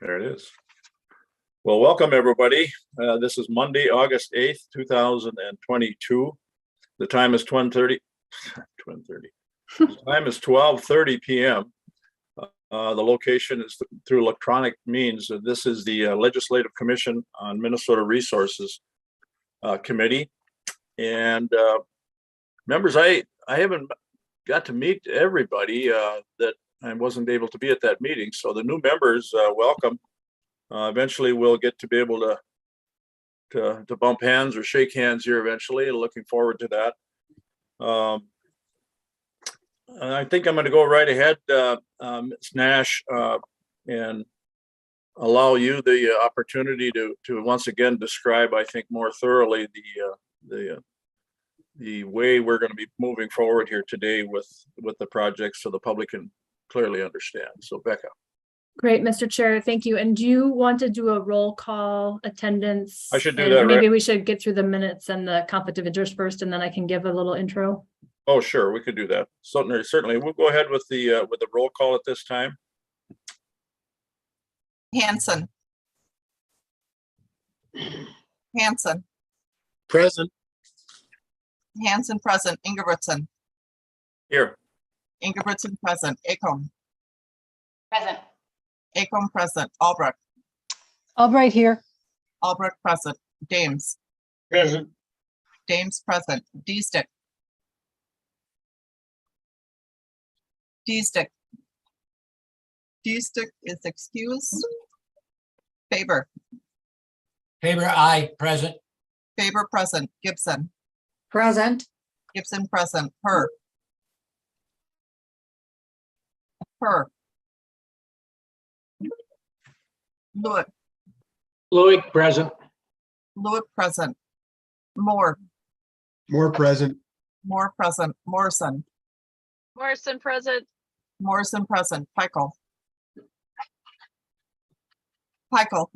There it is. Well, welcome everybody. This is Monday, August 8th, 2022. The time is 12:30. The time is 12:30 p.m. The location is through electronic means. This is the Legislative Commission on Minnesota Resources Committee. And members, I haven't got to meet everybody that I wasn't able to be at that meeting. So the new members, welcome. Eventually we'll get to be able to bump hands or shake hands here eventually. Looking forward to that. I think I'm going to go right ahead, Ms. Nash, and allow you the opportunity to once again describe, I think, more thoroughly the way we're going to be moving forward here today with the project, so the public can clearly understand. So, Becca. Great, Mr. Chair, thank you. And do you want to do a roll call attendance? I should do that. Maybe right? we should get through the minutes and the conflict of interest first, and then I can give a little intro. Oh, sure, we could do that. Certainly. We'll go ahead with the roll call at this time. Hanson. Hanson. Present. Hanson present. Ingebrigtsen. Here. Ingebrigtsen present. Acom. Present. Acom present. Albrecht. Albright here. Albrecht present. Dames. Present. Dames present. D-Stick. D-Stick. D-Stick is excused. Faber. Faber, aye. Present. Faber present. Gibson. Present. Gibson present. Her. Her. Lewick. Lewick, present. Lewick present. Moore. More present. Moore present. Morrison. Morrison present. Morrison present. Peichel. Peichel.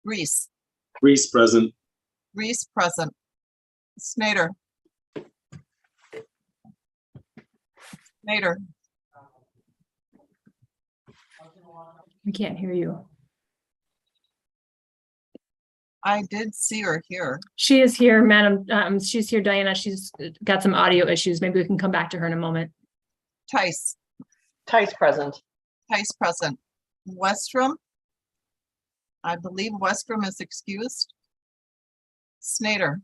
Reese. Reese present. Reese present. Snyder. Snyder. We can't hear you. I did see her here. She is here, madam. She's here, Diana. She's got some audio issues. Maybe we can come back to her in a moment. Tice. Tice present. Tice present. Westrom. I believe Westrom is excused. Snyder.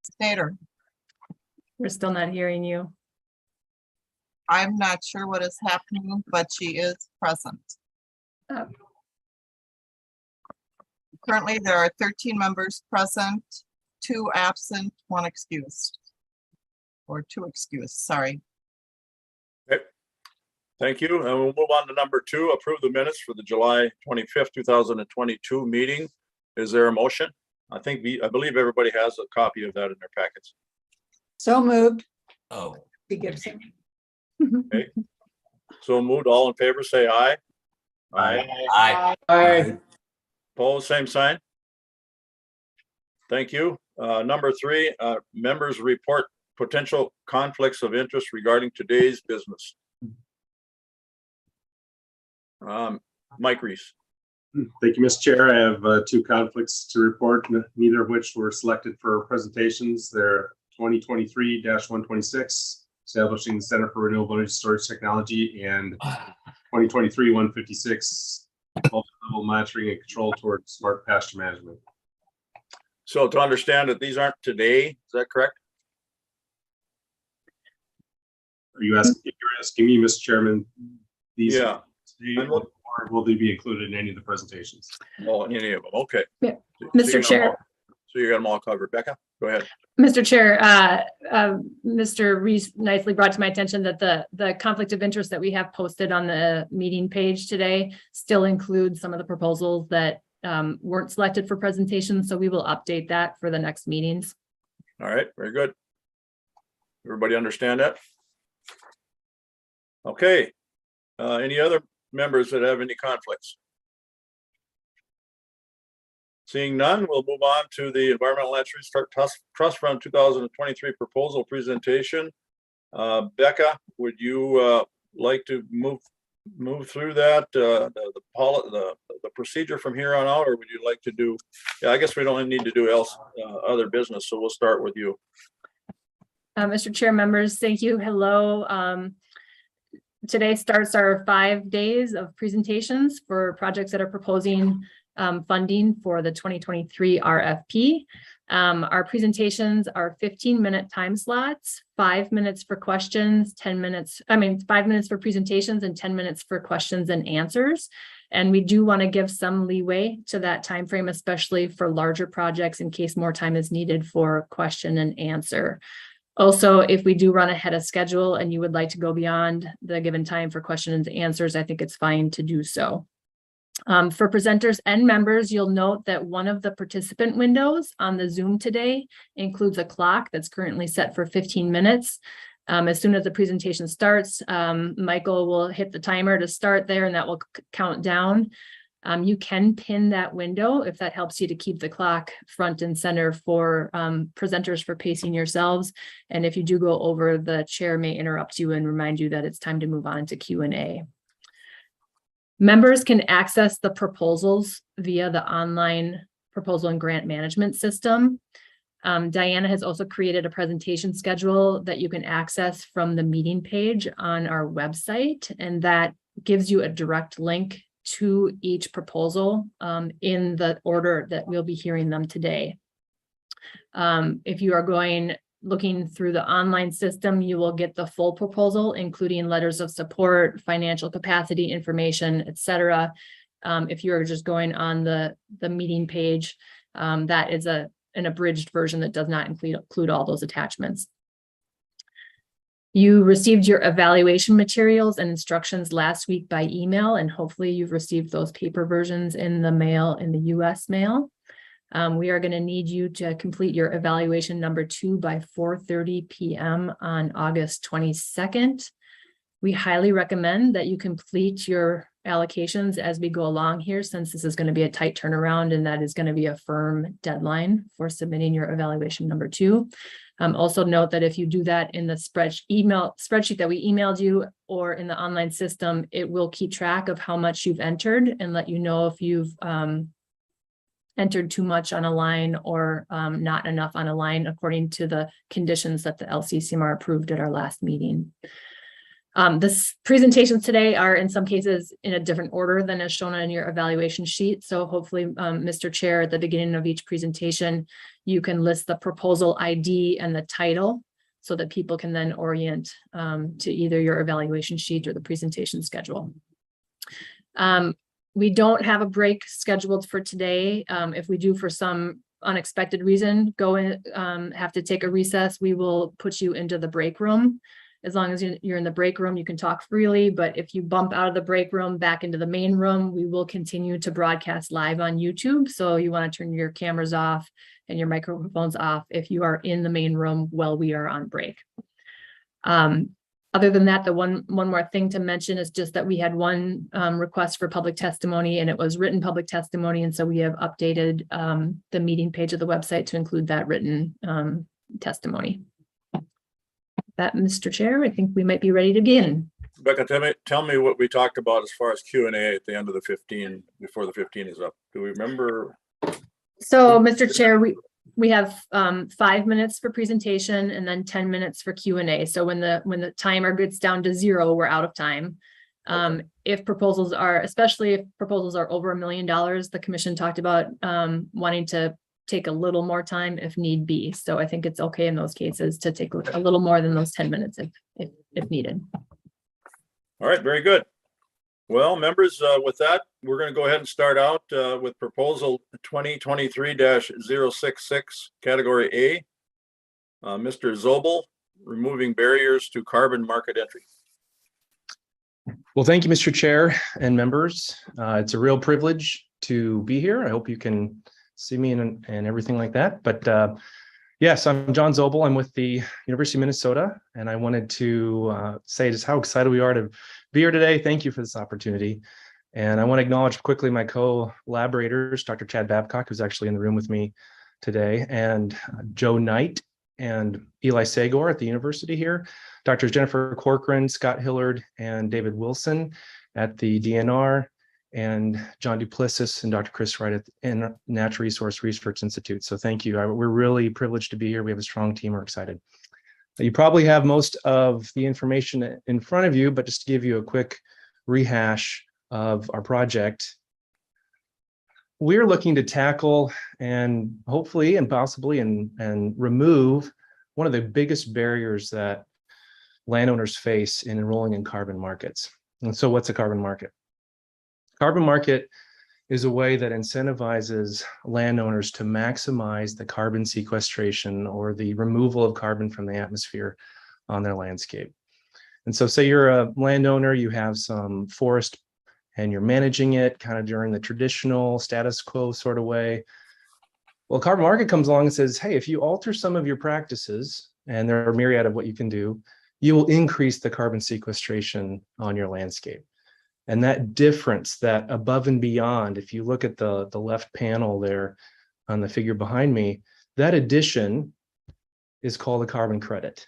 Snyder. We're still not hearing you. I'm not sure what is happening, but she is present. Oh. Currently, there are 13 members present, 2 absent, 1 excused. Or 2 excused, sorry. Okay. Thank you. And we'll move on to number 2, approve the minutes for the July 25th, 2022 meeting. Is there a motion? I believe everybody has a copy of that in their packets. So moved. Oh. Gibson. Okay. So moved. All in favor, say aye. Aye. Aye. Opposed, same sign. Thank you. Number 3, members report potential conflicts of interest regarding today's business. Mike Reese. Thank you, Mr. Chair. I have 2 conflicts to report, neither of which were selected for presentations. They're 2023-126, establishing the Center for Renewable Energy Storage Technology, and 2023-156, multi-level monitoring and control towards smart pasture management. So to understand that these aren't today, is that correct? Are you asking? If you're asking me, Mr. Chairman, these Yeah. today, or will they be included in any of the presentations? Oh, any of them. Okay. Yeah. So Mr. Chair. So you got them all covered. Becca, go ahead. Mr. Chair, Mr. Reese nicely brought to my attention that the conflict of interest that we have posted on the meeting page today still includes some of the proposals that weren't selected for presentation. So we will update that for the next meetings. All right, very good. Everybody understand that? Okay. Any other members that have any conflicts? Seeing none, we'll move on to the Environmental Land Trust Fund 2023 proposal presentation. Becca, would you like to move through that, the procedure from here on out, or would you like to do? Yeah, I guess we don't need to do other business, so we'll start with you. Mr. Chair, members, thank you. Hello. Today starts our 5 days of presentations for projects that are proposing funding for the 2023 RFP. Our presentations are 15-minute time slots, 5 minutes for questions, 5 minutes for presentations and 10 minutes for questions and answers. And we do want to give some leeway to that time frame, especially for larger projects in case more time is needed for question and answer. Also, if we do run ahead of schedule and you would like to go beyond the given time for questions and answers, I think it's fine to do so. For presenters and members, you'll note that one of the participant windows on the Zoom today includes a clock that's currently set for 15 minutes. As soon as the presentation starts, Michael will hit the timer to start there, and that will count down. You can pin that window if that helps you to keep the clock front and center for presenters for pacing yourselves. And if you do go over, the chair may interrupt you and remind you that it's time to move on to Q&A. Members can access the proposals via the online proposal and grant management system. Diana has also created a presentation schedule that you can access from the meeting page on our website, and that gives you a direct link to each proposal in the order that we'll be hearing them today. If you are looking through the online system, you will get the full proposal, including letters of support, financial capacity information, etc. If you're just going on the meeting page, that is an abridged version that does not include all those attachments. You received your evaluation materials and instructions last week by email, and hopefully you've received those paper versions in the mail, in the US mail. We are going to need you to complete your evaluation number 2 by 4:30 p.m. on August 22nd. We highly recommend that you complete your allocations as we go along here, since this is going to be a tight turnaround, and that is going to be a firm deadline for submitting your evaluation number 2. Also note that if you do that in the spreadsheet that we emailed you or in the online system, it will keep track of how much you've entered and let you know if you've entered too much on a line or not enough on a line according to the conditions that the LCCMR approved at our last meeting. This presentations today are in some cases in a different order than as shown on your evaluation sheet. So hopefully, Mr. Chair, at the beginning of each presentation, you can list the proposal ID and the title so that people can then orient to either your evaluation sheet or the presentation schedule. We don't have a break scheduled for today. If we do, for some unexpected reason, have to take a recess, we will put you into the break room. As long as you're in the break room, you can talk freely, but if you bump out of the break room back into the main room, we will continue to broadcast live on YouTube. So you want to turn your cameras off and your microphones off if you are in the main room while we are on break. Other than that, the one more thing to mention is just that we had one request for public testimony, and it was written public testimony. And so we have updated the meeting page of the website to include that written testimony. That, Mr. Chair, I think we might be ready to begin. Becca, tell me what we talked about as far as Q&A at the end of the 15, before the 15 is up. Do we remember? So, Mr. Chair, we have 5 minutes for presentation and then 10 minutes for Q&A. So when the timer gets down to 0, we're out of time. Okay. If proposals are, especially if proposals are over $1 million, the commission talked about wanting to take a little more time if need be. So I think it's okay in those cases to take a little more than those 10 minutes if needed. All right, very good. Well, members, with that, we're going to go ahead and start out with proposal 2023-066, category A. Mr. Zobel, removing barriers to carbon market entry. Well, thank you, Mr. Chair and members. It's a real privilege to be here. I hope you can see me and everything like that. But yes, I'm John Zobel. I'm with the University of Minnesota, and I wanted to say just how excited we are to be here today. Thank you for this opportunity. And I want to acknowledge quickly my co-collaborators, Dr. Chad Babcock, who's actually in the room with me today, and Joe Knight and Eli Sagor at the university here, Drs. Jennifer Corcoran, Scott Hillard, and David Wilson at the DNR, and John Duplessis and Dr. Chris Wright at the Natural Resource Research Institute. So thank you. We're really privileged to be here. We have a strong team. We're excited. You probably have most of the information in front of you, but just to give you a quick rehash of our project, we're looking to tackle and hopefully and possibly and remove one of the biggest barriers that landowners face in enrolling in carbon markets. And so what's a carbon market? Carbon market is a way that incentivizes landowners to maximize the carbon sequestration or the removal of carbon from the atmosphere on their landscape. And so say you're a landowner, you have some forest and you're managing it kind of during the traditional status quo sort of way. Well, carbon market comes along and says, hey, if you alter some of your practices, and there are a myriad of what you can do, you will increase the carbon sequestration on your landscape. And that difference, that above and beyond, if you look at the left panel there on the figure behind me, that addition is called a carbon credit.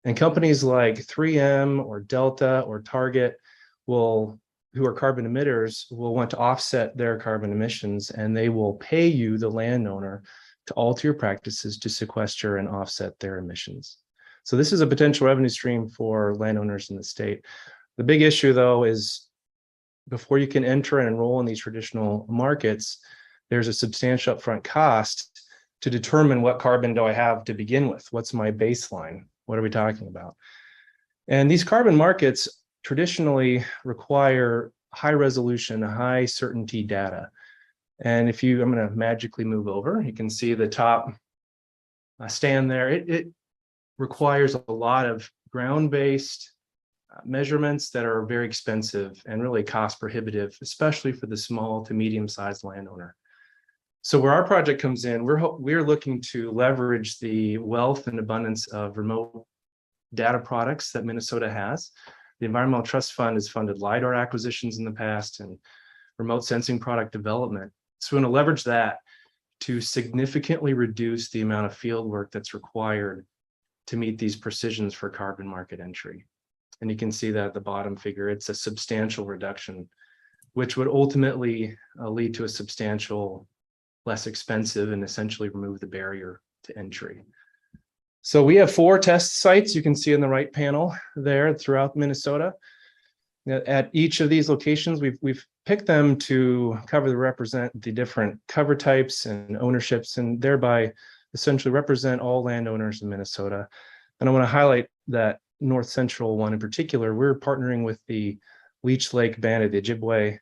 And companies like 3M or Delta or Target who are carbon emitters, will want to offset their carbon emissions, and they will pay you, the landowner, to alter your practices to sequester and offset their emissions. So this is a potential revenue stream for landowners in the state. The big issue, though, is before you can enter and enroll in these traditional markets, there's a substantial upfront cost to determine what carbon do I have to begin with? What's my baseline? What are we talking about? And these carbon markets traditionally require high resolution, high certainty data. And I'm going to magically move over. You can see the top stand there. It requires a lot of ground-based measurements that are very expensive and really cost prohibitive, especially for the small to medium-sized landowner. So where our project comes in, we're looking to leverage the wealth and abundance of remote data products that Minnesota has. The Environmental Trust Fund has funded LiDAR acquisitions in the past and remote sensing product development. So we're going to leverage that to significantly reduce the amount of field work that's required to meet these precisions for carbon market entry. And you can see that at the bottom figure, it's a substantial reduction, which would ultimately lead to a substantial, less expensive, and essentially remove the barrier to entry. So we have 4 test sites you can see in the right panel there throughout Minnesota. At each of these locations, we've picked them to represent the different cover types and ownerships, and thereby essentially represent all landowners in Minnesota. And I want to highlight that North Central one in particular. We're partnering with the Leech Lake Band of the Ojibwe.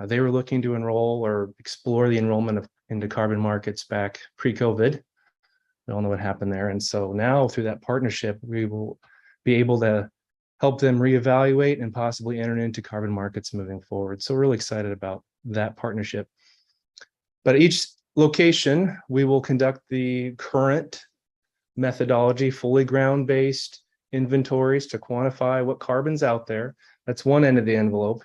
They were looking to enroll or explore the enrollment into carbon markets back pre-COVID. We all know what happened there. And so now through that partnership, we will be able to help them reevaluate and possibly enter into carbon markets moving forward. So we're really excited about that partnership. But at each location, we will conduct the current methodology, fully ground-based inventories to quantify what carbon's out there. That's one end of the envelope.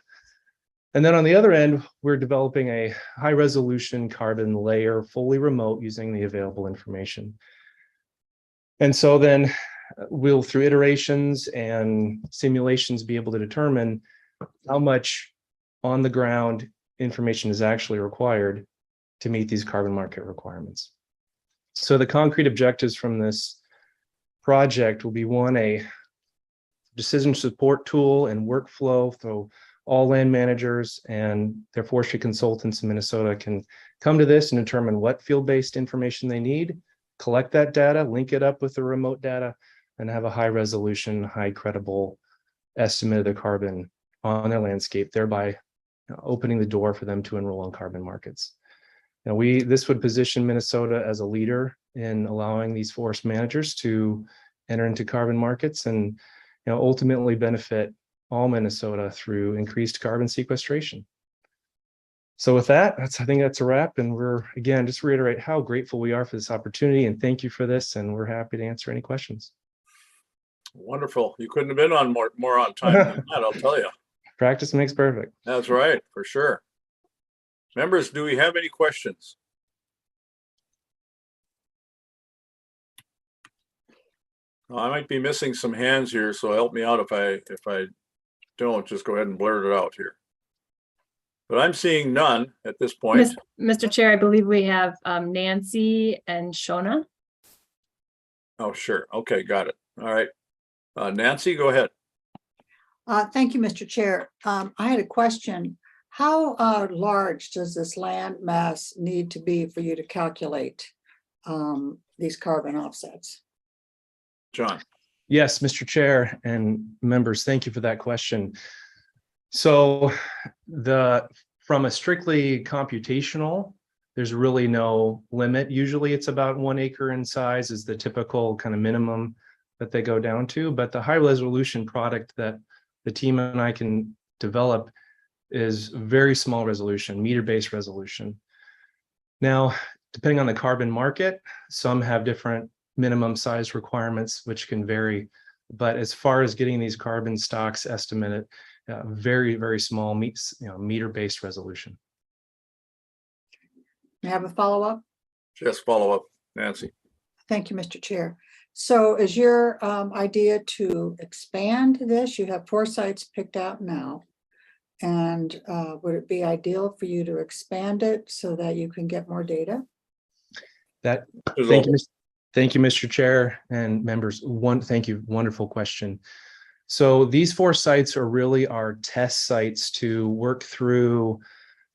And then on the other end, we're developing a high resolution carbon layer, fully remote, using the available information. And so then we'll, through iterations and simulations, be able to determine how much on the ground information is actually required to meet these carbon market requirements. So the concrete objectives from this project will be, one, a decision support tool and workflow, so all land managers and their forestry consultants in Minnesota can come to this and determine what field-based information they need, collect that data, link it up with the remote data, and have a high resolution, high credible estimate of the carbon on their landscape, thereby opening the door for them to enroll in carbon markets. Now, this would position Minnesota as a leader in allowing these forest managers to enter into carbon markets and ultimately benefit all Minnesota through increased carbon sequestration. So with that, I think that's a wrap. And we're, again, just reiterate how grateful we are for this opportunity, and thank you for this. And we're happy to answer any questions. Wonderful. You couldn't have been on more on time than that, I'll tell you. Practice makes perfect. That's right, for sure. Members, do we have any questions? I might be missing some hands here, so help me out if I don't, just go ahead and blurt it out here. But I'm seeing none at this point. Mr. Chair, I believe we have Nancy and Shona. Oh, sure. Okay, got it. All right. Nancy, go ahead. Thank you, Mr. Chair. I had a question. How large does this land mass need to be for you to calculate these carbon offsets? John. Yes, Mr. Chair and members, thank you for that question. So from a strictly computational, there's really no limit. Usually it's about 1 acre in size is the typical kind of minimum that they go down to. But the high resolution product that the team and I can develop is very small resolution, meter-based resolution. Now, depending on the carbon market, some have different minimum size requirements, which can vary. But as far as getting these carbon stocks estimated, very, very small meter-based resolution. May I have a follow-up? Just follow up, Nancy. Thank you, Mr. Chair. So is your idea to expand this? You have 4 sites picked out now. And would it be ideal for you to expand it so that you can get more data? Thank you, Mr. Chair and members. Thank you. Wonderful question. So these 4 sites are really our test sites to work through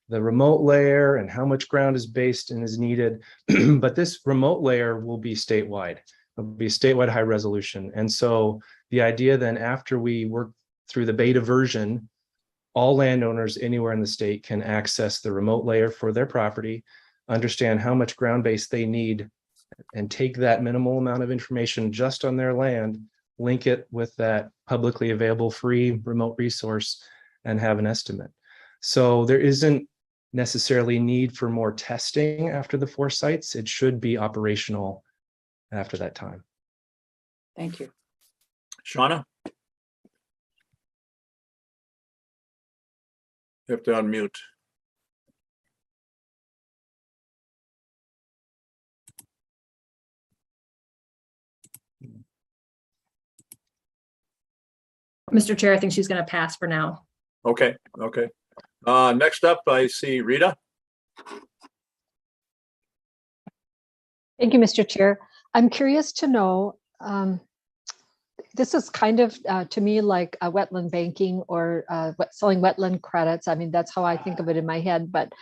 the remote layer and how much ground is based and is needed. But this remote layer will be statewide. It'll be statewide high resolution. And so the idea then, after we work through the beta version, all landowners anywhere in the state can access the remote layer for their property, understand how much ground base they need, and take that minimal amount of information just on their land, link it with that publicly available free remote resource, and have an estimate. So there isn't necessarily need for more testing after the 4 sites. It should be operational after that time. Thank you. Shauna? You have to unmute. Mr. Chair, I think she's going to pass for now. Okay, okay. Next up, I see Rita. Thank you, Mr. Chair. I'm curious to know, this is kind of, to me, like a wetland banking or selling wetland credits. I mean, that's how I think of it in my head. But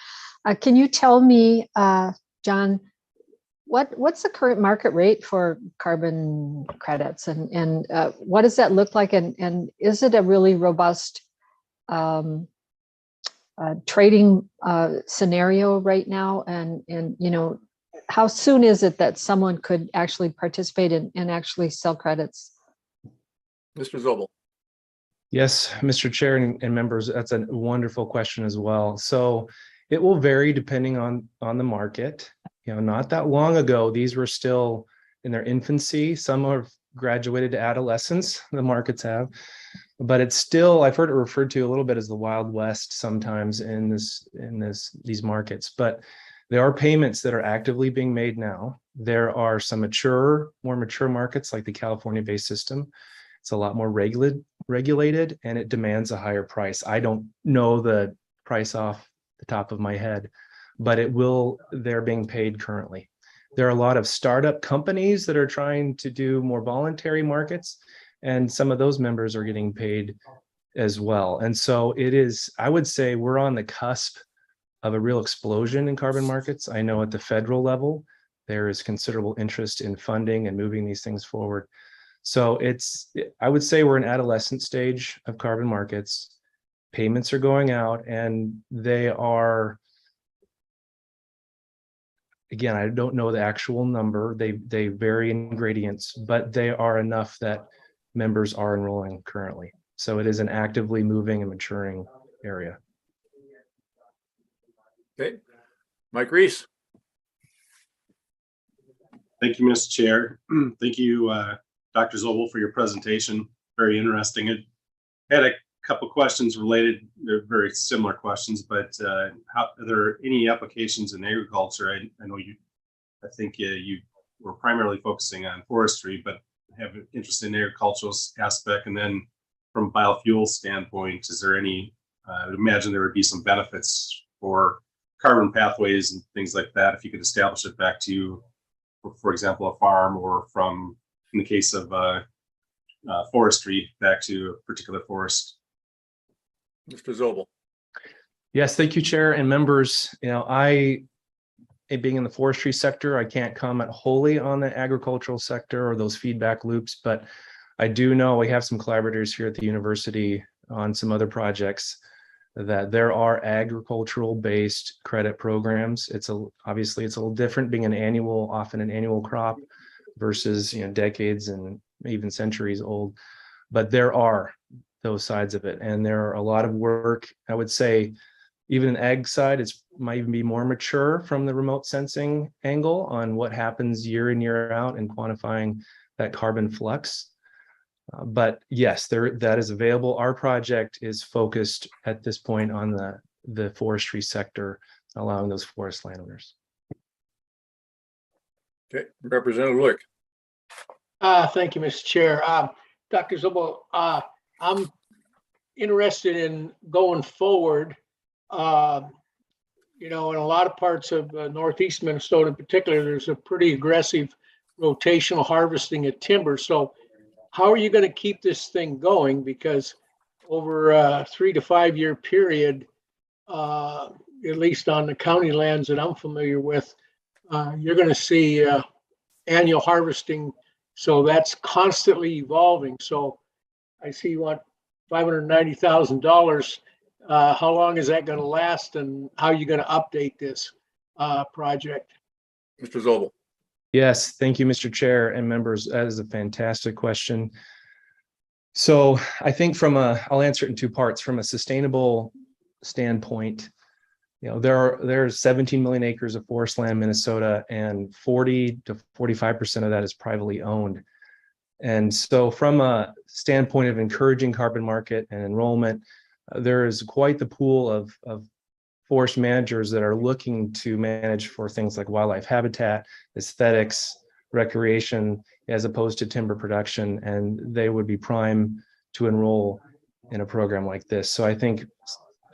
can you tell me, John, what's the current market rate for carbon credits, and what does that look like? And is it a really robust trading scenario right now? And you know, how soon is it that someone could actually participate and actually sell credits? Mr. Zobel. Yes, Mr. Chair and members, that's a wonderful question as well. So it will vary depending on the market. You know, not that long ago, these were still in their infancy. Some have graduated to adolescence, the markets have, but it's still, I've heard it referred to a little bit as the Wild West sometimes in these markets. But there are payments that are actively being made now. There are some more mature markets like the California-based system. It's a lot more regulated, and it demands a higher price. I don't know the price off the top of my head, but they're being paid currently. There are a lot of startup companies that are trying to do more voluntary markets, and some of those members are getting paid as well. And so I would say we're on the cusp of a real explosion in carbon markets. I know at the federal level, there is considerable interest in funding and moving these things forward. So I would say we're in adolescent stage of carbon markets. Payments are going out, and they are, again, I don't know the actual number. They vary in gradients, but they are enough that members are enrolling currently. So it is an actively moving and maturing area. Okay. Mike Reese. Thank you, Mr. Chair. Thank you, Dr. Zobel, for your presentation. Very interesting. I had a couple questions related. They're very similar questions, but are there any applications in agriculture? I know I think you were primarily focusing on forestry, but have an interest in the agricultural aspect, and then from a biofuel standpoint, is there any, I would imagine there would be some benefits for carbon pathways and things like that if you could establish it back to you, for example, a farm, or from, in the case of forestry, back to a particular forest. Mr. Zobel. Yes, thank you, Chair and members. Being in the forestry sector, I can't comment wholly on the agricultural sector or those feedback loops, but I do know we have some collaborators here at the university on some other projects that there are agricultural based credit programs. Obviously it's a little different being often an annual crop versus, decades and even centuries old, but there are those sides of it. And there are a lot of work, I would say, even an ag side, might even be more mature from the remote sensing angle on what happens year in, year out and quantifying that carbon flux. But yes, that is available. Our project is focused at this point on the forestry sector, allowing those forest landowners. Okay, Representative Luke. Thank you, Mr. Chair. Dr. Zobel, I'm interested in going forward. In a lot of parts of northeast Minnesota in particular, there's a pretty aggressive rotational harvesting of timber. So how are you going to keep this thing going? Because over a 3 to 5 year period, at least on the county lands that I'm familiar with, you're going to see annual harvesting. So that's constantly evolving. So I see you want $590,000. How long is that going to last, and how are you going to update this project? Mr. Zobel. Yes, thank you, Mr. Chair and members. That is a fantastic question. So I think I'll answer it in two parts. From a sustainable standpoint, there's 17 million acres of forest land in Minnesota, and 40 to 45% of that is privately owned. And so from a standpoint of encouraging carbon market and enrollment, there is quite the pool of forest managers that are looking to manage for things like wildlife habitat, aesthetics, recreation, as opposed to timber production, and they would be prime to enroll in a program like this. So I think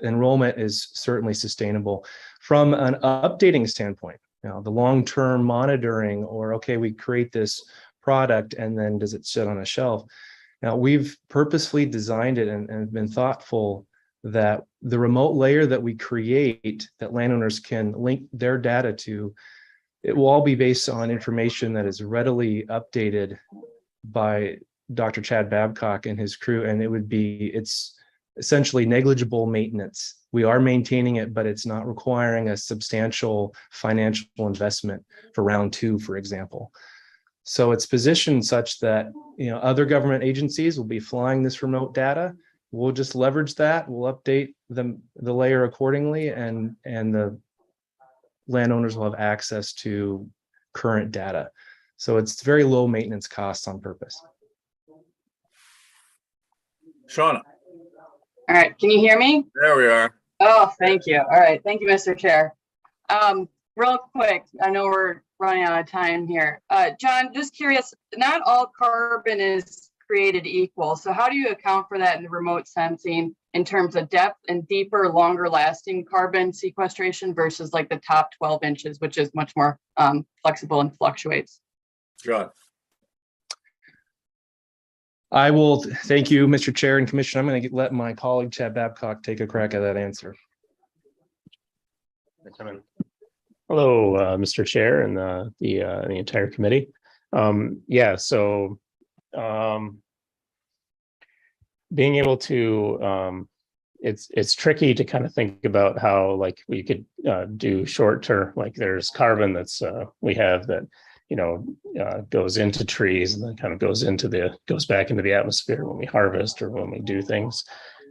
enrollment is certainly sustainable. From an updating standpoint, the long-term monitoring, or okay, we create this product and then does it sit on a shelf? Now, we've purposefully designed it and been thoughtful that the remote layer that we create that landowners can link their data to, it will all be based on information that is readily updated by Dr. Chad Babcock and his crew, and it's essentially negligible maintenance. We are maintaining it, but it's not requiring a substantial financial investment for round 2, for example. So it's positioned such that other government agencies will be flying this remote data. We'll just leverage that. We'll update the layer accordingly, and the landowners will have access to current data. So it's very low maintenance costs on purpose. Shauna. All right, can you hear me? There we are. Oh, thank you. All right, thank you, Mr. Chair. Real quick, I know we're running out of time here. John, just curious, not all carbon is created equal. So how do you account for that in the remote sensing in terms of depth and deeper, longer lasting carbon sequestration versus like the top 12 inches, which is much more flexible and fluctuates? John. I will thank you, Mr. Chair and Commissioner. I'm going to let my colleague Chad Babcock take a crack at that answer. Hello, Mr. Chair and the entire committee. Being able to, it's tricky to kind of think about how like we could do short term, like there's carbon that's we have that goes into trees and then kind of goes back into the atmosphere when we harvest or when we do things,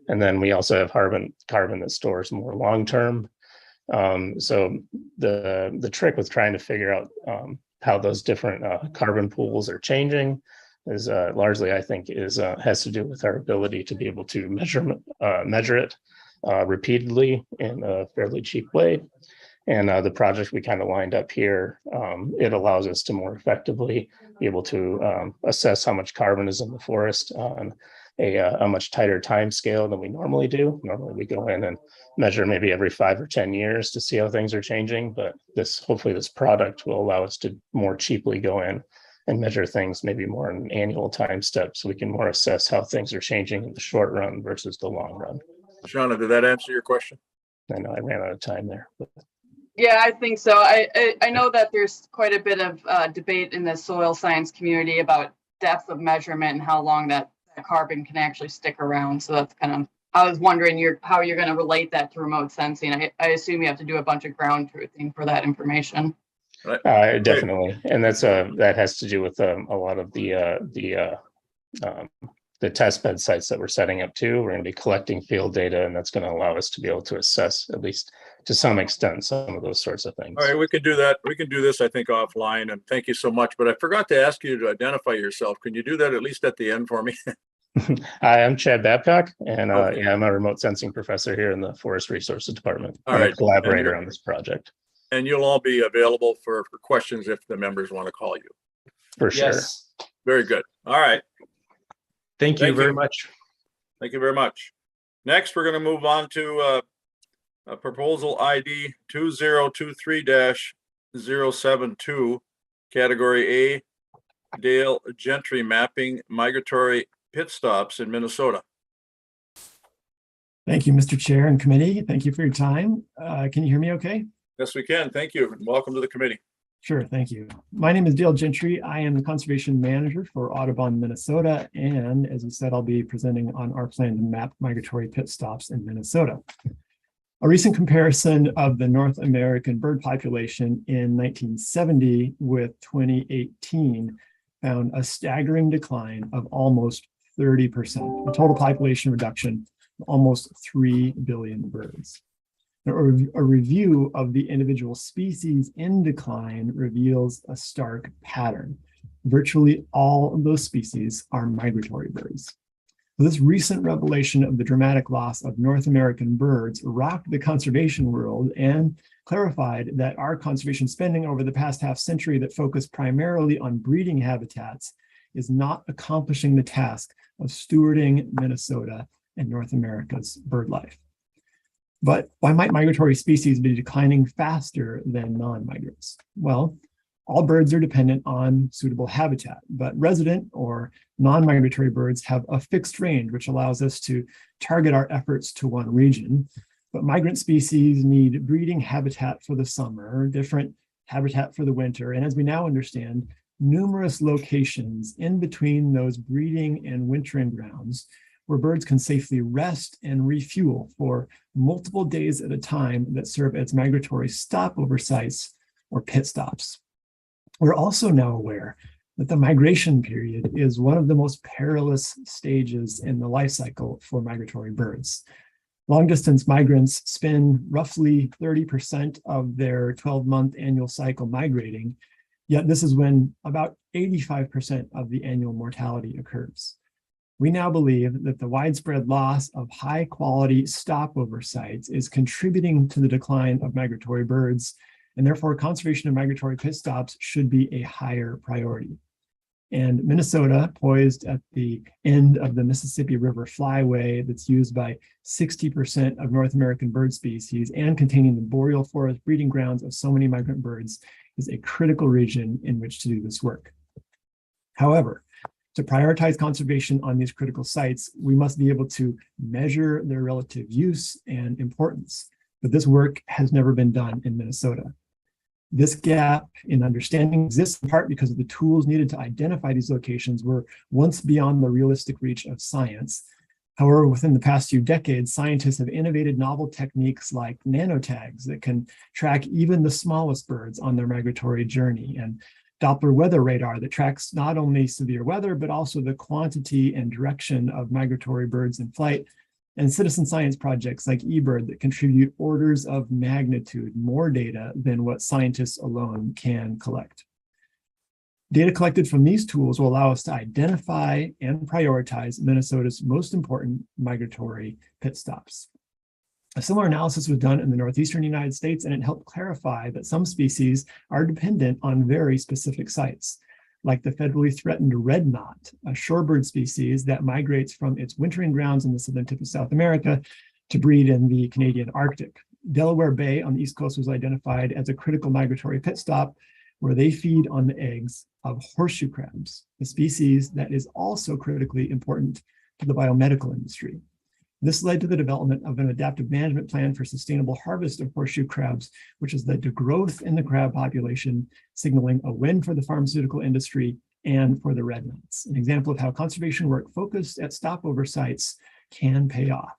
and then we also have carbon that stores more long term. So the trick with trying to figure out how those different carbon pools are changing is largely, I think, has to do with our ability to be able to measure it repeatedly in a fairly cheap way. And the project we kind of lined up here, it allows us to more effectively be able to assess how much carbon is in the forest on a much tighter time scale than we normally do. Normally we go in and measure maybe every 5 or 10 years to see how things are changing, but hopefully this product will allow us to more cheaply go in and measure things maybe more in an annual time step, so we can more assess how things are changing in the short run versus the long run. Shauna, did that answer your question? I know I ran out of time there. But. Yeah, I think so. I know that there's quite a bit of debate in the soil science community about depth of measurement and how long that carbon can actually stick around. So that's kind of, I was wondering how you're going to relate that to remote sensing. I assume you have to do a bunch of ground truthing for that information. Definitely, and that has to do with a lot of the test bed sites that we're setting up too. We're going to be collecting field data, and that's going to allow us to be able to assess, at least to some extent, some of those sorts of things. All right, we can do that. We can do this, I think, offline. And thank you so much. But I forgot to ask you to identify yourself. Can you do that at least at the end for me? Hi, I'm Chad Babcock, and Okay. I'm a remote sensing professor here in the Forest Resources Department. All I'm right. a collaborator on this project. And you'll all be available for questions if the members want to call you. For sure. Yes. Very good. All right. Thank you Thank very you. much. Thank you very much. Next, we're going to move on to proposal ID 2023-072, category A, Dale Gentry mapping migratory pit stops in Minnesota. Thank you, Mr. Chair and committee. Thank you for your time. Can you hear me okay? Yes, we can. Thank you. And welcome to the committee. Sure, thank you. My name is Dale Gentry. I am the Conservation Manager for Audubon, Minnesota. And as you said, I'll be presenting on our plan to map migratory pit stops in Minnesota. A recent comparison of the North American bird population in 1970 with 2018 found a staggering decline of almost 30%, a total population reduction of almost 3 billion birds. A review of the individual species in decline reveals a stark pattern. Virtually all of those species are migratory birds. This recent revelation of the dramatic loss of North American birds rocked the conservation world and clarified that our conservation spending over the past half century that focused primarily on breeding habitats is not accomplishing the task of stewarding Minnesota and North America's bird life. But why might migratory species be declining faster than non-migrants? Well, all birds are dependent on suitable habitat, but resident or non-migratory birds have a fixed range, which allows us to target our efforts to one region. But migrant species need breeding habitat for the summer, different habitat for the winter, and as we now understand, numerous locations in between those breeding and wintering grounds where birds can safely rest and refuel for multiple days at a time that serve as migratory stopover sites or pit stops. We're also now aware that the migration period is one of the most perilous stages in the life cycle for migratory birds. Long-distance migrants spend roughly 30% of their 12-month annual cycle migrating, yet this is when about 85% of the annual mortality occurs. We now believe that the widespread loss of high-quality stopover sites is contributing to the decline of migratory birds, and therefore conservation of migratory pit stops should be a higher priority. And Minnesota, poised at the end of the Mississippi River flyway that's used by 60% of North American bird species and containing the boreal forest breeding grounds of so many migrant birds, is a critical region in which to do this work. However, to prioritize conservation on these critical sites, we must be able to measure their relative use and importance. But this work has never been done in Minnesota. This gap in understanding exists in part because of the tools needed to identify these locations were once beyond the realistic reach of science. However, within the past few decades, scientists have innovated novel techniques like nanotags that can track even the smallest birds on their migratory journey, and Doppler weather radar that tracks not only severe weather, but also the quantity and direction of migratory birds in flight, and citizen science projects like eBird that contribute orders of magnitude more data than what scientists alone can collect. Data collected from these tools will allow us to identify and prioritize Minnesota's most important migratory pit stops. A similar analysis was done in the northeastern United States, and it helped clarify that some species are dependent on very specific sites, like the federally threatened red knot, a shorebird species that migrates from its wintering grounds in the southern tip of South America to breed in the Canadian Arctic. Delaware Bay on the East Coast was identified as a critical migratory pit stop where they feed on the eggs of horseshoe crabs, a species that is also critically important to the biomedical industry. This led to the development of an adaptive management plan for sustainable harvest of horseshoe crabs, which has led to growth in the crab population, signaling a win for the pharmaceutical industry and for the red knots. An example of how conservation work focused at stopover sites can pay off.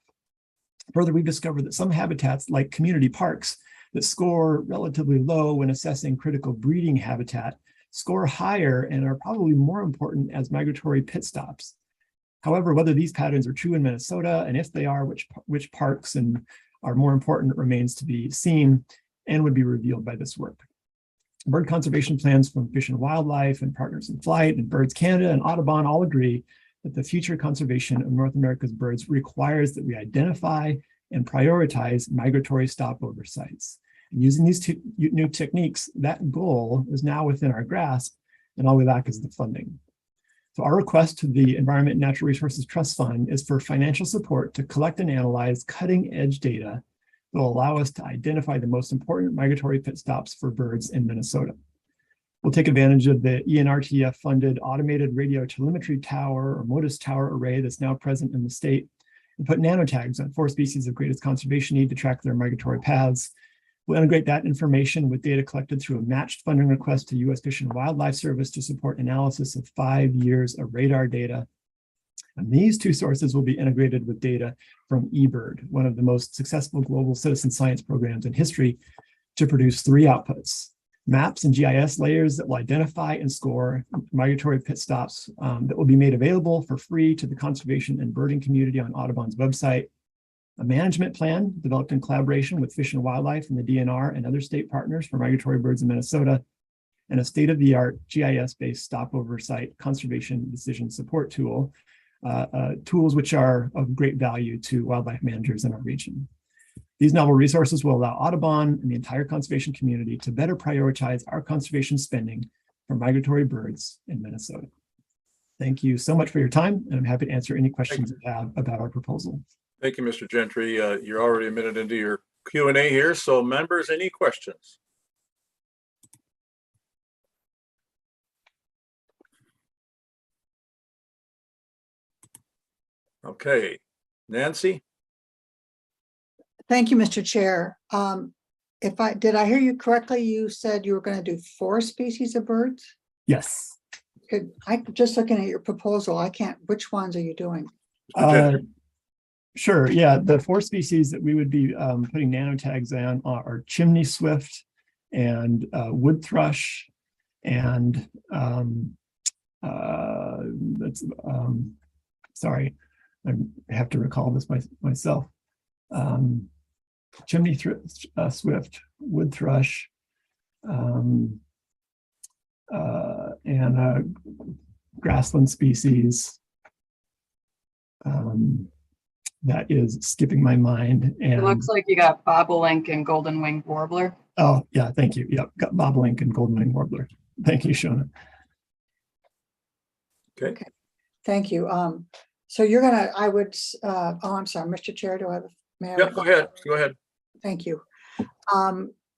Further, we've discovered that some habitats, like community parks, that score relatively low when assessing critical breeding habitat, score higher and are probably more important as migratory pit stops. However, whether these patterns are true in Minnesota, and if they are, which parks and are more important remains to be seen and would be revealed by this work. Bird conservation plans from Fish and Wildlife and Partners in Flight and Birds Canada and Audubon all agree that the future conservation of North America's birds requires that we identify and prioritize migratory stopover sites. And using these two new techniques, that goal is now within our grasp, and all we lack is the funding. So our request to the Environment and Natural Resources Trust Fund is for financial support to collect and analyze cutting-edge data that will allow us to identify the most important migratory pit stops for birds in Minnesota. We'll take advantage of the ENRTF-funded automated radio telemetry tower or MODIS tower array that's now present in the state and put nanotags on 4 species of greatest conservation need to track their migratory paths. We'll integrate that information with data collected through a matched funding request to U.S. Fish and Wildlife Service to support analysis of 5 years of radar data. And these 2 sources will be integrated with data from eBird, one of the most successful global citizen science programs in history, to produce 3 outputs: maps and GIS layers that will identify and score migratory pit stops that will be made available for free to the conservation and birding community on Audubon's website, a management plan developed in collaboration with Fish and Wildlife and the DNR and other state partners for migratory birds in Minnesota, and a state-of-the-art GIS-based stopover site conservation decision support tool, tools which are of great value to wildlife managers in our region. These novel resources will allow Audubon and the entire conservation community to better prioritize our conservation spending for migratory birds in Minnesota. Thank you so much for your time, and I'm happy to answer any questions you have about our proposal. Thank you, Mr. Gentry. You're already a minute into your Q&A here. So members, any questions? Okay, Nancy? Thank you, Mr. Chair. Did I hear you correctly? You said you were going to do 4 species of birds? Yes. Just looking at your proposal, I can't, which ones are you doing? Sure, yeah, the 4 species that we would be putting nanotags on are chimney swift and wood thrush and sorry, I have to recall this myself. Chimney swift, wood thrush, and grassland species. That is skipping my mind. And It looks like you got bobolink and golden winged warbler. Oh, yeah, thank you. Yep, got bobolink and golden winged warbler. Thank you, Shona. Okay. Thank you. So you're gonna, I'm sorry, Mr. Chair, do I have Yep, go ahead. Go ahead. Thank you.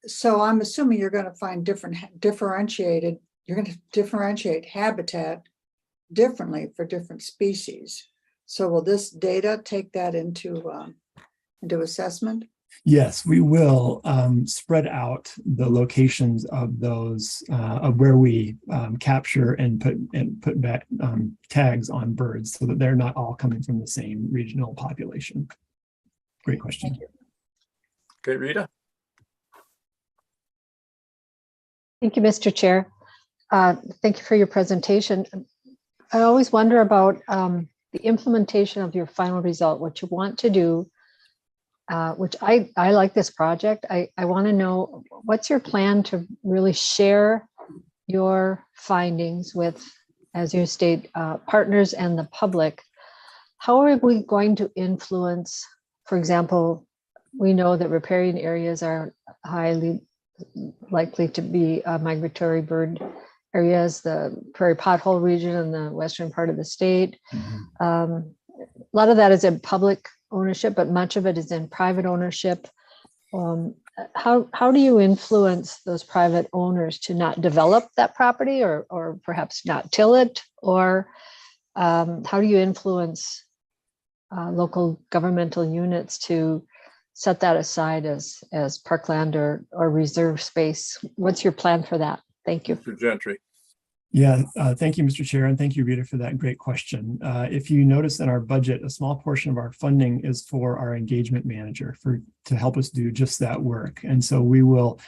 So I'm assuming you're gonna find you're gonna differentiate habitat differently for different species. So will this data take that into assessment? Yes, we will spread out the locations of those of where we capture and put back tags on birds so that they're not all coming from the same regional population. Great question. Thank you. Okay, Rita? Thank you, Mr. Chair. Thank you for your presentation. I always wonder about the implementation of your final result, what you want to do, which I like this project. I want to know, what's your plan to really share your findings with, as you state, partners and the public? How are we going to influence, for example, we know that riparian areas are highly likely to be migratory bird areas, the prairie pothole region in the western part of the state. A lot of that is in public ownership, but much of it is in private ownership. How do you influence those private owners to not develop that property or perhaps not till it? Or how do you influence local governmental units to set that aside as parkland or reserve space? What's your plan for that? Thank you. Mr. Gentry. Yeah, thank you, Mr. Chair, and thank you, Rita, for that great question. If you notice in our budget, a small portion of our funding is for our engagement manager to help us do just that work. And so we will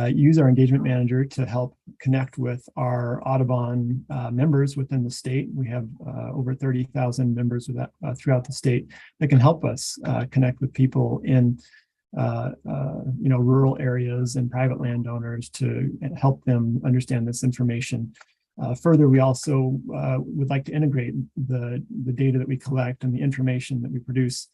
use our engagement manager to help connect with our Audubon members within the state. We have over 30,000 members with that, throughout the state that can help us connect with people in rural areas and private landowners to help them understand this information. Further, we also would like to integrate the data that we collect and the information that we produce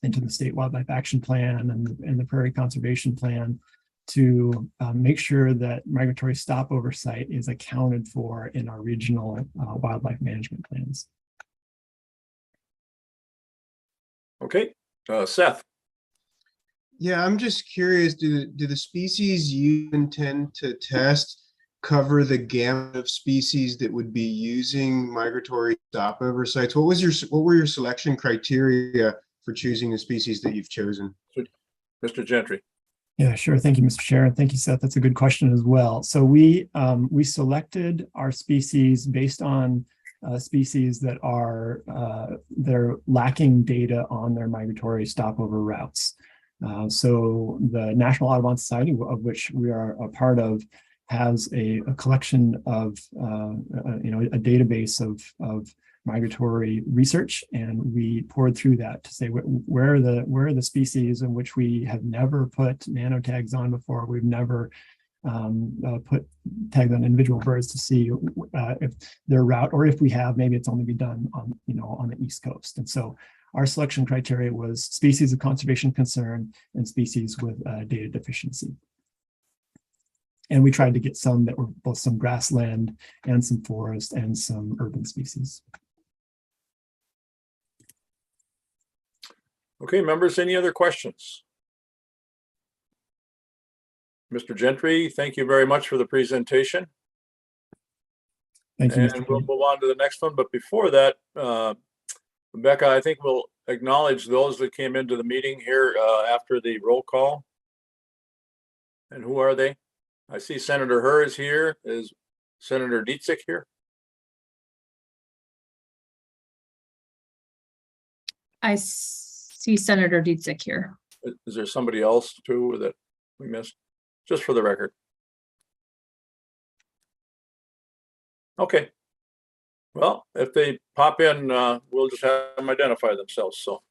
into the State Wildlife Action Plan and the Prairie Conservation Plan to make sure that migratory stopover site is accounted for in our regional wildlife management plans. Okay, Seth. Yeah, I'm just curious, do the species you intend to test cover the gamut of species that would be using migratory stopover sites? What were your selection criteria for choosing the species that you've chosen? Mr. Gentry. Yeah, sure. Thank you, Mr. Chair. And thank you, Seth. That's a good question as well. So we selected our species based on species that are they're lacking data on their migratory stopover routes. So the National Audubon Society, of which we are a part of, has a collection of a database of migratory research, and we poured through that to say where are the species in which we have never put nano tags on before. We've never put tags on individual birds to see if their route, or if we have, maybe it's only been done on the East Coast. And so our selection criteria was species of conservation concern and species with data deficiency. And we tried to get some that were both some grassland and some forest and some urban species. Okay, members, any other questions? Mr. Gentry, thank you very much for the presentation. Thank you, and Mr. we'll move on to the next one. But before that, Rebecca, I think we'll acknowledge those that came into the meeting here after the roll call. And who are they? I see Senator Herr is here. Is Senator Dietzig here? I see Senator Dietzig here. Is there somebody else too that we missed? Just for the record. Okay. Well, if they pop in, we'll just have them identify themselves. So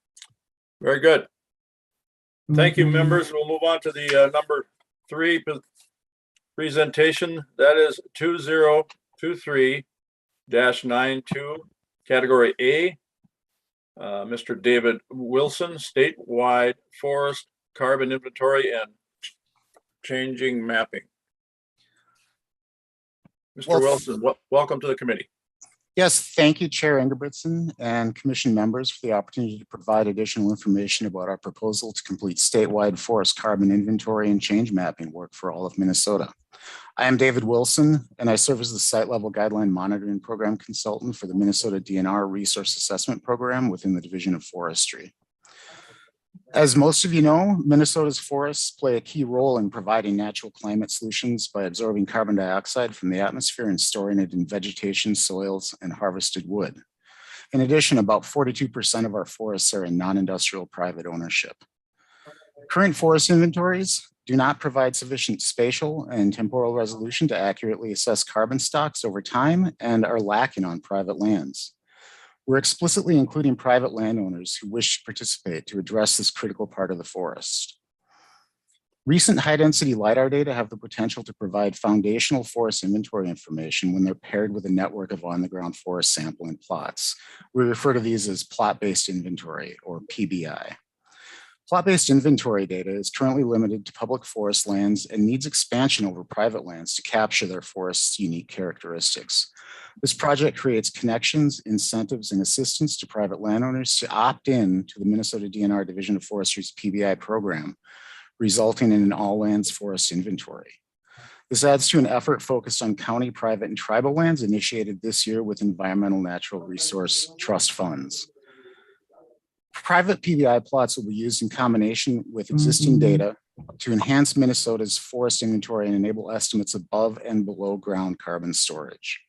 very good. Thank you, members. We'll move on to the number 3 presentation. That is 2023-92, category A. Mr. David Wilson, statewide forest carbon inventory and changing mapping. Mr. Wilson, welcome to the committee. Yes, thank you, Chair Ingebrigtsen and Commission members for the opportunity to provide additional information about our proposal to complete statewide forest carbon inventory and change mapping work for all of Minnesota. I am David Wilson, and I serve as the Site Level Guideline Monitoring Program Consultant for the Minnesota DNR Resource Assessment Program within the Division of Forestry. As most of you know, Minnesota's forests play a key role in providing natural climate solutions by absorbing carbon dioxide from the atmosphere and storing it in vegetation, soils, and harvested wood. In addition, about 42% of our forests are in non-industrial private ownership. Current forest inventories do not provide sufficient spatial and temporal resolution to accurately assess carbon stocks over time and are lacking on private lands. We're explicitly including private landowners who wish to participate to address this critical part of the forest. Recent high-density LiDAR data have the potential to provide foundational forest inventory information when they're paired with a network of on-the-ground forest sampling plots. We refer to these as plot-based inventory, or PBI. Plot-based inventory data is currently limited to public forest lands and needs expansion over private lands to capture their forest's unique characteristics. This project creates connections, incentives, and assistance to private landowners to opt in to the Minnesota DNR Division of Forestry's PBI program, resulting in an all lands forest inventory. This adds to an effort focused on county, private, and tribal lands initiated this year with Environmental Natural Resource Trust funds. Private PBI plots will be used in combination with existing data to enhance Minnesota's forest inventory and enable estimates above and below ground carbon storage.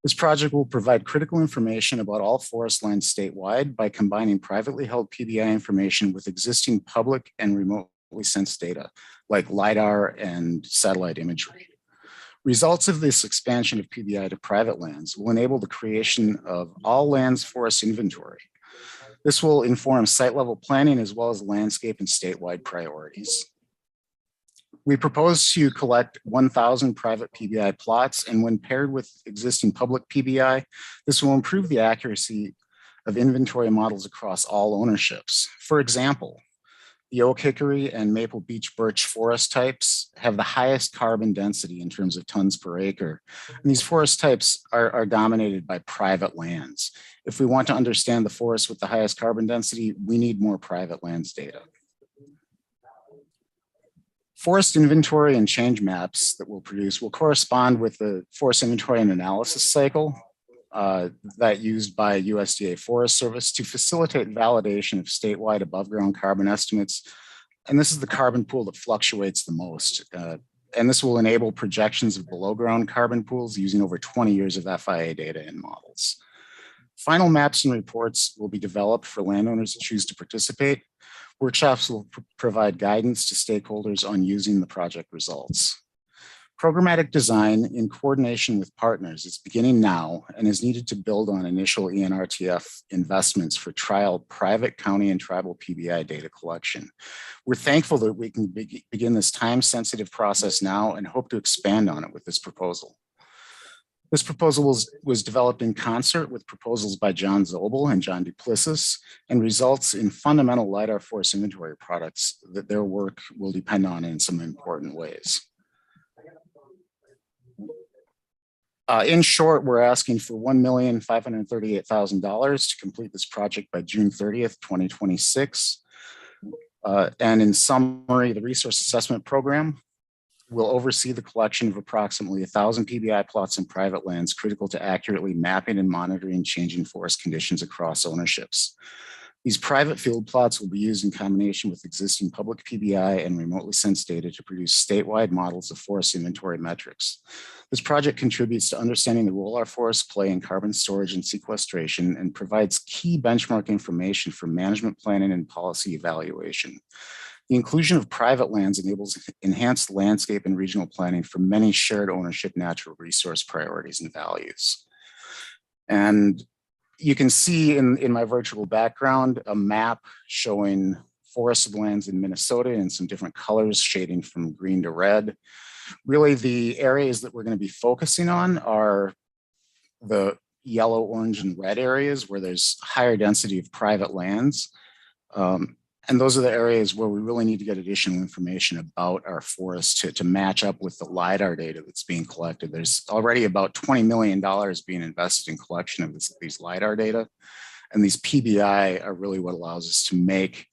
This project will provide critical information about all forest lands statewide by combining privately held PBI information with existing public and remotely sensed data like LiDAR and satellite imagery. Results of this expansion of PBI to private lands will enable the creation of all lands forest inventory. This will inform site level planning as well as landscape and statewide priorities. We propose to collect 1,000 private PBI plots, and when paired with existing public PBI, this will improve the accuracy of inventory models across all ownerships. For example, the oak hickory and maple beech birch forest types have the highest carbon density in terms of tons per acre. And these forest types are dominated by private lands. If we want to understand the forest with the highest carbon density, we need more private lands data. Forest inventory and change maps that we'll produce will correspond with the forest inventory and analysis cycle that used by USDA Forest Service to facilitate validation of statewide above ground carbon estimates. And this is the carbon pool that fluctuates the most. And this will enable projections of below ground carbon pools using over 20 years of FIA data and models. Final maps and reports will be developed for landowners who choose to participate. Workshops will provide guidance to stakeholders on using the project results. Programmatic design in coordination with partners is beginning now and is needed to build on initial ENRTF investments for trial private county and tribal PBI data collection. We're thankful that we can begin this time-sensitive process now and hope to expand on it with this proposal. This proposal was developed in concert with proposals by John Zobel and John Duplessis and results in fundamental LiDAR forest inventory products that their work will depend on in some important ways. In short, we're asking for $1,538,000 to complete this project by June 30th, 2026. And in summary, the resource assessment program will oversee the collection of approximately 1,000 PBI plots in private lands critical to accurately mapping and monitoring changing forest conditions across ownerships. These private field plots will be used in combination with existing public PBI and remotely sensed data to produce statewide models of forest inventory metrics. This project contributes to understanding the role our forests play in carbon storage and sequestration and provides key benchmark information for management planning and policy evaluation. The inclusion of private lands enables enhanced landscape and regional planning for many shared ownership natural resource priorities and values. And you can see in my virtual background a map showing forested lands in Minnesota in some different colors, shading from green to red. Really, the areas that we're going to be focusing on are the yellow, orange, and red areas where there's higher density of private lands. And those are the areas where we really need to get additional information about our forests to match up with the LiDAR data that's being collected. There's already about $20 million being invested in collection of these LiDAR data. And these PBI are really what allows us to make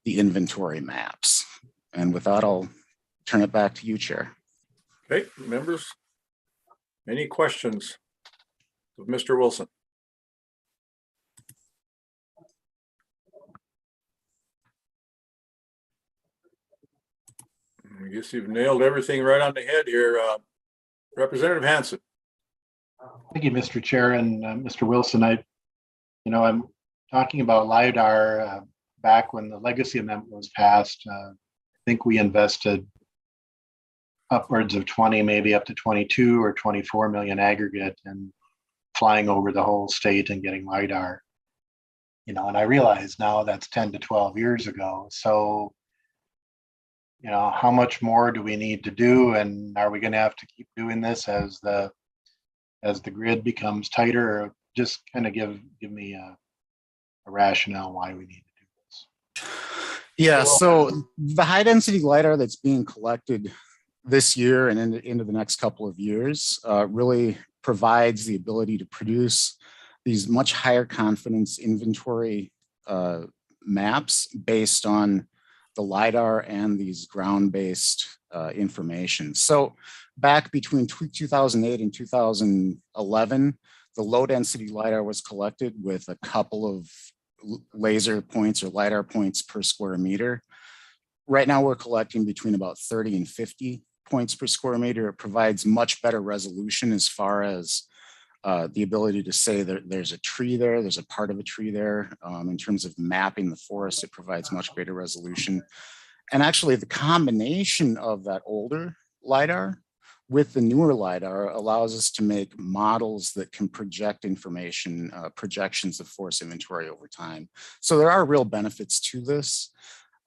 the inventory maps. And with that, I'll turn it back to you, Chair. Okay, members, any questions of Mr. Wilson? I guess you've nailed everything right on the head here. Representative Hansen. Thank you, Mr. Chair and Mr. Wilson. I'm talking about LiDAR back when the legacy amendment was passed. I think we invested upwards of 20, maybe up to 22 or 24 million aggregate and flying over the whole state and getting LiDAR. And I realize now that's 10 to 12 years ago. So how much more do we need to do, and are we going to have to keep doing this as the grid becomes tighter? Or just kind of give me a rationale why we need to do this. Yeah, so the high density LiDAR that's being collected this year and into the next couple of years really provides the ability to produce these much higher confidence inventory maps based on the LiDAR and these ground-based information. So back between 2008 and 2011, the low density LiDAR was collected with a couple of laser points or LiDAR points per square meter. Right now we're collecting between about 30 and 50 points per square meter. It provides much better resolution as far as the ability to say that there's a tree there, there's a part of a tree there. In terms of mapping the forest, it provides much greater resolution. And actually the combination of that older LiDAR with the newer LiDAR allows us to make models that can project information, projections of forest inventory over time. So there are real benefits to this.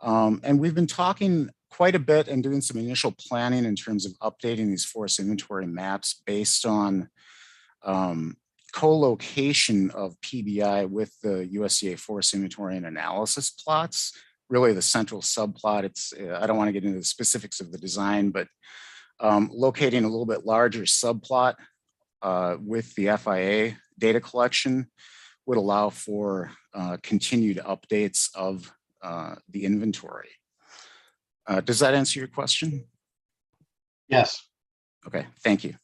And we've been talking quite a bit and doing some initial planning in terms of updating these forest inventory maps based on co-location of PBI with the USDA forest inventory and analysis plots. Really the central subplot. I don't want to get into the specifics of the design, but locating a little bit larger subplot with the FIA data collection would allow for continued updates of the inventory. Does that answer your question? Yes. Okay, thank you.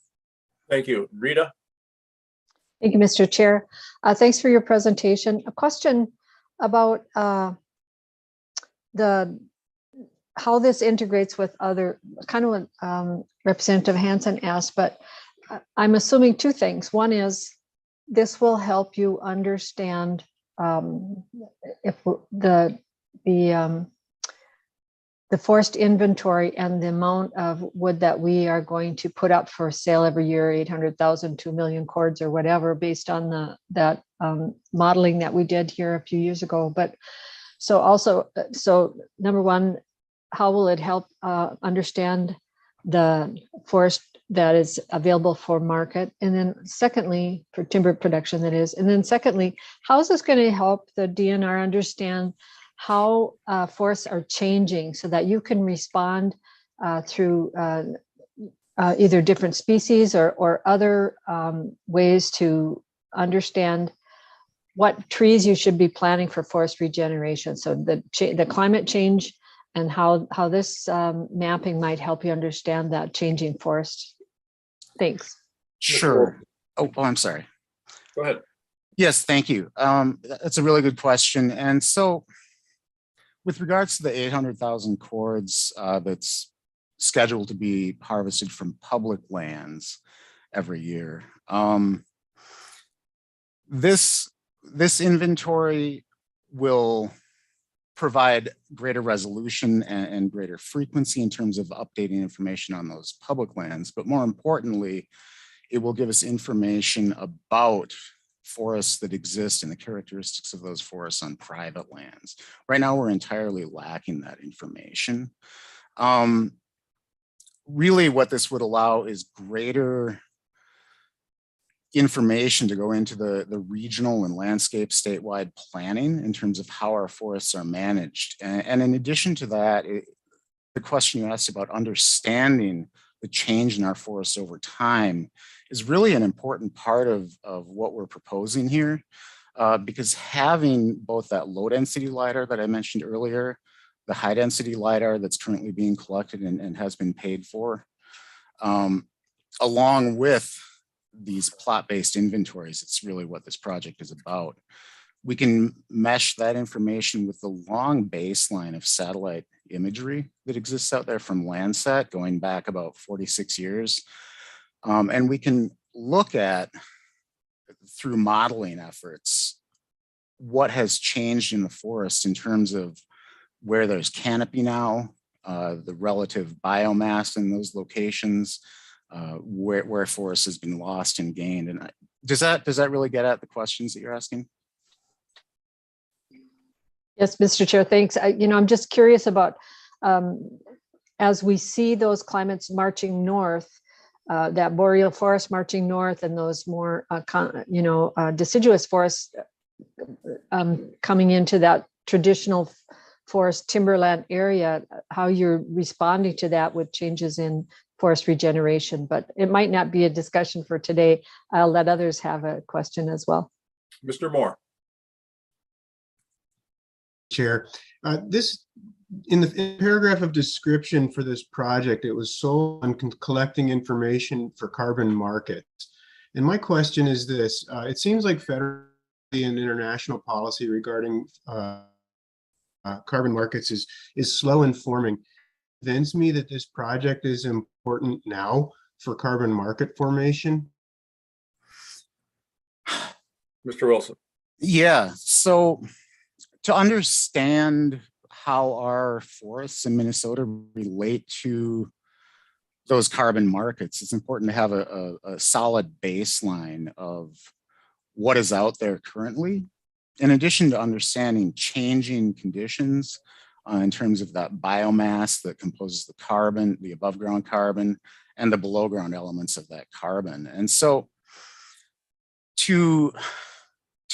Thank you. Rita? Thank you, Mr. Chair. Thanks for your presentation. A question about how this integrates with other, kind of what Representative Hansen asked, but I'm assuming two things. One is this will help you understand if the forest inventory and the amount of wood that we are going to put up for sale every year, 800,000, 2 million cords or whatever, based on that modeling that we did here a few years ago. But so number one, how will it help understand the forest that is available for market? And then secondly, for timber production, that is. And then secondly, how is this going to help the DNR understand how forests are changing so that you can respond through either different species or other ways to understand what trees you should be planting for forest regeneration? So the climate change and how this mapping might help you understand that changing forest. Thanks. Sure. Oh, I'm sorry. Go ahead. Yes, thank you. That's a really good question. And so with regards to the 800,000 cords that's scheduled to be harvested from public lands every year, this inventory will provide greater resolution and greater frequency in terms of updating information on those public lands. But more importantly, it will give us information about forests that exist and the characteristics of those forests on private lands. Right now, we're entirely lacking that information. Really, what this would allow is greater information to go into the regional and landscape statewide planning in terms of how our forests are managed. And in addition to that, the question you asked about understanding the change in our forests over time is really an important part of what we're proposing here, because having both that low density LiDAR that I mentioned earlier, the high density LiDAR that's currently being collected and has been paid for, along with these plot-based inventories, it's really what this project is about. We can mesh that information with the long baseline of satellite imagery that exists out there from Landsat going back about 46 years. And we can look at, through modeling efforts, what has changed in the forest in terms of where there's canopy now, the relative biomass in those locations, where forest has been lost and gained. And does that really get at the questions that you're asking? Yes, Mr. Chair, thanks. I'm just curious about, as we see those climates marching north, that boreal forest marching north and those more, deciduous forests coming into that traditional forest timberland area, how you're responding to that with changes in forest regeneration, but it might not be a discussion for today. I'll let others have a question as well. Mr. Moore. Chair, this in the paragraph of description for this project, it was sold on collecting information for carbon markets. And my question is this: it seems like federal and international policy regarding carbon markets is slow in forming. Convince me that this project is important now for carbon market formation. Mr. Wilson. Yeah, so to understand how our forests in Minnesota relate to those carbon markets, it's important to have a solid baseline of what is out there currently, in addition to understanding changing conditions in terms of that biomass that composes the carbon, the above ground carbon, and the below ground elements of that carbon. And so to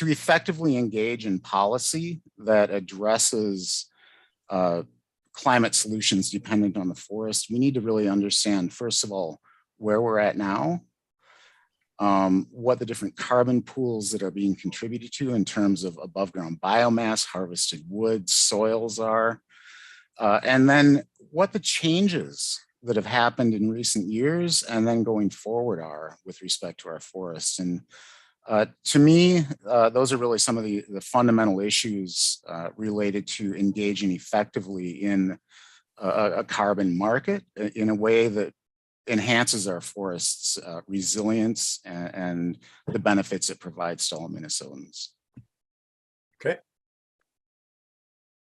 effectively engage in policy that addresses climate solutions dependent on the forest, we need to really understand, first of all, where we're at now, what the different carbon pools that are being contributed to in terms of above ground biomass, harvested wood, soils are, and then what the changes that have happened in recent years and then going forward are with respect to our forests. And to me, those are really some of the fundamental issues related to engaging effectively in a carbon market in a way that enhances our forests' resilience and the benefits it provides to all Minnesotans. Okay.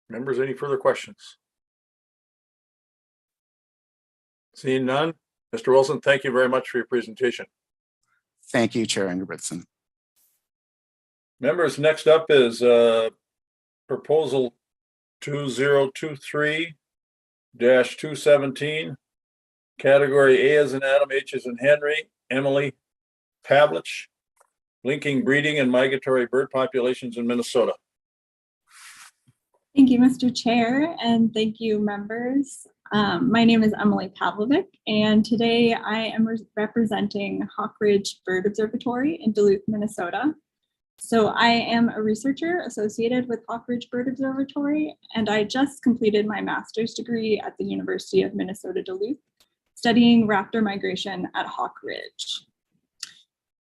Members, any further questions? Seeing none, Mr. Wilson, thank you very much for your presentation. Thank you, Chair Ingebrigtsen. Members, next up is proposal 2023-217, category A as in Adam, H as in Henry, Emily Pavlich, linking breeding and migratory bird populations in Minnesota. Thank you, Mr. Chair, and thank you, members. My name is Emily Pavlovic, and today I am representing Hawk Ridge Bird Observatory in Duluth, Minnesota. So I am a researcher associated with Hawk Ridge Bird Observatory, and I just completed my master's degree at the University of Minnesota Duluth, studying raptor migration at Hawk Ridge.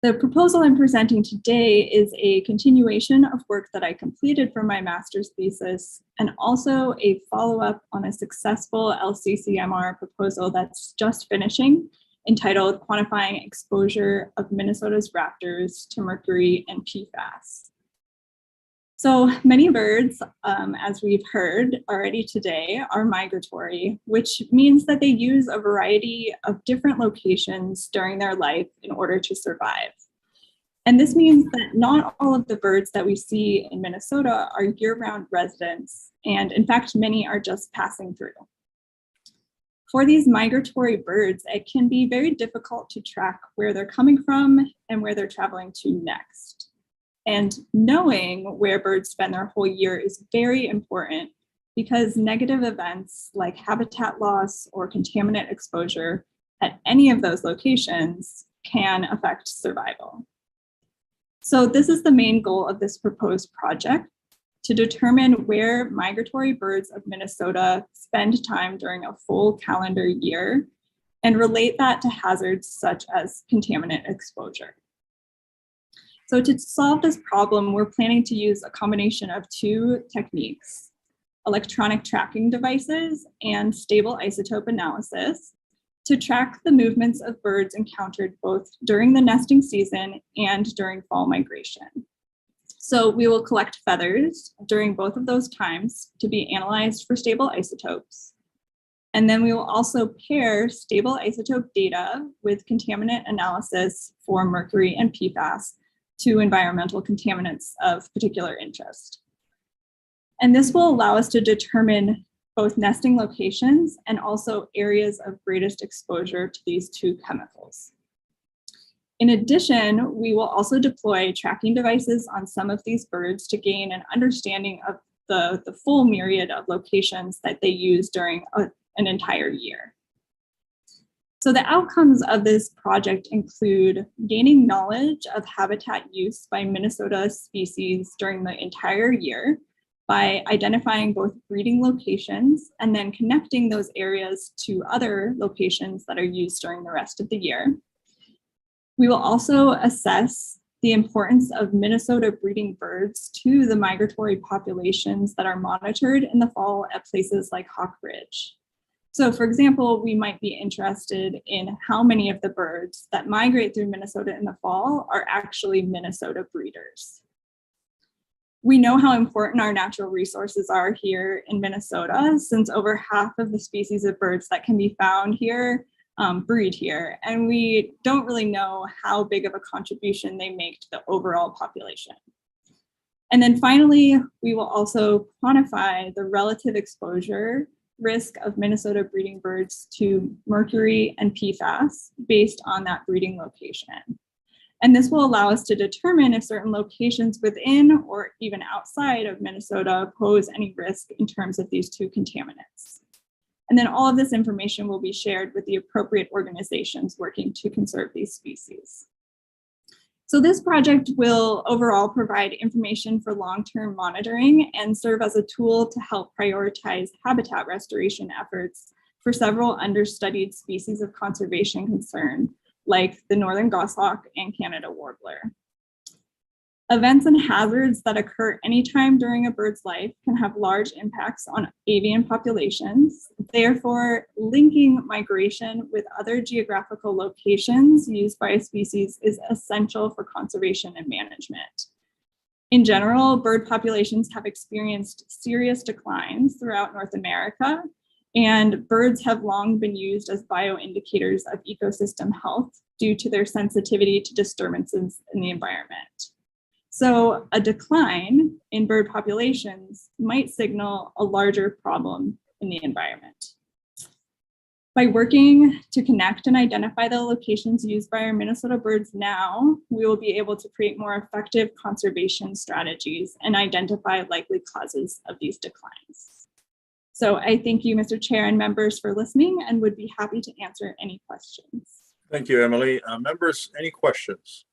The proposal I'm presenting today is a continuation of work that I completed for my master's thesis, and also a follow-up on a successful LCCMR proposal that's just finishing, entitled Quantifying Exposure of Minnesota's Raptors to Mercury and PFAS. So many birds, as we've heard already today, are migratory, which means that they use a variety of different locations during their life in order to survive. And this means that not all of the birds that we see in Minnesota are year-round residents, and in fact, many are just passing through. For these migratory birds, it can be very difficult to track where they're coming from and where they're traveling to next. And knowing where birds spend their whole year is very important because negative events like habitat loss or contaminant exposure at any of those locations can affect survival. So this is the main goal of this proposed project, to determine where migratory birds of Minnesota spend time during a full calendar year and relate that to hazards such as contaminant exposure. So to solve this problem, we're planning to use a combination of two techniques: electronic tracking devices and stable isotope analysis, to track the movements of birds encountered both during the nesting season and during fall migration. So we will collect feathers during both of those times to be analyzed for stable isotopes. And then we will also pair stable isotope data with contaminant analysis for mercury and PFAS to environmental contaminants of particular interest. And this will allow us to determine both nesting locations and also areas of greatest exposure to these two chemicals. In addition, we will also deploy tracking devices on some of these birds to gain an understanding of the full myriad of locations that they use during an entire year. So the outcomes of this project include gaining knowledge of habitat use by Minnesota species during the entire year by identifying both breeding locations and then connecting those areas to other locations that are used during the rest of the year. We will also assess the importance of Minnesota breeding birds to the migratory populations that are monitored in the fall at places like Hawk Ridge. So for example, we might be interested in how many of the birds that migrate through Minnesota in the fall are actually Minnesota breeders. We know how important our natural resources are here in Minnesota, since over half of the species of birds that can be found here breed here. And we don't really know how big of a contribution they make to the overall population. And then finally, we will also quantify the relative exposure risk of Minnesota breeding birds to mercury and PFAS based on that breeding location. And this will allow us to determine if certain locations within or even outside of Minnesota pose any risk in terms of these two contaminants. And then all of this information will be shared with the appropriate organizations working to conserve these species. So this project will overall provide information for long-term monitoring and serve as a tool to help prioritize habitat restoration efforts for several understudied species of conservation concern, like the northern goshawk and Canada warbler. Events and hazards that occur anytime during a bird's life can have large impacts on avian populations. Therefore, linking migration with other geographical locations used by a species is essential for conservation and management. In general, bird populations have experienced serious declines throughout North America, and birds have long been used as bioindicators of ecosystem health due to their sensitivity to disturbances in the environment. So a decline in bird populations might signal a larger problem in the environment. By working to connect and identify the locations used by our Minnesota birds now, we will be able to create more effective conservation strategies and identify likely causes of these declines. So I thank you, Mr. Chair and members, for listening and would be happy to answer any questions. Thank you, Emily. Members, any questions?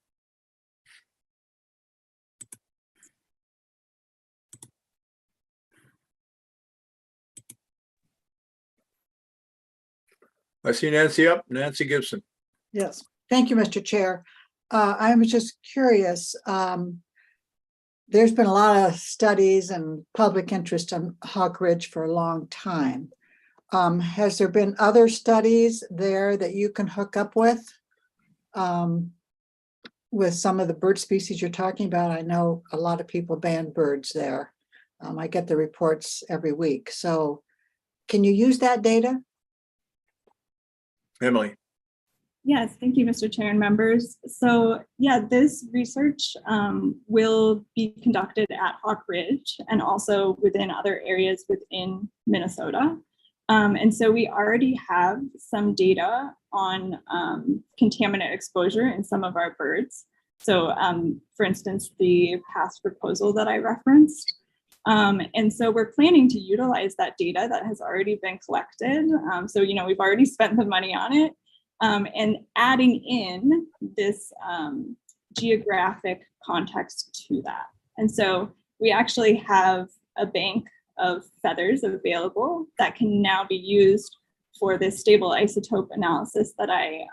I see Nancy up. Nancy Gibson. Yes, thank you, Mr. Chair. I was just curious. There's been a lot of studies and public interest on Hawk Ridge for a long time. Has there been other studies there that you can hook up with some of the bird species you're talking about? I know a lot of people ban birds there. I get the reports every week. So can you use that data? Emily. Yes, thank you, Mr. Chair and members. So yeah, this research will be conducted at Hawk Ridge and also within other areas within Minnesota. And so we already have some data on contaminant exposure in some of our birds. So for instance, the past proposal that I referenced. And so we're planning to utilize that data that has already been collected. So, you know, we've already spent the money on it and adding in this geographic context to that. And so we actually have a bank of feathers available that can now be used for this stable isotope analysis that I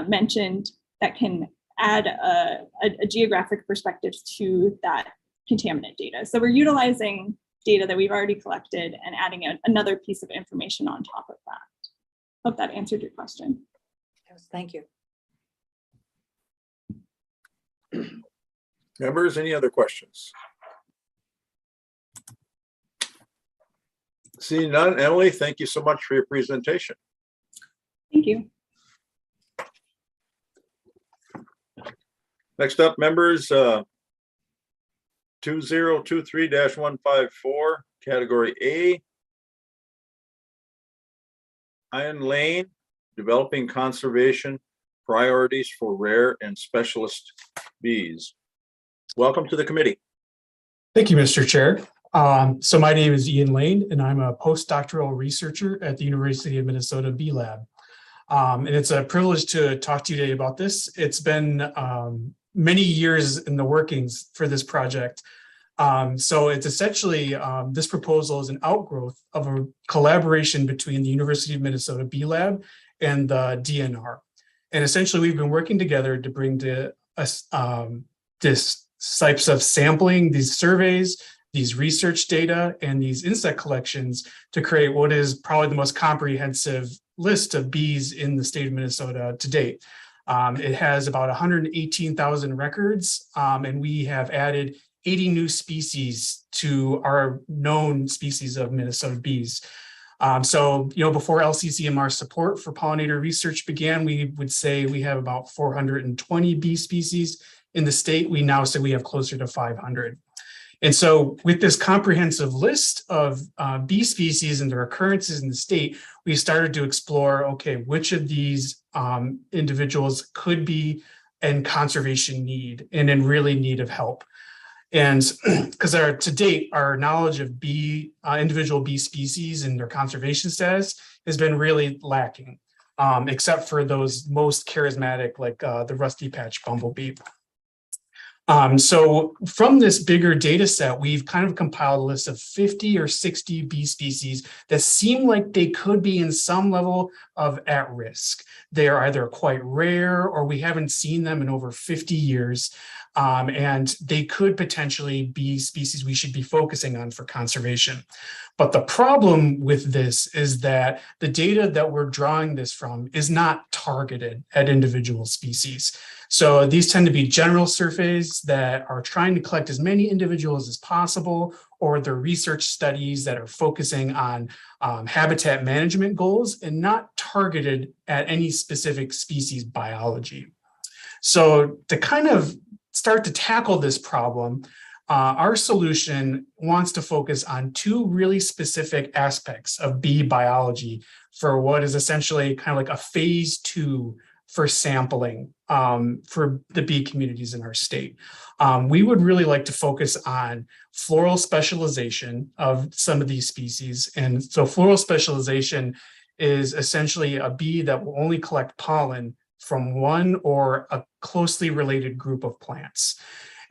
mentioned that can add a geographic perspective to that contaminant data. So we're utilizing data that we've already collected and adding another piece of information on top of that. Hope that answered your question. Yes, thank you. Members, any other questions? Seeing none, Emily, thank you so much for your presentation. Thank you. Next up, members, 2023-154, category A. Iron Lane, developing conservation priorities for rare and specialist bees. Welcome to the committee. Thank you, Mr. Chair. So my name is Ian Lane, and I'm a postdoctoral researcher at the University of Minnesota Bee Lab. And it's a privilege to talk to you today about this. It's been many years in the workings for this project. So it's essentially, this proposal is an outgrowth of a collaboration between the University of Minnesota Bee Lab and the DNR. And essentially, we've been working together to bring to us this types of sampling, these surveys, these research data, and these insect collections to create what is probably the most comprehensive list of bees in the state of Minnesota to date. It has about 118,000 records, and we have added 80 new species to our known species of Minnesota bees. So, before LCCMR support for pollinator research began, we would say we have about 420 bee species in the state. We now say we have closer to 500. And so with this comprehensive list of bee species and their occurrences in the state, we started to explore, okay, which of these individuals could be in conservation need and in really need of help. And because to date, our knowledge of individual bee species and their conservation status has been really lacking, except for those most charismatic, like the rusty patch bumblebee. So from this bigger data set, we've kind of compiled a list of 50 or 60 bee species that seem like they could be in some level of at risk. They are either quite rare or we haven't seen them in over 50 years. And they could potentially be species we should be focusing on for conservation. But the problem with this is that the data that we're drawing this from is not targeted at individual species. So these tend to be general surveys that are trying to collect as many individuals as possible, or they're research studies that are focusing on habitat management goals and not targeted at any specific species biology. So to kind of start to tackle this problem, our solution wants to focus on two really specific aspects of bee biology for what is essentially kind of like a phase 2 for sampling for the bee communities in our state. We would really like to focus on floral specialization of some of these species. And so floral specialization is essentially a bee that will only collect pollen from one or a closely related group of plants.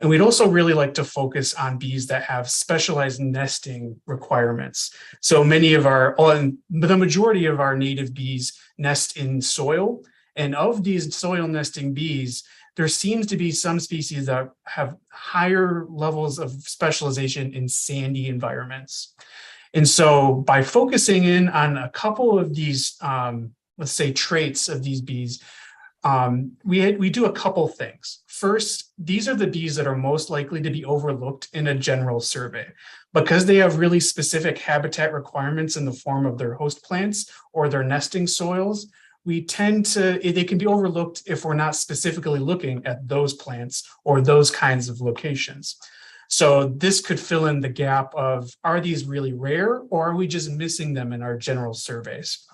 And we'd also really like to focus on bees that have specialized nesting requirements. So the majority of our native bees nest in soil. And of these soil nesting bees, there seems to be some species that have higher levels of specialization in sandy environments. And so by focusing in on a couple of these, let's say, traits of these bees, we do a couple things. First, these are the bees that are most likely to be overlooked in a general survey because they have really specific habitat requirements in the form of their host plants or their nesting soils. They can be overlooked if we're not specifically looking at those plants or those kinds of locations. So this could fill in the gap of, are these really rare or are we just missing them in our general surveys?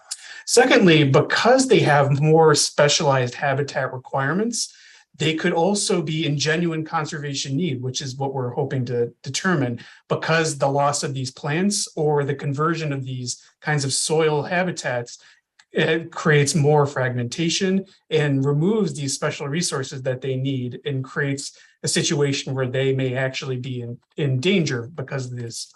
Secondly, because they have more specialized habitat requirements, they could also be in genuine conservation need, which is what we're hoping to determine, because the loss of these plants or the conversion of these kinds of soil habitats, it creates more fragmentation and removes these special resources that they need and creates a situation where they may actually be in danger because of this.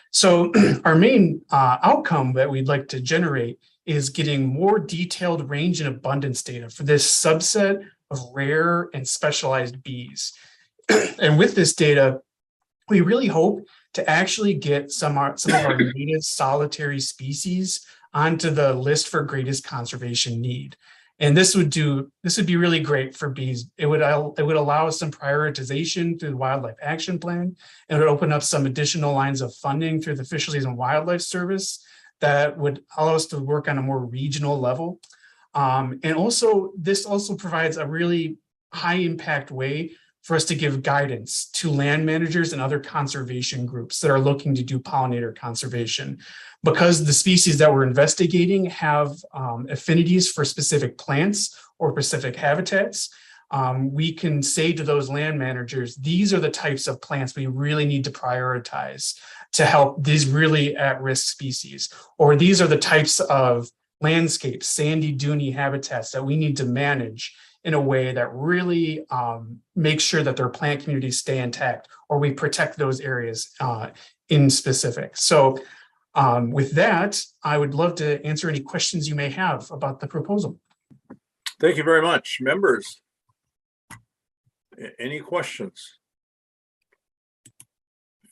So our main outcome that we'd like to generate is getting more detailed range and abundance data for this subset of rare and specialized bees. And with this data, we really hope to actually get some of our native solitary species onto the list for greatest conservation need. And this would be really great for bees. It would allow us some prioritization through the Wildlife Action Plan. And it would open up some additional lines of funding through the Fisheries and Wildlife Service that would allow us to work on a more regional level. And also, this also provides a really high impact way for us to give guidance to land managers and other conservation groups that are looking to do pollinator conservation. Because the species that we're investigating have affinities for specific plants or specific habitats, we can say to those land managers, these are the types of plants we really need to prioritize to help these really at-risk species, or these are the types of landscapes, sandy, duney habitats that we need to manage in a way that really makes sure that their plant communities stay intact, or we protect those areas in specific. So with that, I would love to answer any questions you may have about the proposal. Thank you very much. Members, any questions?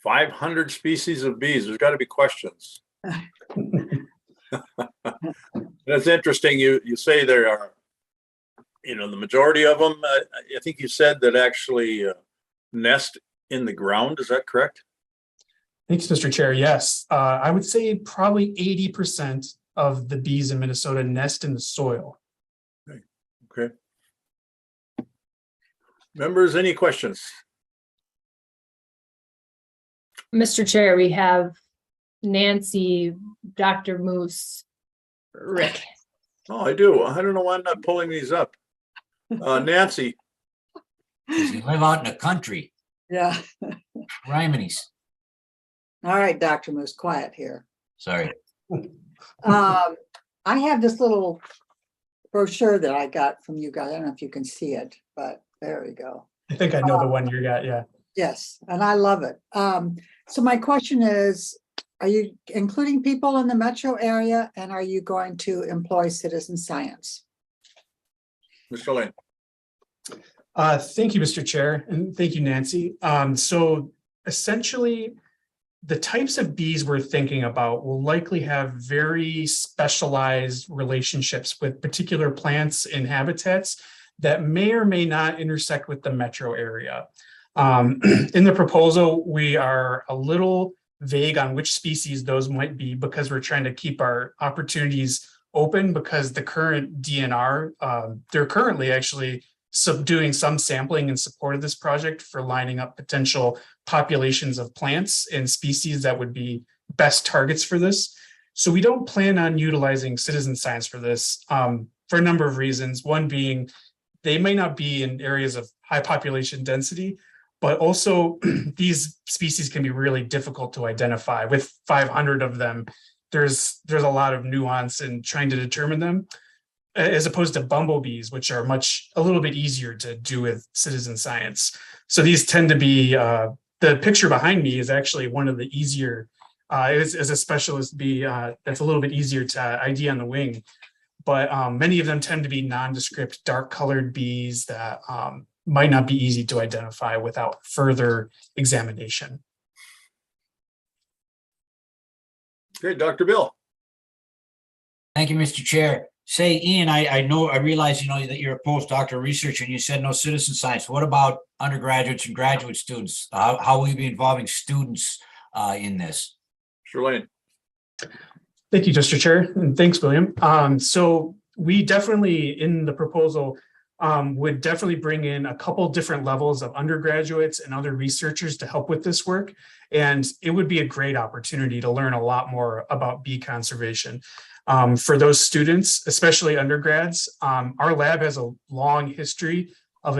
500 species of bees. There's got to be questions. That's interesting. You say there are, the majority of them, I think you said that actually nest in the ground. Is that correct? Thanks, Mr. Chair. Yes, I would say probably 80% of the bees in Minnesota nest in the soil. Okay. Members, any questions? Mr. Chair, we have Nancy, Dr. Moose, Rick. Oh, I do. I don't know why I'm not pulling these up. Nancy. Because you live out in the country. Yeah. Rhyminis. All right, Dr. Moose, quiet here. Sorry. I have this little brochure that I got from you guys. I don't know if you can see it, but there we go. I think I know the one you got, yeah. Yes, and I love it. So my question is, are you including people in the metro area, and are you going to employ citizen science? Mr. Lane. Thank you, Mr. Chair, and thank you, Nancy. So essentially, the types of bees we're thinking about will likely have very specialized relationships with particular plants and habitats that may or may not intersect with the metro area. In the proposal, we are a little vague on which species those might be because we're trying to keep our opportunities open, because the current DNR, they're currently actually doing some sampling in support of this project for lining up potential populations of plants and species that would be best targets for this. So we don't plan on utilizing citizen science for this for a number of reasons. One being they may not be in areas of high population density, but also these species can be really difficult to identify. With 500 of them, there's a lot of nuance in trying to determine them, as opposed to bumblebees, which are a little bit easier to do with citizen science. So these tend to be, the picture behind me is actually one of the easier, as a specialist bee, that's a little bit easier to ID on the wing. But many of them tend to be nondescript, dark colored bees that might not be easy to identify without further examination. Okay, Dr. Bill. Thank you, Mr. Chair. Say, Ian, I realize, that you're a postdoctoral researcher and you said no citizen science. What about undergraduates and graduate students? How will you be involving students in this? Sherlane. Thank you, Mr. Chair, and thanks, William. So we definitely, in the proposal, would definitely bring in a couple different levels of undergraduates and other researchers to help with this work. And it would be a great opportunity to learn a lot more about bee conservation. For those students, especially undergrads, our lab has a long history of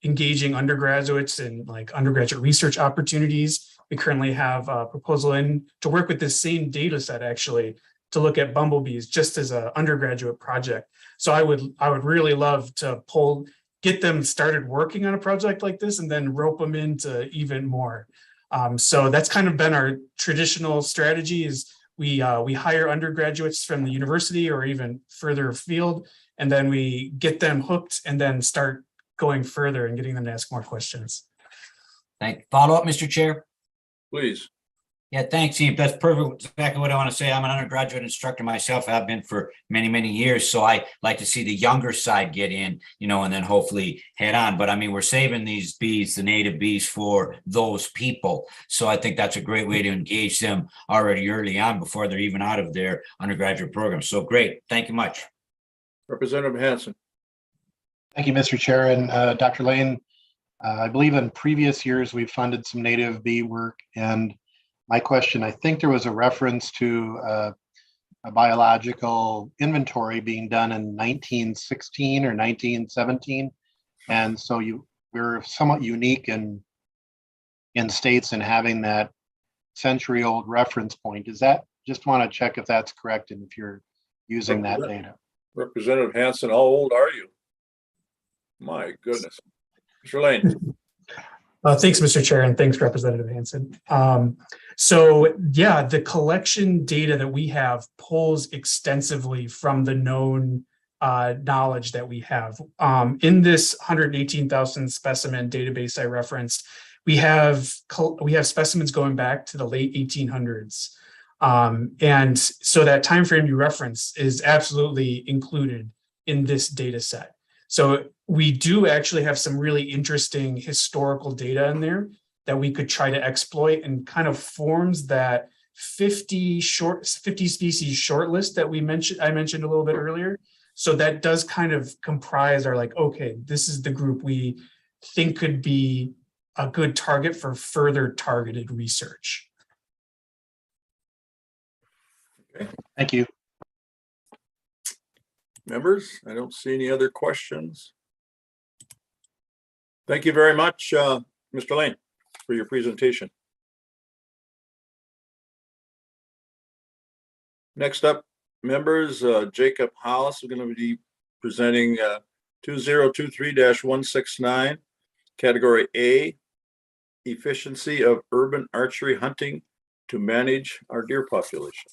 engaging undergraduates in undergraduate research opportunities. We currently have a proposal in to work with this same data set actually to look at bumblebees just as an undergraduate project. So I would really love to get them started working on a project like this and then rope them into even more. So that's kind of been our traditional strategy is we hire undergraduates from the university or even further afield, and then we get them hooked and then start going further and getting them to ask more questions. Follow up, Mr. Chair. Please. Yeah, thanks, Ian. That's perfect. Exactly what I want to say. I'm an undergraduate instructor myself. I've been for many, many years. So I like to see the younger side get in, and then hopefully head on. But I mean, we're saving these bees, the native bees, for those people. So I think that's a great way to engage them already early on before they're even out of their undergraduate program. So great. Thank you much. Representative Hanson. Thank you, Mr. Chair. And Dr. Lane, I believe in previous years, we've funded some native bee work. And my question, I think there was a reference to a biological inventory being done in 1916 or 1917. And so we're somewhat unique in states in having that century-old reference point. Is that, just want to check if that's correct and if you're using that data. Representative Hanson, how old are you? My goodness. Mr. Lane. Thanks, Mr. Chair, and thanks, Representative Hanson. So yeah, the collection data that we have pulls extensively from the known knowledge that we have. In this 118,000 specimen database I referenced, we have specimens going back to the late 1800s. And so that time frame you reference is absolutely included in this data set. So we do actually have some really interesting historical data in there that we could try to exploit, and kind of forms that 50 species shortlist that I mentioned a little bit earlier. So that does kind of comprise our, like, okay, this is the group we think could be a good target for further targeted research. Okay. Thank you. Members, I don't see any other questions. Thank you very much, Mr. Lane, for your presentation. Next up, members, Jacob Hollis is going to be presenting 2023-169, Category A, Efficiency of Urban Archery Hunting to Manage Our Deer Population.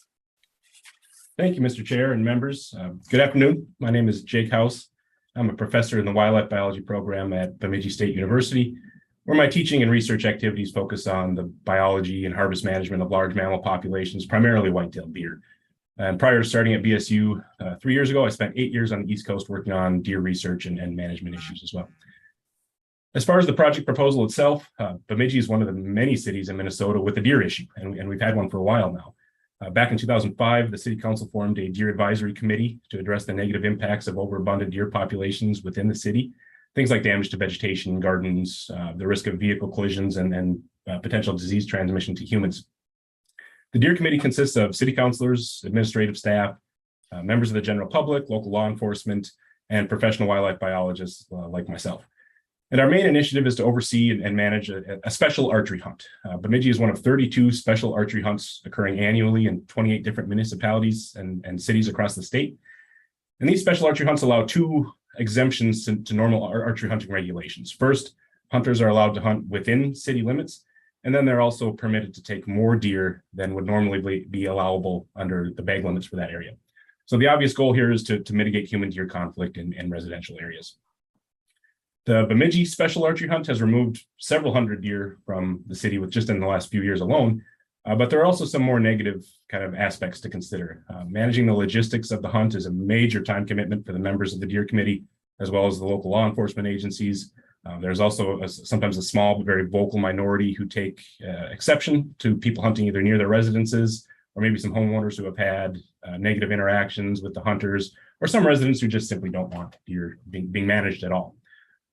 Thank you, Mr. Chair and members. Good afternoon. My name is Jake House. I'm a professor in the wildlife biology program at Bemidji State University, where my teaching and research activities focus on the biology and harvest management of large mammal populations, primarily white-tailed deer. And prior to starting at BSU 3 years ago, I spent 8 years on the East Coast working on deer research and management issues as well. As far as the project proposal itself, Bemidji is one of the many cities in Minnesota with a deer issue, and we've had one for a while now. Back in 2005, the City Council formed a deer advisory committee to address the negative impacts of overabundant deer populations within the city. Things like damage to vegetation, gardens, the risk of vehicle collisions, and potential disease transmission to humans. The deer committee consists of city councilors, administrative staff, members of the general public, local law enforcement, and professional wildlife biologists like myself. And our main initiative is to oversee and manage a special archery hunt. Bemidji is one of 32 special archery hunts occurring annually in 28 different municipalities and cities across the state. And these special archery hunts allow two exemptions to normal archery hunting regulations. First, hunters are allowed to hunt within city limits, and then they're also permitted to take more deer than would normally be allowable under the bag limits for that area. So the obvious goal here is to mitigate human-deer conflict in residential areas. The Bemidji Special Archery Hunt has removed several hundred deer from the city with just in the last few years alone, but there are also some more negative kind of aspects to consider. Managing the logistics of the hunt is a major time commitment for the members of the deer committee, as well as the local law enforcement agencies. There's also sometimes a small but very vocal minority who take exception to people hunting either near their residences, or maybe some homeowners who have had negative interactions with the hunters, or some residents who just simply don't want deer being managed at all.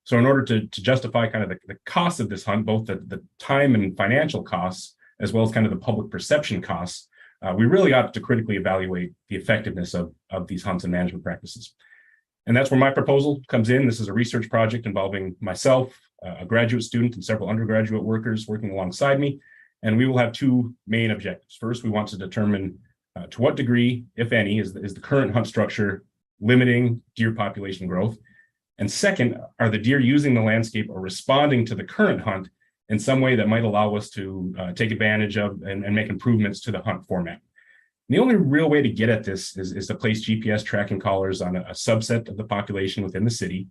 So in order to justify kind of the cost of this hunt, both the time and financial costs, as well as kind of the public perception costs, we really ought to critically evaluate the effectiveness of these hunts and management practices. And that's where my proposal comes in. This is a research project involving myself, a graduate student, and several undergraduate workers working alongside me. And we will have two main objectives. First, we want to determine to what degree, if any, is the current hunt structure limiting deer population growth. And second, are the deer using the landscape or responding to the current hunt in some way that might allow us to take advantage of and make improvements to the hunt format. And the only real way to get at this is to place GPS tracking collars on a subset of the population within the city,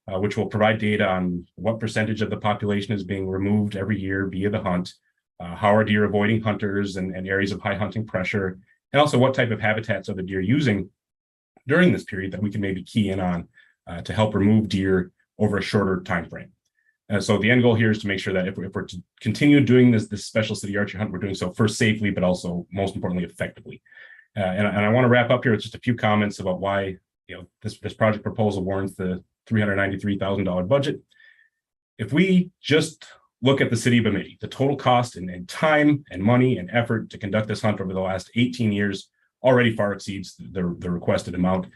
which will provide data on what percentage of the population is being removed every year via the hunt, how are deer avoiding hunters and areas of high hunting pressure, and also what type of habitats are the deer using during this period that we can maybe key in on to help remove deer over a shorter time frame. So the end goal here is to make sure that if we're to continue doing this special city archery hunt, we're doing so first safely, but also most importantly effectively. And I want to wrap up here with just a few comments about why this project proposal warrants the $393,000 budget. If we just look at the city of Bemidji, the total cost and time and money and effort to conduct this hunt over the last 18 years already far exceeds the requested amount.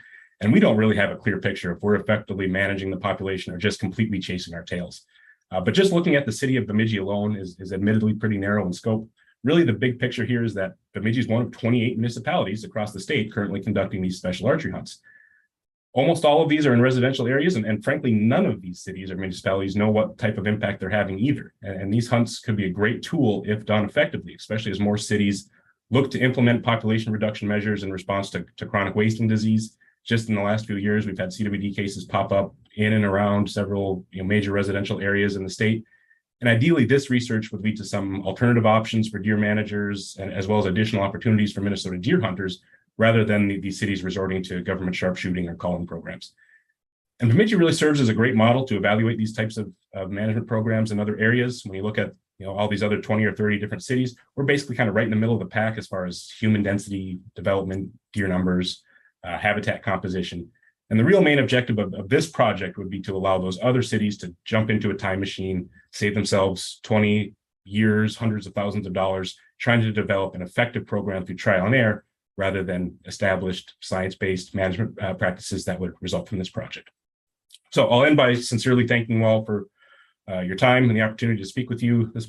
And we don't really have a clear picture if we're effectively managing the population or just completely chasing our tails. But just looking at the city of Bemidji alone is admittedly pretty narrow in scope. Really, the big picture here is that Bemidji is one of 28 municipalities across the state currently conducting these special archery hunts. Almost all of these are in residential areas, and frankly, none of these cities or municipalities know what type of impact they're having either. And these hunts could be a great tool if done effectively, especially as more cities look to implement population reduction measures in response to chronic wasting disease. Just in the last few years, we've had CWD cases pop up in and around several major residential areas in the state. And ideally, this research would lead to some alternative options for deer managers, and as well as additional opportunities for Minnesota deer hunters, rather than these cities resorting to government sharpshooting or calling programs. And Bemidji really serves as a great model to evaluate these types of management programs in other areas. When you look at all these other 20 or 30 different cities, we're basically kind of right in the middle of the pack as far as human density, development, deer numbers, habitat composition. And the real main objective of this project would be to allow those other cities to jump into a time machine, save themselves 20 years, hundreds of thousands of dollars, trying to develop an effective program through trial and error, rather than established science-based management practices that would result from this project. So I'll end by sincerely thanking you all for your time and the opportunity to speak with you this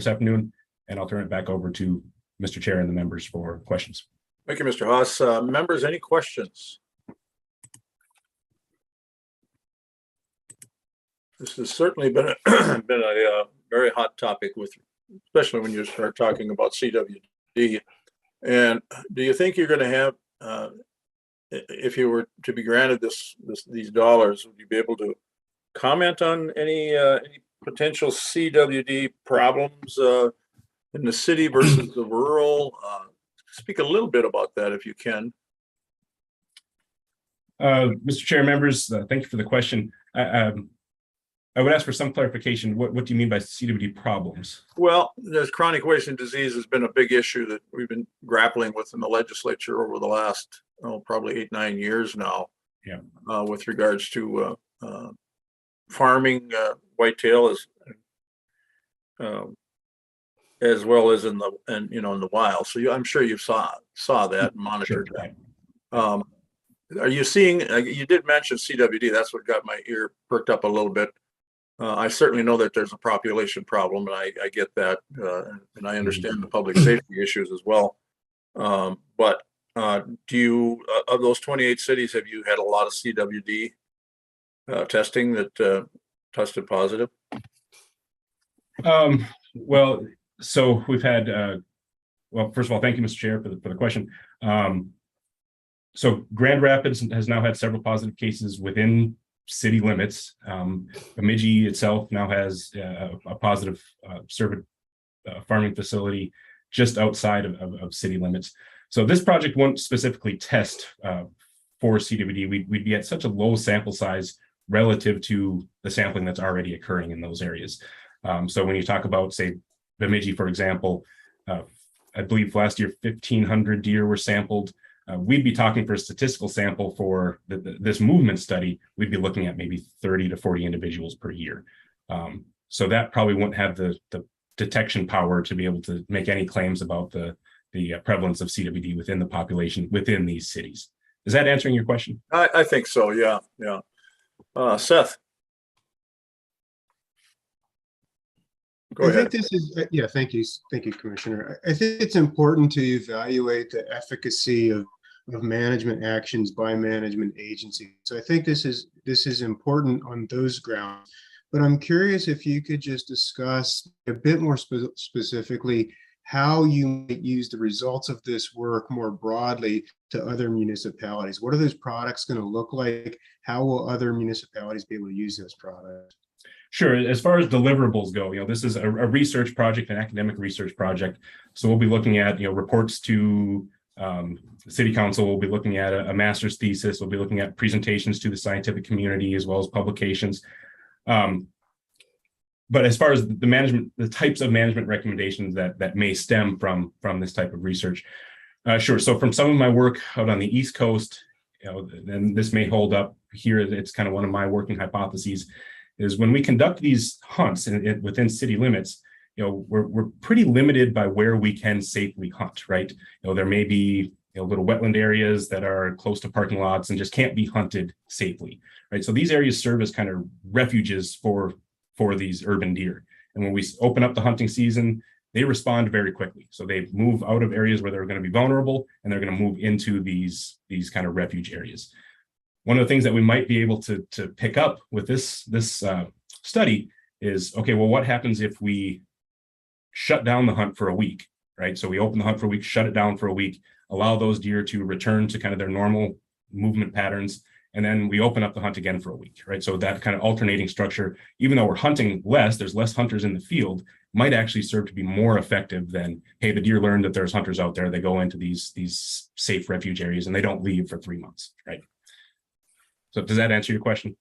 afternoon, and I'll turn it back over to Mr. Chair and the members for questions. Thank you, Mr. Haas. Members, any questions? This has certainly been a very hot topic, especially when you start talking about CWD. And do you think you're going to have, if you were to be granted these dollars, would you be able to comment on any potential CWD problems in the city versus the rural? Speak a little bit about that if you can. Mr. Chair, members, thank you for the question. I would ask for some clarification. What do you mean by CWD problems? Well, there's chronic wasting disease has been a big issue that we've been grappling with in the legislature over the last, probably 8-9 years now. Yeah. With regards to farming whitetail as well as in the wild. So I'm sure you saw that and monitored Sure. that. Are you seeing? You did mention CWD. That's what got my ear perked up a little bit. I certainly know that there's a population problem, and I get that, and I understand the public safety issues as well. But do you, of those 28 cities, have you had a lot of CWD testing that tested positive? Well, so we've had. Well, first of all, thank you, Mr. Chair, for the question. So Grand Rapids has now had several positive cases within city limits. Bemidji itself now has a positive farming facility just outside of city limits. So this project won't specifically test for CWD. We'd be at such a low sample size relative to the sampling that's already occurring in those areas. So when you talk about, say, Bemidji, for example, I believe last year 1,500 deer were sampled. We'd be talking for a statistical sample for this movement study. We'd be looking at maybe 30 to 40 individuals per year. So that probably won't have the detection power to be able to make any claims about the prevalence of CWD within the population within these cities. Is that answering your question? I think so. Yeah. Seth. Go ahead. I think this is, thank you, Commissioner. I think it's important to evaluate the efficacy of management actions by management agencies. So I think this is important on those grounds. But I'm curious if you could just discuss a bit more specifically how you might use the results of this work more broadly to other municipalities. What are those products going to look like? How will other municipalities be able to use those products? Sure. As far as deliverables go, this is a research project, an academic research project. So we'll be looking at, reports to the City Council. We'll be looking at a master's thesis. We'll be looking at presentations to the scientific community as well as publications. But as far as the types of management recommendations that may stem from this type of research, sure. So from some of my work out on the East Coast, and this may hold up here. It's kind of one of my working hypotheses. Is when we conduct these hunts within city limits, we're pretty limited by where we can safely hunt, right? There may be little wetland areas that are close to parking lots and just can't be hunted safely, right? So these areas serve as kind of refuges for these urban deer. And when we open up the hunting season, they respond very quickly. So they move out of areas where they're going to be vulnerable, and they're going to move into these kind of refuge areas. One of the things that we might be able to pick up with this study is, okay, well, what happens if we shut down the hunt for a week, right? So we open the hunt for a week, shut it down for a week, allow those deer to return to kind of their normal movement patterns, and then we open up the hunt again for a week, right? So that kind of alternating structure, even though we're hunting less, there's less hunters in the field, might actually serve to be more effective than, hey, the deer learned that there's hunters out there, they go into these safe refuge areas and they don't leave for 3 months, right? So does that answer your question?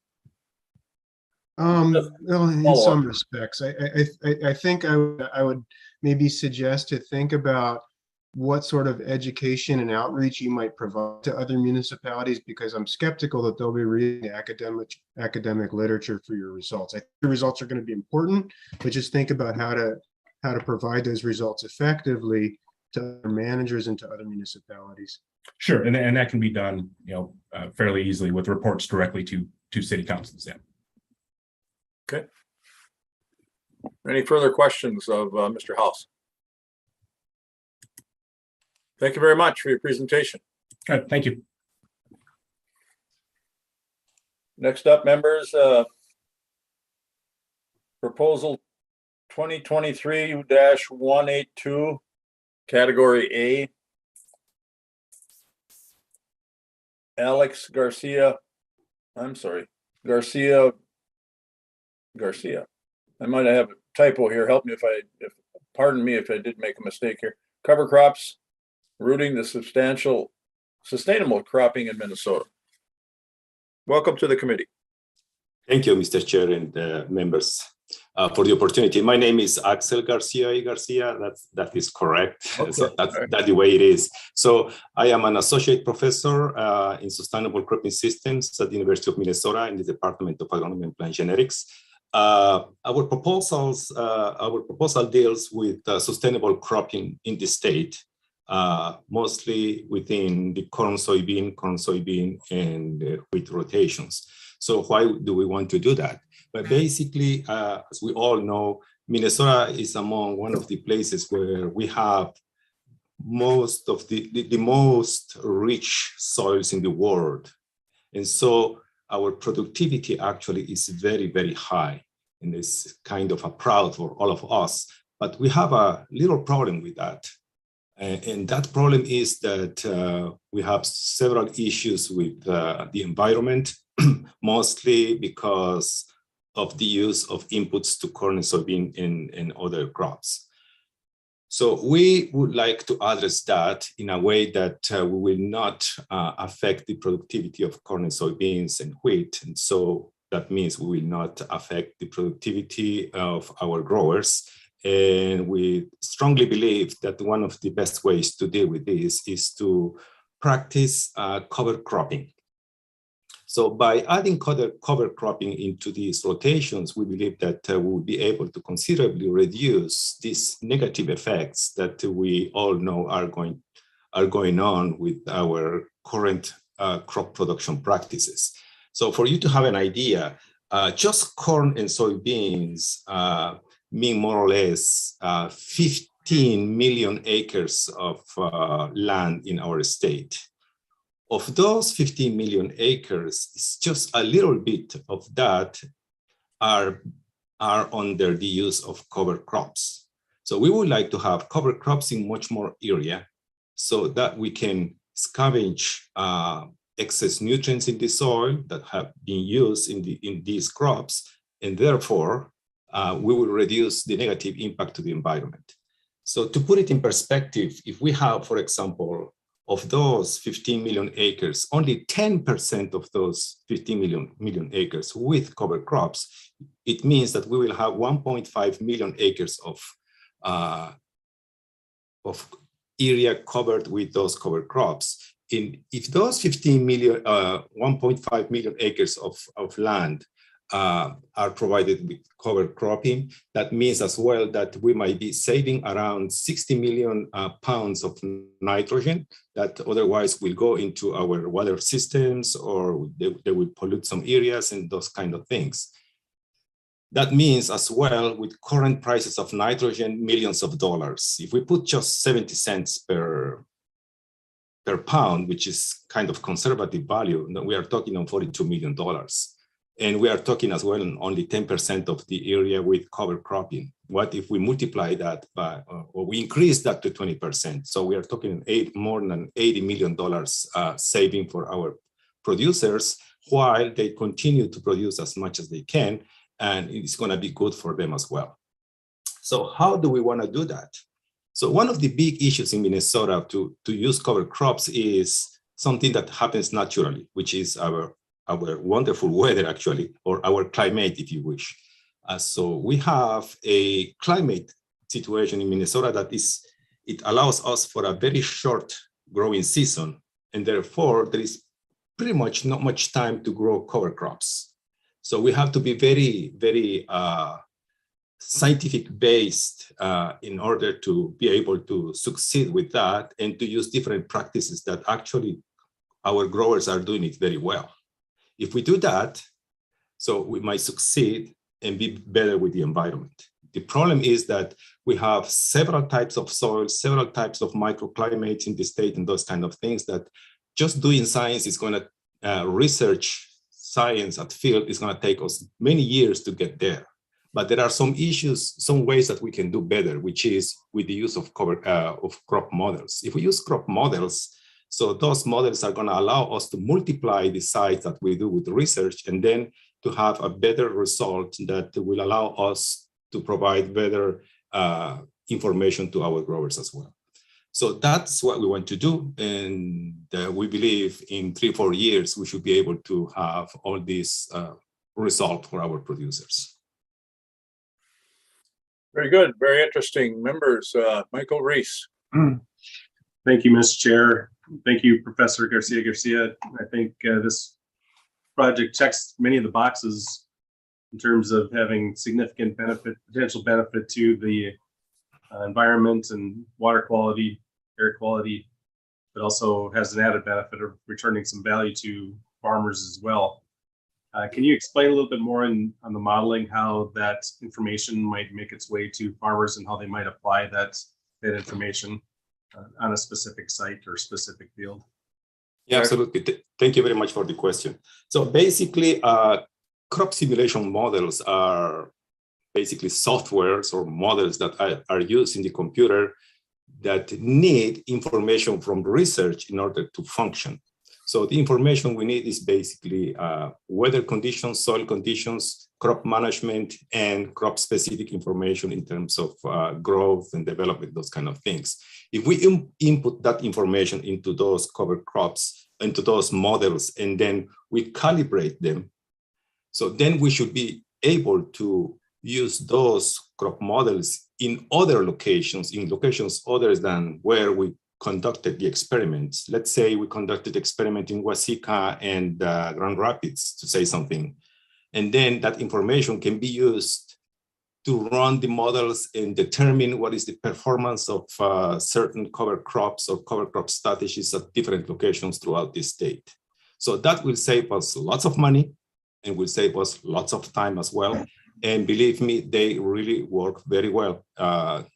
Well, in some respects, I think I would maybe suggest to think about what sort of education and outreach you might provide to other municipalities, because I'm skeptical that they'll be reading academic literature for your results. I think the results are going to be important, but just think about how to provide those results effectively to other managers and to other municipalities. Sure, and that can be done, fairly easily with reports directly to city councils. Yeah. Okay. Any further questions of Mr. House? Thank you very much for your presentation. All right, thank you. Next up, members, proposal 2023-182, category A. Alex Garcia. I might have a typo here. Help me pardon me if I did make a mistake here. Cover crops, rooting the sustainable cropping in Minnesota. Welcome to the committee. Thank you, Mr. Chair and members for the opportunity. My name is Axel Garcia. That is correct. Okay. So that's the way it is. So I am an associate professor in sustainable cropping systems at the University of Minnesota in the Department of Agronomy and Plant Genetics. Our proposal deals with sustainable cropping in the state, mostly within the corn, soybean, and wheat rotations. So why do we want to do that? But basically, as we all know, Minnesota is among one of the places where we have most of the most rich soils in the world. And so our productivity actually is very, very high. And it's kind of a proud for all of us. But we have a little problem with that. And that problem is that we have several issues with the environment, mostly because of the use of inputs to corn and soybean and other crops. So we would like to address that in a way that we will not affect the productivity of corn and soybeans and wheat. And so that means we will not affect the productivity of our growers. And we strongly believe that one of the best ways to deal with this is to practice cover cropping. So by adding cover cropping into these rotations, we believe that we will be able to considerably reduce these negative effects that we all know are going on with our current crop production practices. So for you to have an idea, just corn and soybeans mean more or less 15 million acres of land in our state. Of those 15 million acres, it's just a little bit of that are under the use of cover crops. So we would like to have cover crops in much more area so that we can scavenge excess nutrients in the soil that have been used in these crops, and therefore we will reduce the negative impact to the environment. So to put it in perspective, if we have, for example, of those 15 million acres, only 10% of those 15 million acres with cover crops, it means that we will have 1.5 million acres of area covered with those cover crops. If those 1.5 million acres of land are provided with cover cropping. That means as well that we might be saving around 60 million pounds of nitrogen that otherwise will go into our water systems, or they will pollute some areas and those kind of things. That means as well, with current prices of nitrogen, millions of dollars. If we put just 70 cents per pound, which is kind of conservative value, then we are talking on $42 million. And we are talking as well on only 10% of the area with cover cropping. What if we multiply that by, or we increase that to 20%? So we are talking more than $80 million saving for our producers, while they continue to produce as much as they can, and it's going to be good for them as well. So how do we want to do that? So one of the big issues in Minnesota to use cover crops is something that happens naturally, which is our wonderful weather, actually, or our climate, if you wish. So we have a climate situation in Minnesota that it allows us for a very short growing season, and therefore there is pretty much not much time to grow cover crops. So we have to be very, very scientific based in order to be able to succeed with that and to use different practices that actually our growers are doing it very well. If we do that, so we might succeed and be better with the environment. The problem is that we have several types of soils, several types of microclimates in the state and those kind of things that just doing science is going to research science at field is going to take us many years to get there. But there are some issues, some ways that we can do better, which is with the use of crop models. If we use crop models, so those models are going to allow us to multiply the sites that we do with research and then to have a better result that will allow us to provide better information to our growers as well. So that's what we want to do. And we believe in 3-4 years, we should be able to have all these results for our producers. Very good. Very interesting. Members, Michael Reese. Thank you, Mr. Chair. Thank you, Professor Garcia. I think this project checks many of the boxes in terms of having significant potential benefit to the environment and water quality, air quality, but also has an added benefit of returning some value to farmers as well. Can you explain a little bit more on the modeling, how that information might make its way to farmers and how they might apply that information on a specific site or specific field? Yeah, absolutely. Thank you very much for the question. So basically, crop simulation models are basically softwares or models that are used in the computer that need information from research in order to function. So the information we need is basically weather conditions, soil conditions, crop management, and crop specific information in terms of growth and development, those kind of things. If we input that information into those cover crops, into those models, and then we calibrate them, so then we should be able to use those crop models in other locations, in locations other than where we conducted the experiments. Let's say we conducted experiment in Waseca and Grand Rapids, to say something. And then that information can be used to run the models and determine what is the performance of certain cover crops or cover crop strategies at different locations throughout the state. So that will save us lots of money and will save us lots of time as well. And believe me, they really work very well.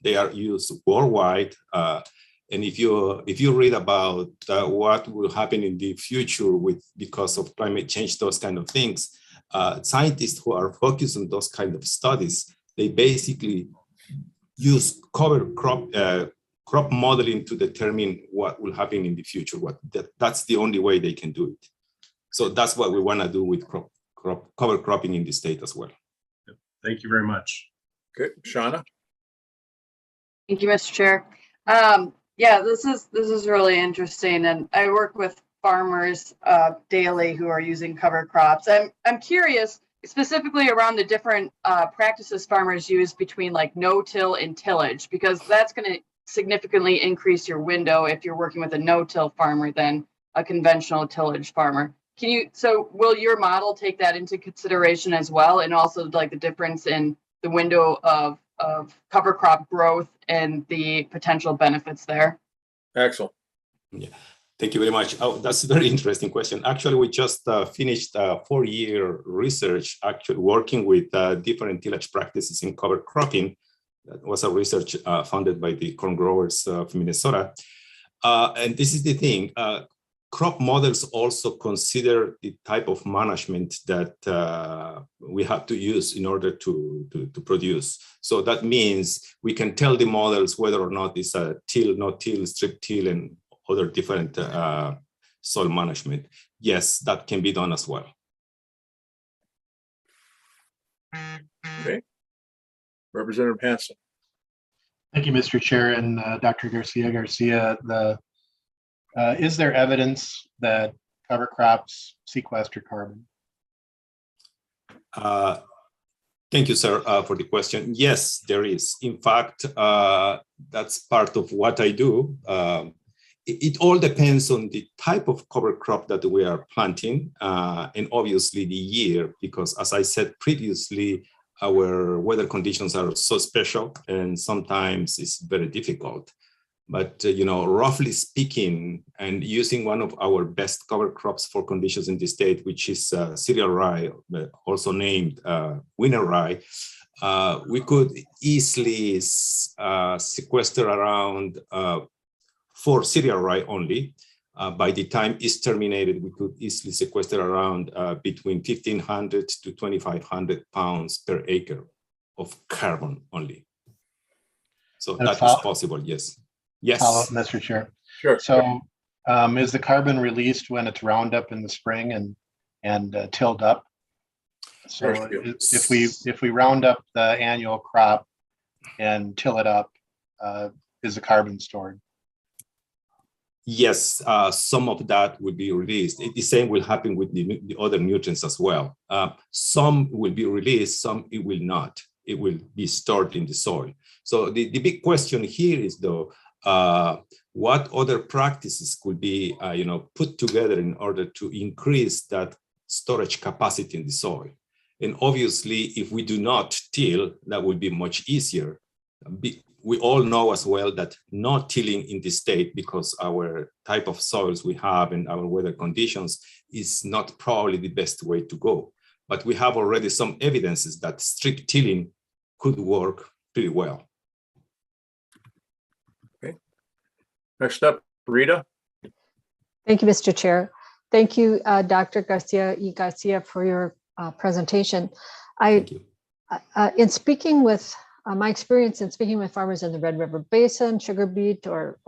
They are used worldwide. And if you read about what will happen in the future because of climate change, those kind of things, scientists who are focused on those kind of studies, they basically use cover crop modeling to determine what will happen in the future. That's the only way they can do it. So that's what we want to do with cover cropping in the state as well. Thank you very much. Okay, Shauna. Thank you, Mr. Chair. Yeah, this is really interesting, and I work with farmers daily who are using cover crops. I'm curious specifically around the different practices farmers use between like no-till and tillage, because that's going to significantly increase your window if you're working with a no-till farmer than a conventional tillage farmer. so will your model take that into consideration as well? And also like the difference in the window of cover crop growth and the potential benefits there? Axel. Yeah. Thank you very much. Oh, that's a very interesting question. Actually, we just finished a 4-year research, actually working with different tillage practices in cover cropping. That was a research funded by the corn growers of Minnesota. And this is the thing, crop models also consider the type of management that we have to use in order to produce. So that means we can tell the models whether or not it's a till, not till, strip till, and other different soil management. Yes, that can be done as well. Okay. Representative Hanson. Thank you, Mr. Chair, and Dr. Garcia. Is there evidence that cover crops sequester carbon? Thank you, sir, for the question. Yes, there is. In fact, that's part of what I do. It all depends on the type of cover crop that we are planting and obviously the year, because as I said previously, our weather conditions are so special and sometimes it's very difficult. But, roughly speaking, and using one of our best cover crops for conditions in the state, which is cereal rye, also named winter rye, we could easily sequester around for cereal rye only. By the time it's terminated, we could easily sequester around between 1,500 to 2,500 pounds per acre of carbon only. So that is possible, yes. Yes. Follow up, Mr. Chair. Sure. So is the carbon released when it's round up in the spring and tilled up? So if we round up the annual crop and till it up, is the carbon stored? Yes, some of that will be released. The same will happen with the other nutrients as well. Some will be released, some it will not. It will be stored in the soil. So the big question here is though, what other practices could be put together in order to increase that storage capacity in the soil? And obviously, if we do not till, that would be much easier. We all know as well that not tilling in the state, because our type of soils we have and our weather conditions, is not probably the best way to go. But we have already some evidences that strip tilling could work pretty well. Okay. Next up, Rita. Thank you, Mr. Chair. Thank you, Dr. Garcia, for your presentation. Thank you. In speaking with my experience in speaking with farmers in the Red River Basin, sugar beet or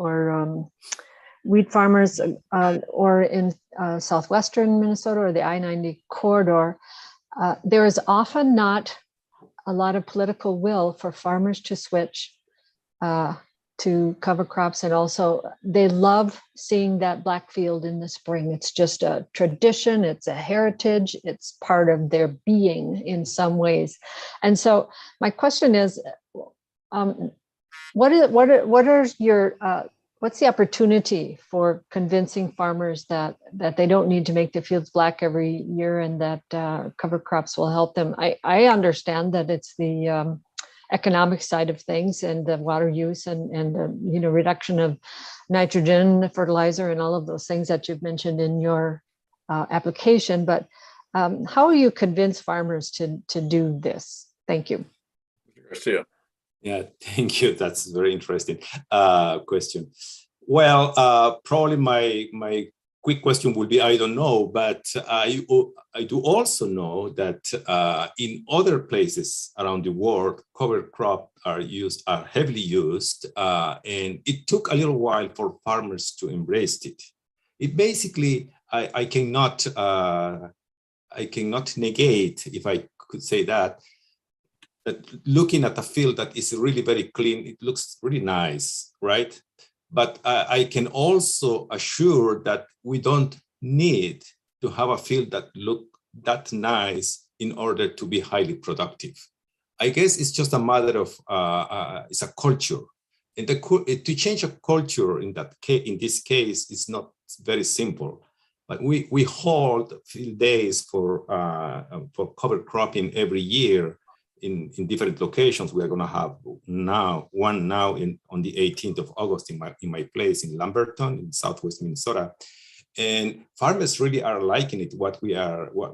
wheat farmers, or in southwestern Minnesota or the I-90 corridor, there is often not a lot of political will for farmers to switch to cover crops. And also they love seeing that black field in the spring. It's just a tradition, it's a heritage, it's part of their being in some ways. And so my question is, what's the opportunity for convincing farmers that they don't need to make the fields black every year and that cover crops will help them? I understand that it's the economic side of things and the water use and reduction of nitrogen, fertilizer, and all of those things that you've mentioned in your application. But how will you convince farmers to do this? Thank you. Garcia. Yeah, thank you. That's a very interesting question. Well, probably my quick question would be, I don't know, but I do also know that in other places around the world, cover crop are heavily used, and it took a little while for farmers to embrace it. It basically, I cannot negate, if I could say that looking at a field that is really very clean, it looks really nice, right? But I can also assure that we don't need to have a field that look that nice in order to be highly productive. I guess it's just a matter of, it's a culture. And to change a culture in this case is not very simple. But we hold field days for cover cropping every year in different locations. We are going to have one on the 18th of August in my place in Lamberton in Southwest Minnesota. And farmers really are liking it, what we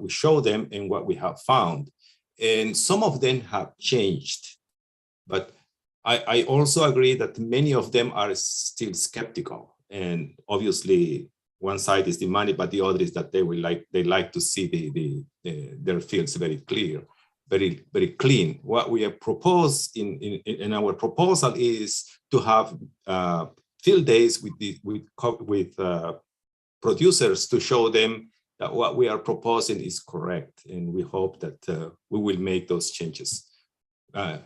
show them and what we have found. And some of them have changed, but I also agree that many of them are still skeptical. And obviously one side is the money, but the other is that they like to see their fields very clear, very, very clean. What we have proposed in our proposal is to have field days with producers to show them that what we are proposing is correct. And we hope that we will make those changes,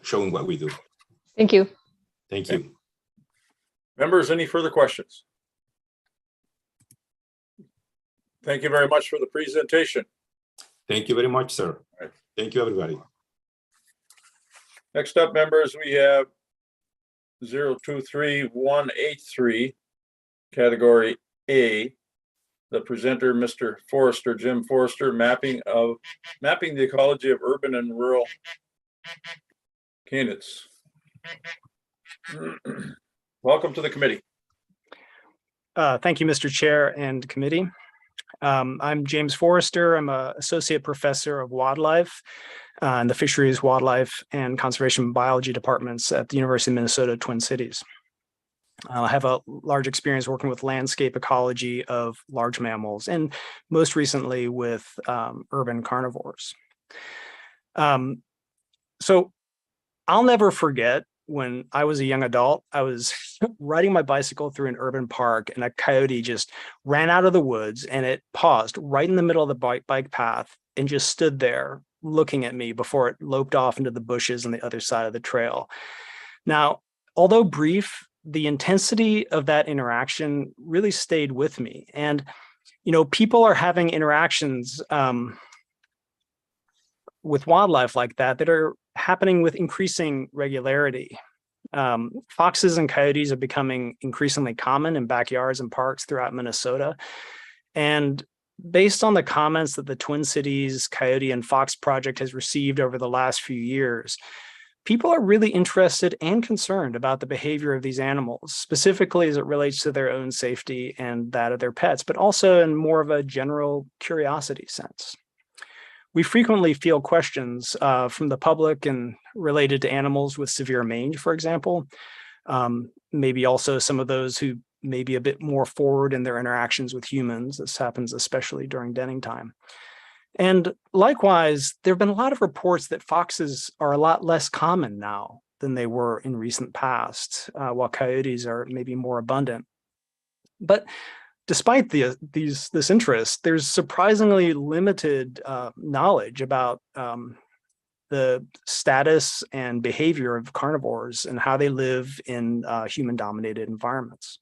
showing what we do. Thank you. Thank you. Members, any further questions? Thank you very much for the presentation. Thank you very much, sir. Thank you, everybody. Next up, members, we have 023183, category A. The presenter, Mr. Forrester, Jim Forrester, mapping the ecology of urban and rural candidates. Welcome to the committee. Thank you, Mr. Chair and committee. I'm James Forrester. I'm an associate professor of wildlife in the Fisheries, Wildlife, and Conservation Biology departments at the University of Minnesota, Twin Cities. I have a large experience working with landscape ecology of large mammals, and most recently with urban carnivores. So I'll never forget when I was a young adult, I was riding my bicycle through an urban park and a coyote just ran out of the woods and it paused right in the middle of the bike path and just stood there looking at me before it loped off into the bushes on the other side of the trail. Now, although brief, the intensity of that interaction really stayed with me. And, you know, people are having interactions with wildlife like that are happening with increasing regularity. Foxes and coyotes are becoming increasingly common in backyards and parks throughout Minnesota. And based on the comments that the Twin Cities Coyote and Fox Project has received over the last few years, people are really interested and concerned about the behavior of these animals, specifically as it relates to their own safety and that of their pets, but also in more of a general curiosity sense. We frequently field questions from the public and related to animals with severe mange, for example, maybe also some of those who may be a bit more forward in their interactions with humans. This happens especially during denning time. And likewise, there have been a lot of reports that foxes are a lot less common now than they were in recent past, while coyotes are maybe more abundant. But despite this interest, there's surprisingly limited knowledge about the status and behavior of carnivores and how they live in human-dominated environments.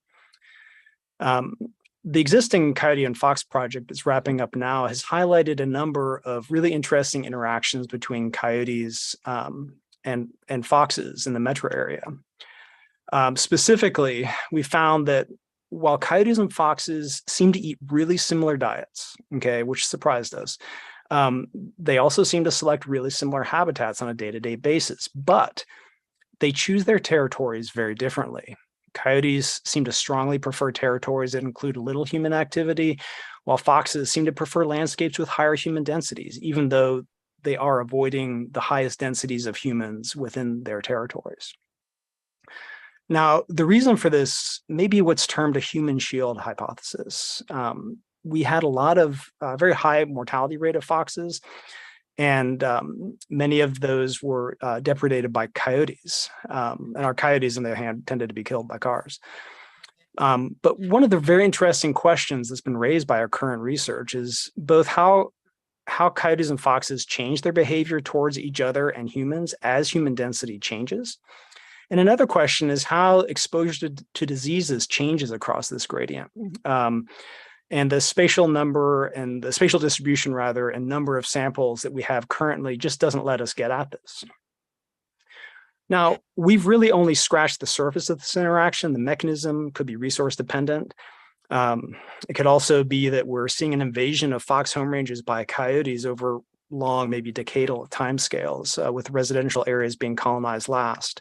The existing Coyote and Fox project that's wrapping up now has highlighted a number of really interesting interactions between coyotes and foxes in the metro area. Specifically, we found that while coyotes and foxes seem to eat really similar diets, okay, which surprised us, they also seem to select really similar habitats on a day-to-day basis, but they choose their territories very differently. Coyotes seem to strongly prefer territories that include little human activity, while foxes seem to prefer landscapes with higher human densities, even though they are avoiding the highest densities of humans within their territories. Now, the reason for this may be what's termed a human shield hypothesis. We had a lot of very high mortality rate of foxes, and many of those were depredated by coyotes. And our coyotes, on the other hand, tended to be killed by cars. But one of the very interesting questions that's been raised by our current research is both how coyotes and foxes change their behavior towards each other and humans as human density changes. And another question is how exposure to diseases changes across this gradient. And the spatial number and the spatial distribution rather, and number of samples that we have currently just doesn't let us get at this. Now, we've really only scratched the surface of this interaction. The mechanism could be resource dependent. It could also be that we're seeing an invasion of fox home ranges by coyotes over long, maybe decadal timescales, with residential areas being colonized last.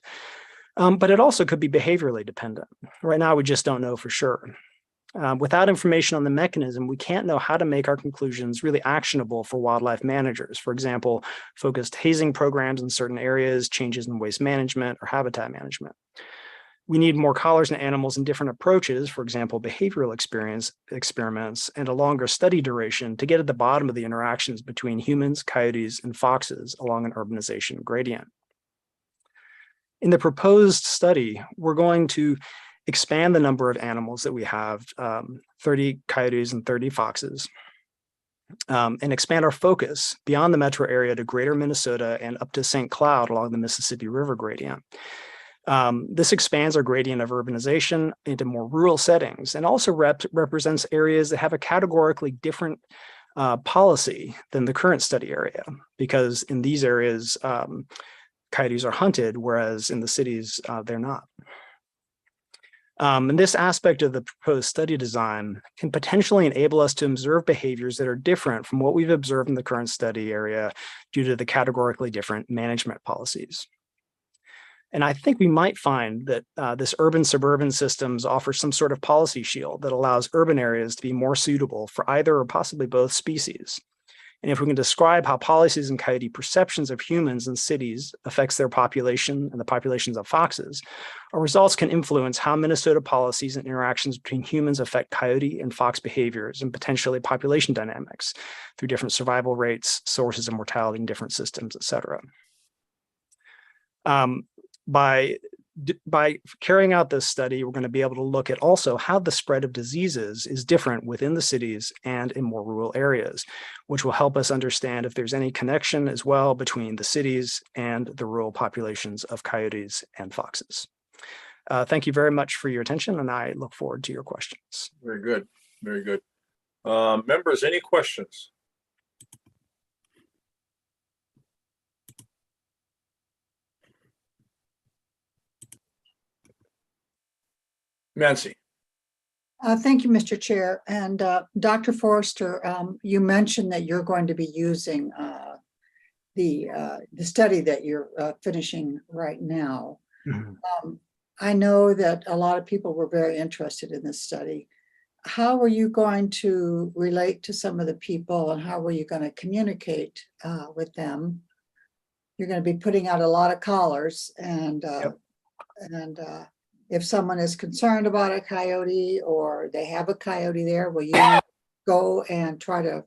But it also could be behaviorally dependent. Right now, we just don't know for sure. Without information on the mechanism, we can't know how to make our conclusions really actionable for wildlife managers. For example, focused hazing programs in certain areas, changes in waste management or habitat management. We need more collars and animals and different approaches, for example, behavioral experiments, and a longer study duration to get at the bottom of the interactions between humans, coyotes, and foxes along an urbanization gradient. In the proposed study, we're going to expand the number of animals that we have, 30 coyotes and 30 foxes, and expand our focus beyond the metro area to greater Minnesota and up to St. Cloud along the Mississippi River gradient. This expands our gradient of urbanization into more rural settings and also represents areas that have a categorically different policy than the current study area, because in these areas, coyotes are hunted, whereas in the cities, they're not. And this aspect of the proposed study design can potentially enable us to observe behaviors that are different from what we've observed in the current study area due to the categorically different management policies. And I think we might find that this urban-suburban systems offer some sort of policy shield that allows urban areas to be more suitable for either or possibly both species. And if we can describe how policies and coyote perceptions of humans and cities affects their population and the populations of foxes, our results can influence how Minnesota policies and interactions between humans affect coyote and fox behaviors and potentially population dynamics through different survival rates, sources of mortality in different systems, et cetera. By carrying out this study, we're going to be able to look at also how the spread of diseases is different within the cities and in more rural areas, which will help us understand if there's any connection as well between the cities and the rural populations of coyotes and foxes. Thank you very much for your attention, and I look forward to your questions. Very good, very good. Members, any questions? Nancy. Thank you, Mr. Chair. And Dr. Forrester, you mentioned that you're going to be using the study that you're finishing right now. Mm-hmm. I know that a lot of people were very interested in this study. How are you going to relate to some of the people, and how are you going to communicate with them? You're going to be putting out a lot of collars, and if someone is concerned about a coyote or they have a coyote there, will you go and try to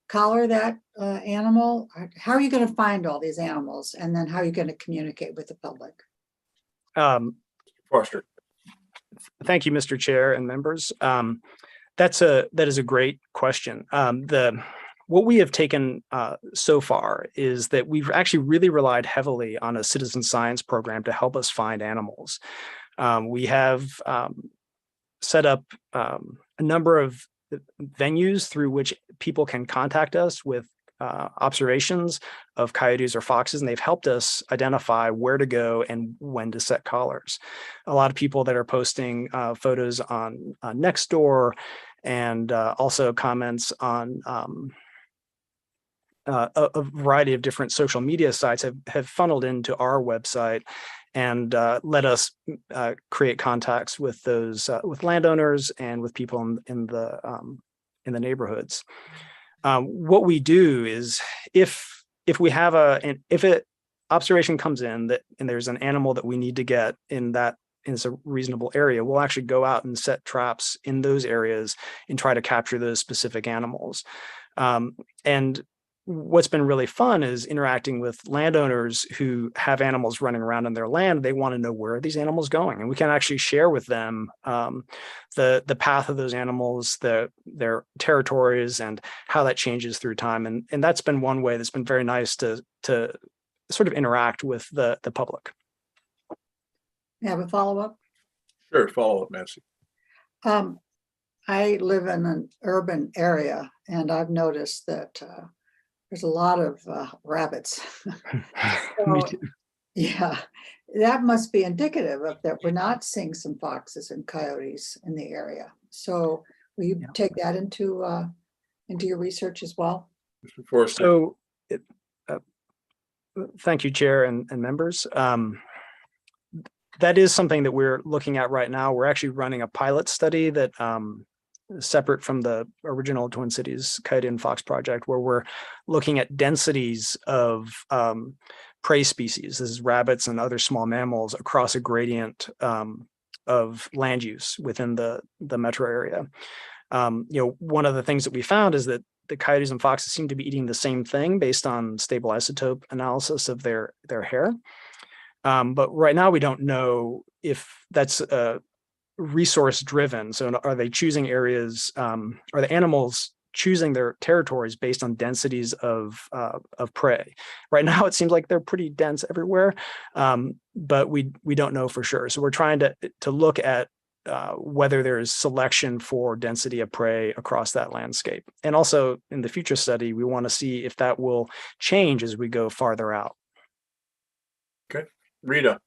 collar that animal? How are you going to find all these animals? And then how are you going to communicate with the public? Forrester. Thank you, Mr. Chair and members. That is a great question. What we have taken so far is that we've actually really relied heavily on a citizen science program to help us find animals. We have set up a number of venues through which people can contact us with observations of coyotes or foxes, and they've helped us identify where to go and when to set collars. A lot of people that are posting photos on Nextdoor and also comments on a variety of different social media sites have funneled into our website and let us create contacts with those with landowners and with people in the neighborhoods. What we do is if we have if an observation comes in and there's an animal that we need to get in a reasonable area, we'll actually go out and set traps in those areas and try to capture those specific animals. And what's been really fun is interacting with landowners who have animals running around on their land. They want to know where are these animals going, and we can actually share with them the path of those animals, their territories, and how that changes through time. And that's been one way that's been very nice to sort of interact with the public. You have a follow-up? Sure, follow-up, Nancy. I live in an urban area, and I've noticed that there's a lot of rabbits. Me too. Yeah, that must be indicative of that we're not seeing some foxes and coyotes in the area. So Will you take that into your research as well? Mr. Forster. So, thank you, Chair and members. That is something that we're looking at right now. We're actually running a pilot study that is separate from the original Twin Cities Coyote and Fox project, where we're looking at densities of prey species, this is rabbits and other small mammals, across a gradient of land use within the metro area. One of the things that we found is that the coyotes and foxes seem to be eating the same thing based on stable isotope analysis of their hair. But right now we don't know if that's resource driven. So are they choosing areas, are the animals choosing their territories based on densities of prey? Right now it seems like they're pretty dense everywhere, but we don't know for sure. So we're trying to look at whether there is selection for density of prey across that landscape. And also in the future study, we want to see if that will change as we go farther out. Okay, Rita.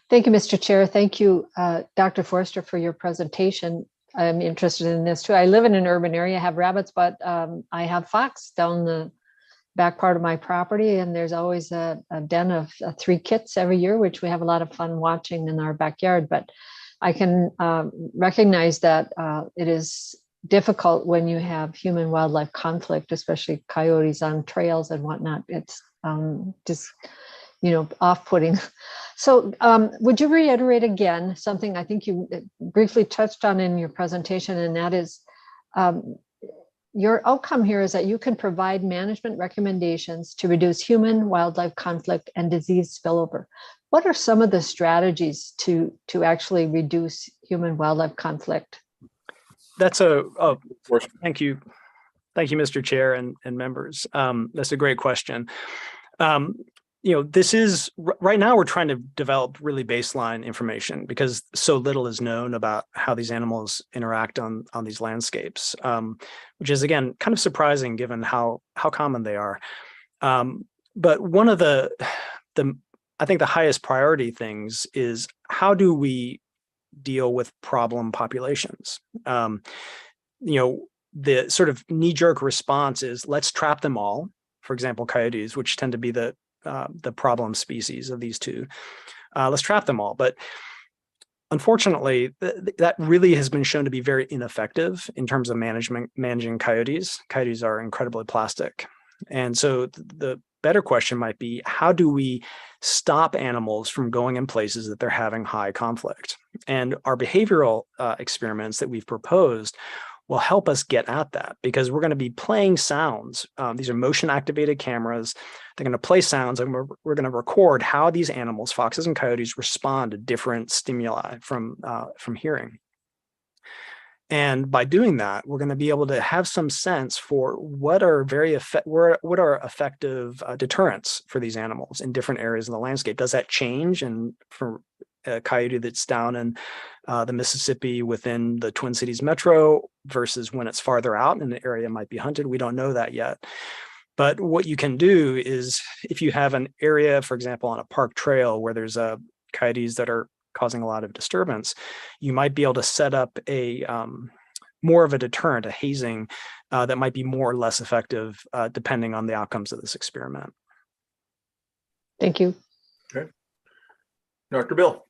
Thank you, Mr. Chair. Thank you, Dr. Forster, for your presentation. I'm interested in this too. I live in an urban area, I have rabbits, but I have fox down the back part of my property, and there's always a den of 3 kits every year, which we have a lot of fun watching in our backyard. But I can recognize that it is difficult when you have human wildlife conflict, especially coyotes on trails and whatnot. It's just, off-putting. So would you reiterate again something I think you briefly touched on in your presentation, and that is your outcome here is that you can provide management recommendations to reduce human wildlife conflict and disease spillover. What are some of the strategies to actually reduce human wildlife conflict? That's thank you. Thank you, Mr. Chair and members. That's a great question. This is right now we're trying to develop really baseline information because so little is known about how these animals interact on these landscapes, which is again kind of surprising given how common they are. But one of the I think the highest priority things is how do we deal with problem populations? The sort of knee-jerk response is let's trap them all. For example, coyotes, which tend to be the problem species of these two. Let's trap them all. But unfortunately, that really has been shown to be very ineffective in terms of managing coyotes. Coyotes are incredibly plastic. And so the better question might be, how do we stop animals from going in places that they're having high conflict? And our behavioral experiments that we've proposed will help us get at that, because we're going to be playing sounds. These are motion activated cameras. They're going to play sounds, and we're going to record how these animals, foxes and coyotes, respond to different stimuli from hearing. And by doing that, we're going to be able to have some sense for what are effective deterrents for these animals in different areas of the landscape. Does that change? And for a coyote that's down in the Mississippi within the Twin Cities metro versus when it's farther out and the area might be hunted, we don't know that yet. But what you can do is if you have an area, for example, on a park trail where there's coyotes that are causing a lot of disturbance, you might be able to set up a more of a deterrent, a hazing that might be more or less effective depending on the outcomes of this experiment. Thank you. Okay. Dr. Bill.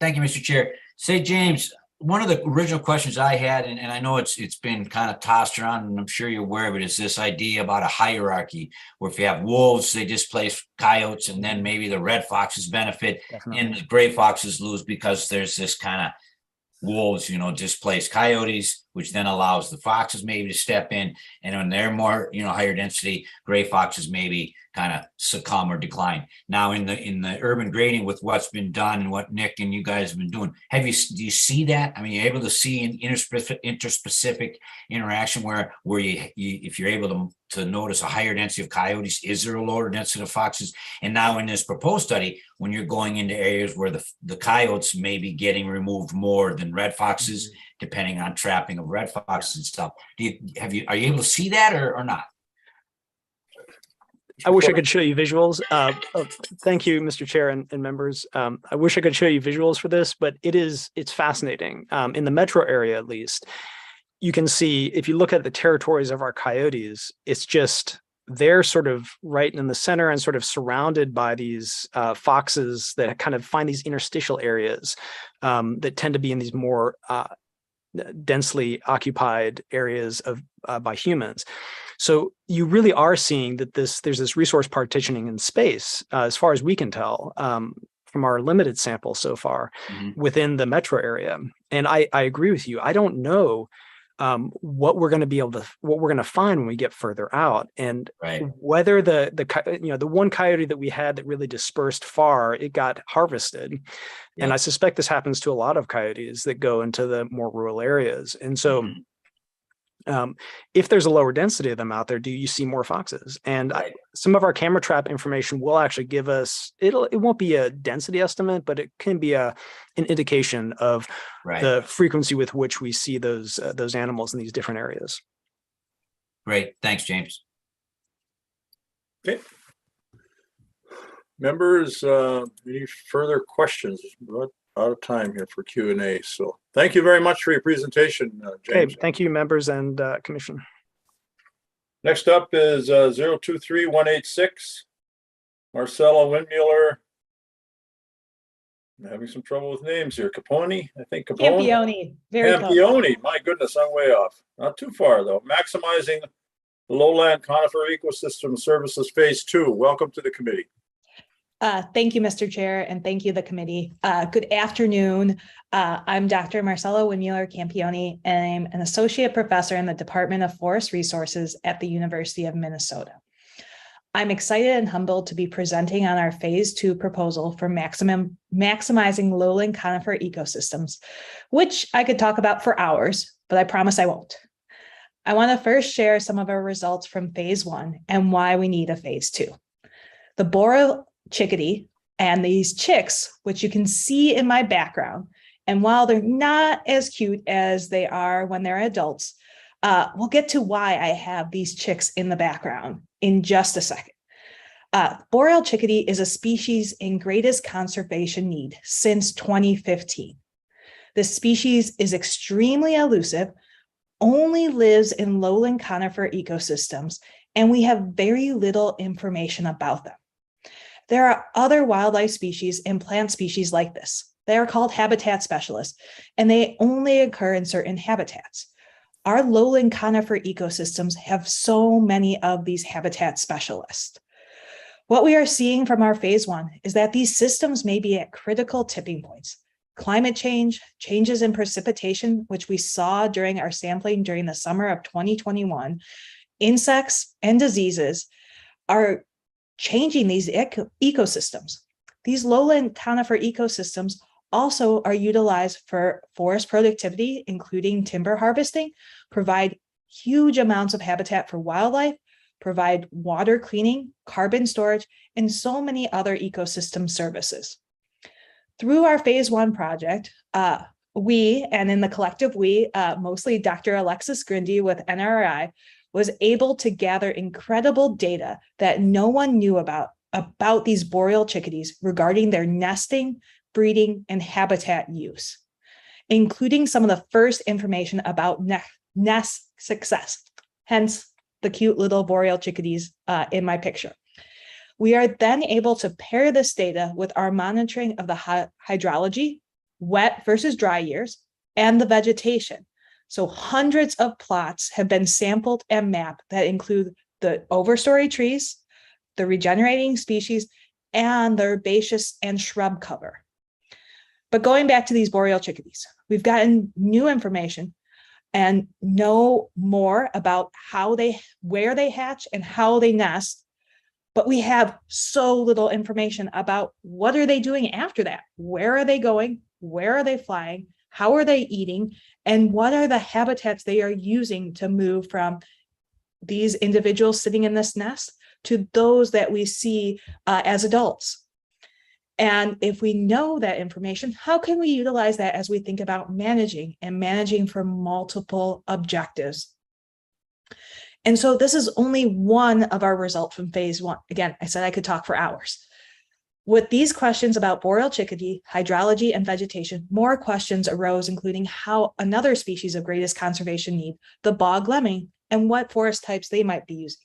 Thank you, Mr. Chair. Say, James, one of the original questions I had, and I know it's been kind of tossed around, and I'm sure you're aware of it, is this idea about a hierarchy where if you have wolves, they displace coyotes, and then maybe the red foxes benefit. Definitely. And the gray foxes lose because there's this kind of wolves, displace coyotes, which then allows the foxes maybe to step in. And when they're more, higher density, gray foxes maybe kind of succumb or decline. Now in the urban grading with what's been done and what Nick and you guys have been doing, do you see that? I mean, you're able to see an interspecific interaction where you if you're able to notice a higher density of coyotes, is there a lower density of foxes? And now in this proposed study, when you're going into areas where the coyotes may be getting removed more than red foxes, depending on trapping of red foxes and stuff, are you able to see that or not? I wish I could show you visuals. Thank you, Mr. Chair and members. I wish I could show you visuals for this, but it's fascinating. In the metro area, at least, you can see, if you look at the territories of our coyotes, it's just, they're sort of right in the center and sort of surrounded by these foxes that kind of find these interstitial areas that tend to be in these more densely occupied areas of by humans. So you really are seeing that there's this resource partitioning in space, as far as we can tell, from our limited sample so far within the metro area. And I agree with you. I don't know what we're going to find when we get further out, and whether the one coyote that we had that really dispersed far, it got harvested. And I suspect this happens to a lot of coyotes that go into the more rural areas. And so if there's a lower density of them out there, do you see more foxes? And some of our camera trap information will actually give us, it won't be a density estimate, but it can be an indication of the frequency with which we see those animals in these different areas. Great. Thanks, James. Okay. Members, any further questions? We're out of time here for Q&A. So thank you very much for your presentation, James. Okay, thank you, members and commission. Next up is 023186, Marcella Windmuller. I'm having some trouble with names here. Capone, I think Capone. Campione, very close. Campione, my goodness, I'm way off. Not too far though. Maximizing the lowland conifer ecosystem services phase 2. Welcome to the committee. Thank you, Mr. Chair, and thank you, the committee. Good afternoon. I'm Dr. Marcella Windmuller Campione, and I'm an associate professor in the Department of Forest Resources at the University of Minnesota. I'm excited and humbled to be presenting on our phase 2 proposal for maximizing lowland conifer ecosystems, which I could talk about for hours, but I promise I won't. I want to first share some of our results from phase 1 and why we need a phase 2. The boreal chickadee and these chicks, which you can see in my background, and while they're not as cute as they are when they're adults, we'll get to why I have these chicks in the background in just a second. Boreal chickadee is a species in greatest conservation need since 2015. This species is extremely elusive, only lives in lowland conifer ecosystems, and we have very little information about them. There are other wildlife species and plant species like this. They are called habitat specialists, and they only occur in certain habitats. Our lowland conifer ecosystems have so many of these habitat specialists. What we are seeing from our phase 1 is that these systems may be at critical tipping points. Climate change, changes in precipitation, which we saw during our sampling during the summer of 2021, insects and diseases are changing these ecosystems. These lowland conifer ecosystems also are utilized for forest productivity, including timber harvesting, provide huge amounts of habitat for wildlife, provide water cleaning, carbon storage, and so many other ecosystem services. Through our phase 1 project, we, and in the collective we, mostly Dr. Alexis Grindy with NRI, was able to gather incredible data that no one knew about these boreal chickadees regarding their nesting, breeding, and habitat use, including some of the first information about nest success, hence the cute little boreal chickadees in my picture. We are then able to pair this data with our monitoring of the hydrology, wet versus dry years, and the vegetation. So hundreds of plots have been sampled and mapped that include the overstory trees, the regenerating species, and the herbaceous and shrub cover. But going back to these boreal chickadees, we've gotten new information and know more about where they hatch and how they nest, but we have so little information about what are they doing after that? Where are they going? Where are they flying? How are they eating? And what are the habitats they are using to move from these individuals sitting in this nest to those that we see as adults? And if we know that information, how can we utilize that as we think about managing for multiple objectives? And so this is only one of our results from phase one. Again, I said I could talk for hours. With these questions about boreal chickadee, hydrology, and vegetation, more questions arose, including how another species of greatest conservation need, the bog lemming, and what forest types they might be using.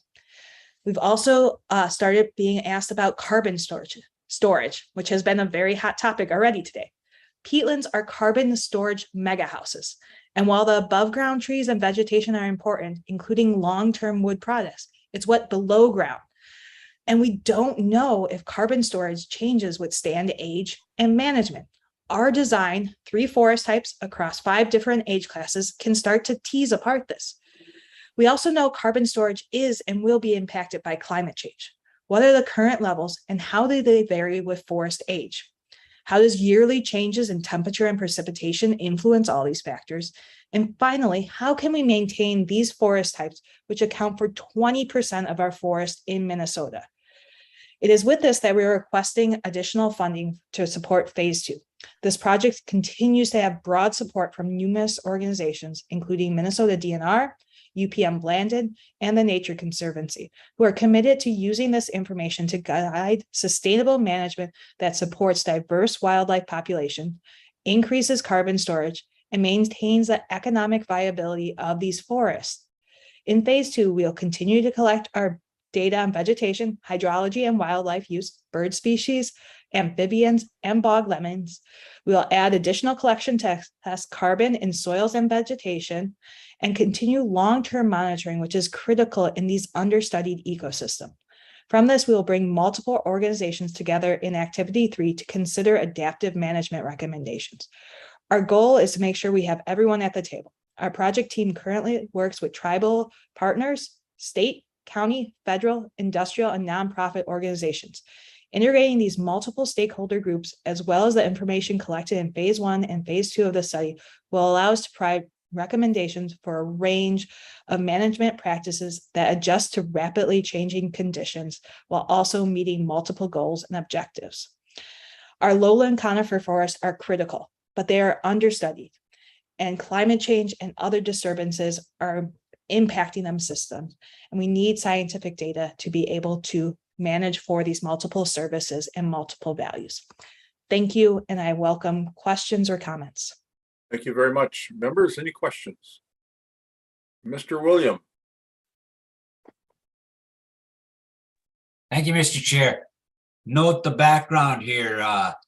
We've also started being asked about carbon storage, which has been a very hot topic already today. Peatlands are carbon storage mega houses. And while the above ground trees and vegetation are important, including long-term wood products, it's what below ground. And we don't know if carbon storage changes with stand age and management. Our design, 3 forest types across 5 different age classes, can start to tease apart this. We also know carbon storage is and will be impacted by climate change. What are the current levels and how do they vary with forest age? How does yearly changes in temperature and precipitation influence all these factors? And finally, how can we maintain these forest types, which account for 20% of our forest in Minnesota? It is with this that we are requesting additional funding to support phase 2. This project continues to have broad support from numerous organizations, including Minnesota DNR, UPM Blandon, and the Nature Conservancy, who are committed to using this information to guide sustainable management that supports diverse wildlife population, increases carbon storage, and maintains the economic viability of these forests. In phase 2, we'll continue to collect our data on vegetation, hydrology, and wildlife use, bird species, amphibians, and bog lemons. We will add additional collection to test carbon in soils and vegetation and continue long-term monitoring, which is critical in these understudied ecosystems. From this, we will bring multiple organizations together in Activity 3 to consider adaptive management recommendations. Our goal is to make sure we have everyone at the table. Our project team currently works with tribal partners, state, county, federal, industrial, and nonprofit organizations. Integrating these multiple stakeholder groups, as well as the information collected in phase 1 and phase 2 of the study, will allow us to provide recommendations for a range of management practices that adjust to rapidly changing conditions while also meeting multiple goals and objectives. Our lowland conifer forests are critical, but they are understudied, and climate change and other disturbances are impacting them systems, and we need scientific data to be able to manage for these multiple services and multiple values. Thank you, and I welcome questions or comments. Thank you very much. Members, any questions? Mr. William. Thank you, Mr. Chair. Note the background here,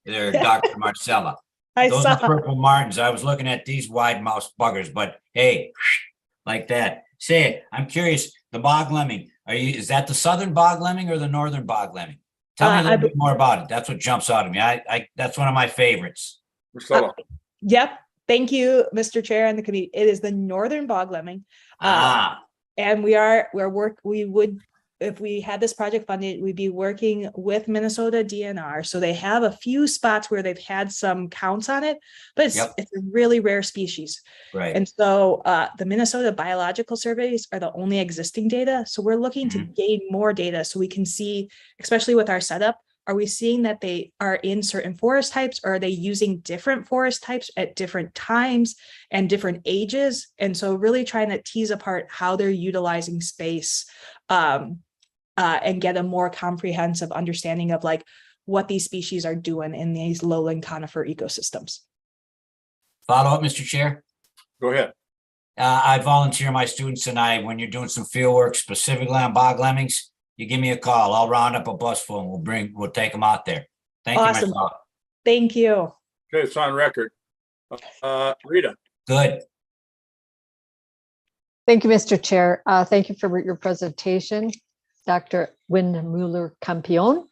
there, Dr. Marcella. Those are purple martins. I was looking at these wide mouse buggers, but hey, like that. Say, I'm curious, the bog lemming, is that the southern bog lemming or the northern bog lemming? Tell me a little bit more about it. That's what jumps out at me. That's one of my favorites. Yep. Thank you, Mr. Chair and the committee. It is the northern bog lemming. And we would, if we had this project funded, we'd be working with Minnesota DNR. So they have a few spots where they've had some counts on it, but it's a really rare species. Right. And so the Minnesota biological surveys are the only existing data. So we're looking to gain more data so we can see, especially with our setup, are we seeing that they are in certain forest types, or are they using different forest types at different times and different ages? And so really trying to tease apart how they're utilizing space and get a more comprehensive understanding of like what these species are doing in these lowland conifer ecosystems. Follow up, Mr. Chair. Go ahead. I volunteer my students and I, when you're doing some field work specifically on bog lemmings, you give me a call. I'll round up a bus full and we'll take them out there. Thank you, Marcella. Thank you. Okay, it's on record. Rita. Good. Thank you, Mr. Chair. Thank you for your presentation, Dr. Windmuller-Campion.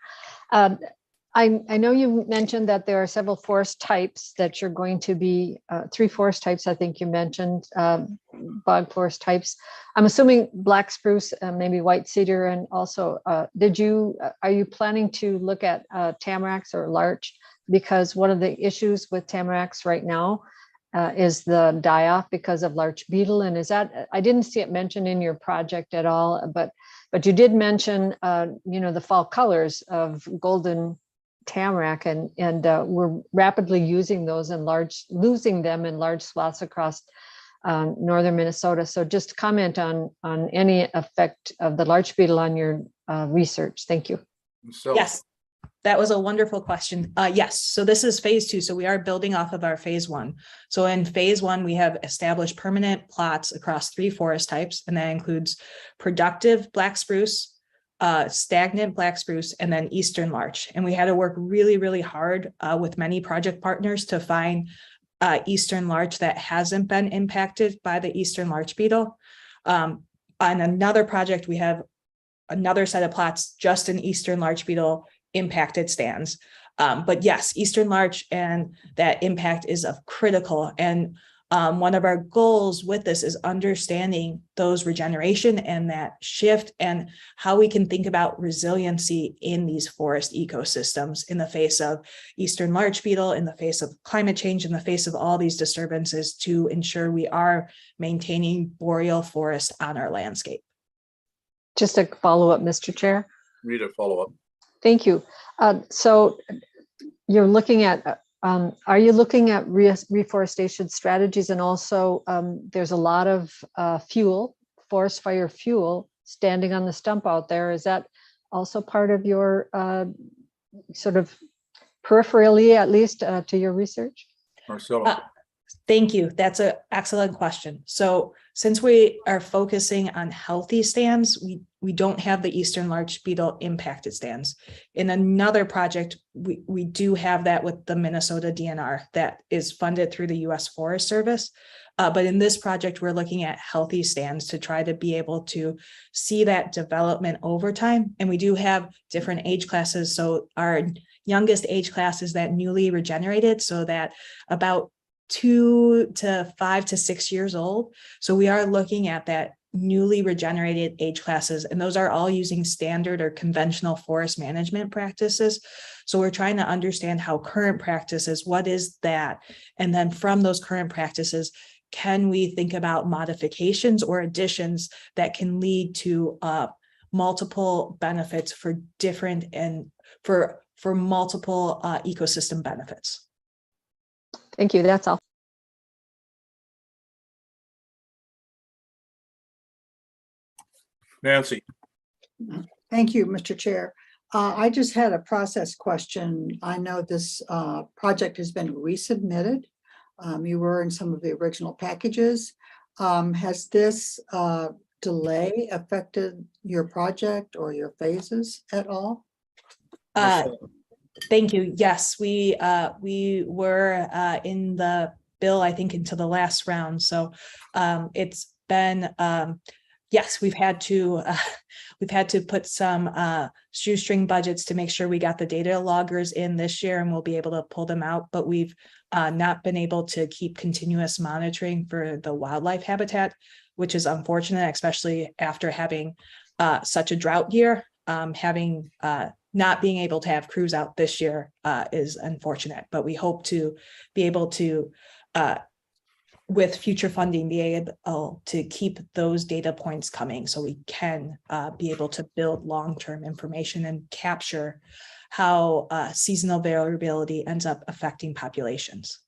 I know you mentioned that there are several forest types that you're going to be, 3 forest types, I think you mentioned, bog forest types. I'm assuming black spruce, maybe white cedar, and also, are you planning to look at tamaracks or larch? Because one of the issues with tamaracks right now is the die-off because of larch beetle. And is that, I didn't see it mentioned in your project at all, but you did mention, the fall colors of golden tamarack, and we're rapidly losing them in large swaths across northern Minnesota. So just comment on any effect of the larch beetle on your research. Thank you. So, Yes, that was a wonderful question. Yes, so this is phase 2. So we are building off of our phase 1. So in phase 1, we have established permanent plots across 3 forest types, and that includes productive black spruce, stagnant black spruce, and then eastern larch. And we had to work really, really hard with many project partners to find eastern larch that hasn't been impacted by the eastern larch beetle. On another project, we have another set of plots just in eastern larch beetle impacted stands. But yes, eastern larch and that impact is of critical. And one of our goals with this is understanding those regeneration and that shift and how we can think about resiliency in these forest ecosystems in the face of eastern larch beetle, in the face of climate change, in the face of all these disturbances to ensure we are maintaining boreal forest on our landscape. Just a follow-up, Mr. Chair. Read a follow-up. Thank you. So you're looking at, are you looking at reforestation strategies? And also there's a lot of fuel, forest fire fuel standing on the stump out there. Is that also part of your sort of peripherally, at least to your research? Marcelo. Thank you. That's an excellent question. So since we are focusing on healthy stands, we don't have the eastern larch beetle impacted stands. In another project, we do have that with the Minnesota DNR that is funded through the U.S. Forest Service. But in this project, we're looking at healthy stands to try to be able to see that development over time. And we do have different age classes. So our youngest age class is that newly regenerated, so that about 2 to 5 to 6 years old. So we are looking at that newly regenerated age classes, and those are all using standard or conventional forest management practices. So we're trying to understand how current practices, what is that? And then from those current practices, can we think about modifications or additions that can lead to multiple benefits for different and for multiple ecosystem benefits? Thank you. That's all. Nancy. Thank you, Mr. Chair. I just had a process question. I know this project has been resubmitted. You were in some of the original packages. Has this delay affected your project or your phases at all? Thank you. Yes, we were in the bill, I think, into the last round. So it's been yes, we've had to put some shoestring budgets to make sure we got the data loggers in this year, and we'll be able to pull them out. But we've not been able to keep continuous monitoring for the wildlife habitat, which is unfortunate, especially after having such a drought year. Not being able to have crews out this year is unfortunate, but we hope to be able to, with future funding, be able to keep those data points coming so we can be able to build long-term information and capture how seasonal variability ends up affecting populations.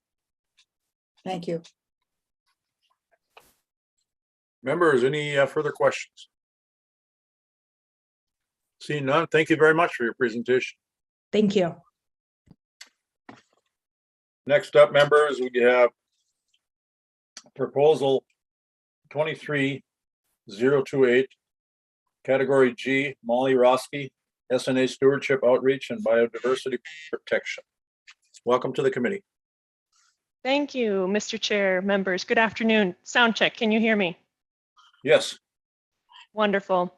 Thank you. Members, any further questions? Seeing none, thank you very much for your presentation. Thank you. Next up, members, we have proposal 23028, category G, Molly Roski, SNA Stewardship Outreach and Biodiversity Protection. Welcome to the committee. Thank you, Mr. Chair, members. Good afternoon. Sound check. Can you hear me? Yes. Wonderful.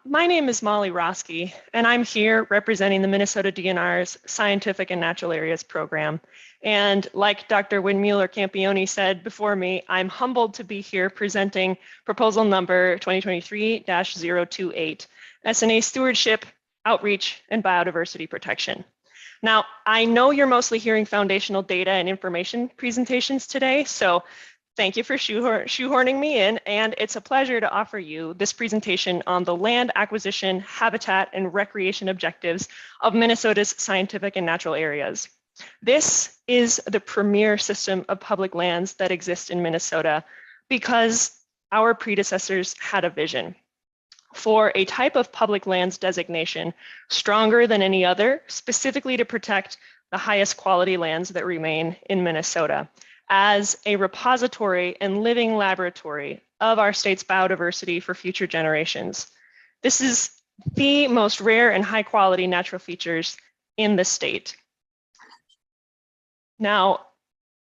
My name is Molly Roski, and I'm here representing the Minnesota DNR's Scientific and Natural Areas program. And like Dr. Windmuller Campione said before me, I'm humbled to be here presenting proposal number 2023-028, SNA Stewardship, Outreach, and Biodiversity Protection. Now, I know you're mostly hearing foundational data and information presentations today, so thank you for shoehorning me in, and it's a pleasure to offer you this presentation on the land acquisition, habitat, and recreation objectives of Minnesota's scientific and natural areas. This is the premier system of public lands that exist in Minnesota, because our predecessors had a vision for a type of public lands designation stronger than any other, specifically to protect the highest quality lands that remain in Minnesota as a repository and living laboratory of our state's biodiversity for future generations. This is the most rare and high quality natural features in the state. Now,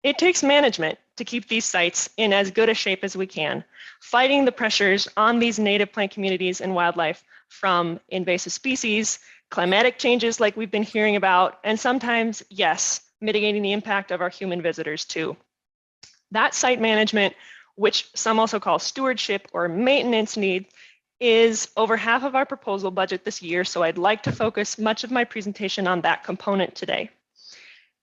it takes management to keep these sites in as good a shape as we can, fighting the pressures on these native plant communities and wildlife from invasive species, climatic changes like we've been hearing about, and sometimes, yes, mitigating the impact of our human visitors too. That site management, which some also call stewardship or maintenance need, is over half of our proposal budget this year, so I'd like to focus much of my presentation on that component today.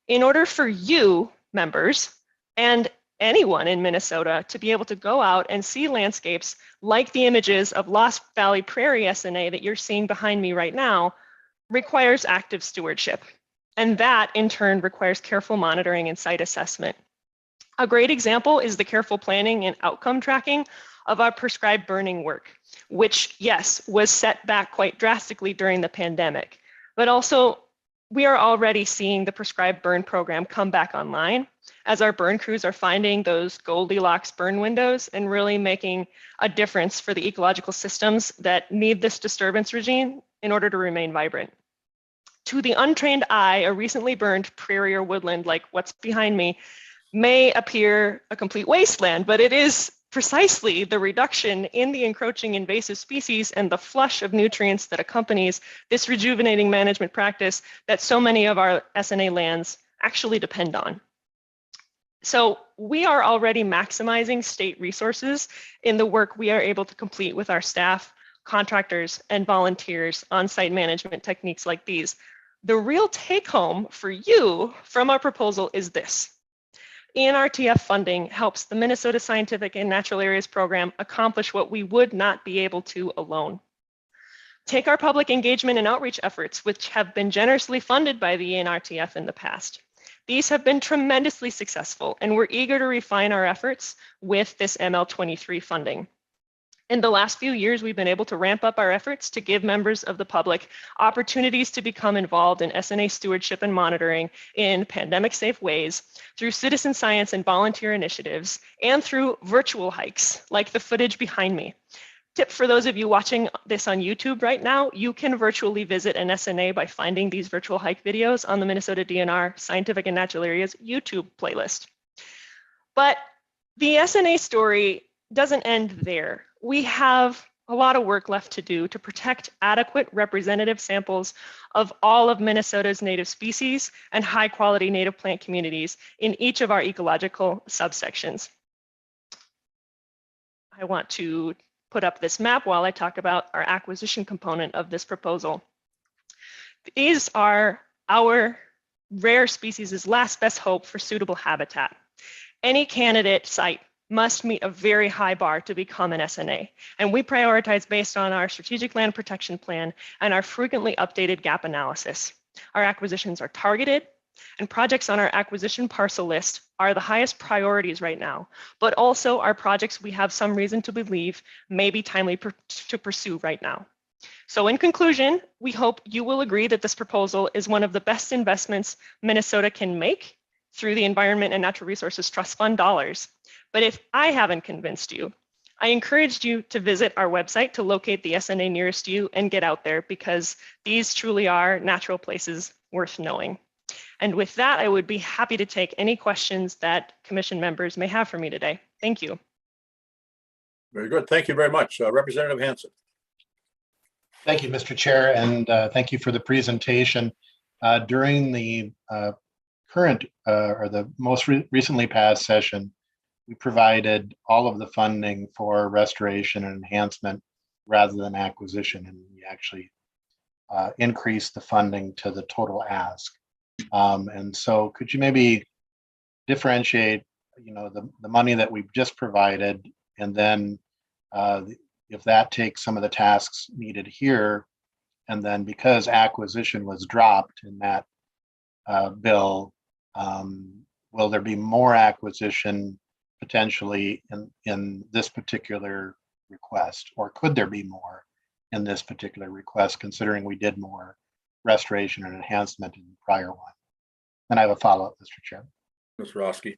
In order for you, members, and anyone in Minnesota to be able to go out and see landscapes like the images of Lost Valley Prairie SNA that you're seeing behind me right now, requires active stewardship. And that in turn requires careful monitoring and site assessment. A great example is the careful planning and outcome tracking of our prescribed burning work, which, yes, was set back quite drastically during the pandemic, but also we are already seeing the prescribed burn program come back online as our burn crews are finding those Goldilocks burn windows and really making a difference for the ecological systems that need this disturbance regime in order to remain vibrant. To the untrained eye, a recently burned prairie or woodland like what's behind me may appear a complete wasteland, but it is precisely the reduction in the encroaching invasive species and the flush of nutrients that accompanies this rejuvenating management practice that so many of our SNA lands actually depend on. So we are already maximizing state resources in the work we are able to complete with our staff, contractors, and volunteers on site management techniques like these. The real take home for you from our proposal is this. ENRTF funding helps the Minnesota Scientific and Natural Areas Program accomplish what we would not be able to alone. Take our public engagement and outreach efforts, which have been generously funded by the ENRTF in the past. These have been tremendously successful, and we're eager to refine our efforts with this ML23 funding. In the last few years, we've been able to ramp up our efforts to give members of the public opportunities to become involved in SNA stewardship and monitoring in pandemic-safe ways through citizen science and volunteer initiatives and through virtual hikes like the footage behind me. Tip for those of you watching this on YouTube right now, you can virtually visit an SNA by finding these virtual hike videos on the Minnesota DNR Scientific and Natural Areas YouTube playlist. But the SNA story doesn't end there. We have a lot of work left to do to protect adequate representative samples of all of Minnesota's native species and high quality native plant communities in each of our ecological subsections. I want to put up this map while I talk about our acquisition component of this proposal. These are our rare species' last best hope for suitable habitat. Any candidate site must meet a very high bar to become an SNA, and we prioritize based on our strategic land protection plan and our frequently updated gap analysis. Our acquisitions are targeted, and projects on our acquisition parcel list are the highest priorities right now, but also are projects we have some reason to believe may be timely to pursue right now. So in conclusion, we hope you will agree that this proposal is one of the best investments Minnesota can make through the Environment and Natural Resources Trust Fund dollars. But if I haven't convinced you, I encourage you to visit our website to locate the SNA nearest you and get out there, because these truly are natural places worth knowing. And with that, I would be happy to take any questions that commission members may have for me today. Thank you. Very good. Thank you very much. Representative Hansen. Thank you, Mr. Chair, and thank you for the presentation. During the current or the most recently passed session, we provided all of the funding for restoration and enhancement rather than acquisition, and we actually increased the funding to the total ask. And so could you maybe differentiate, the money that we've just provided, and then if that takes some of the tasks needed here, and then because acquisition was dropped in that bill, will there be more acquisition potentially in this particular request, or could there be more in this particular request, considering we did more restoration and enhancement in the prior one? Then I have a follow-up, Mr. Chair. Ms. Roski.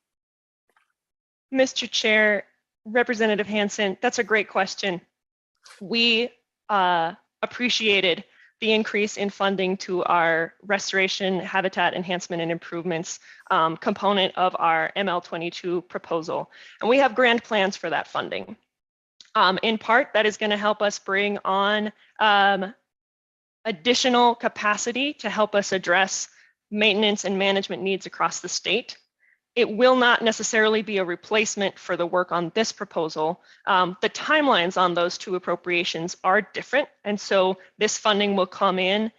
Mr. Chair, Representative Hansen, that's a great question. We appreciated the increase in funding to our restoration, habitat enhancement and improvements component of our ML22 proposal. And we have grand plans for that funding. In part, that is going to help us bring on additional capacity to help us address maintenance and management needs across the state. It will not necessarily be a replacement for the work on this proposal. The timelines on those two appropriations are different, and so this funding will come in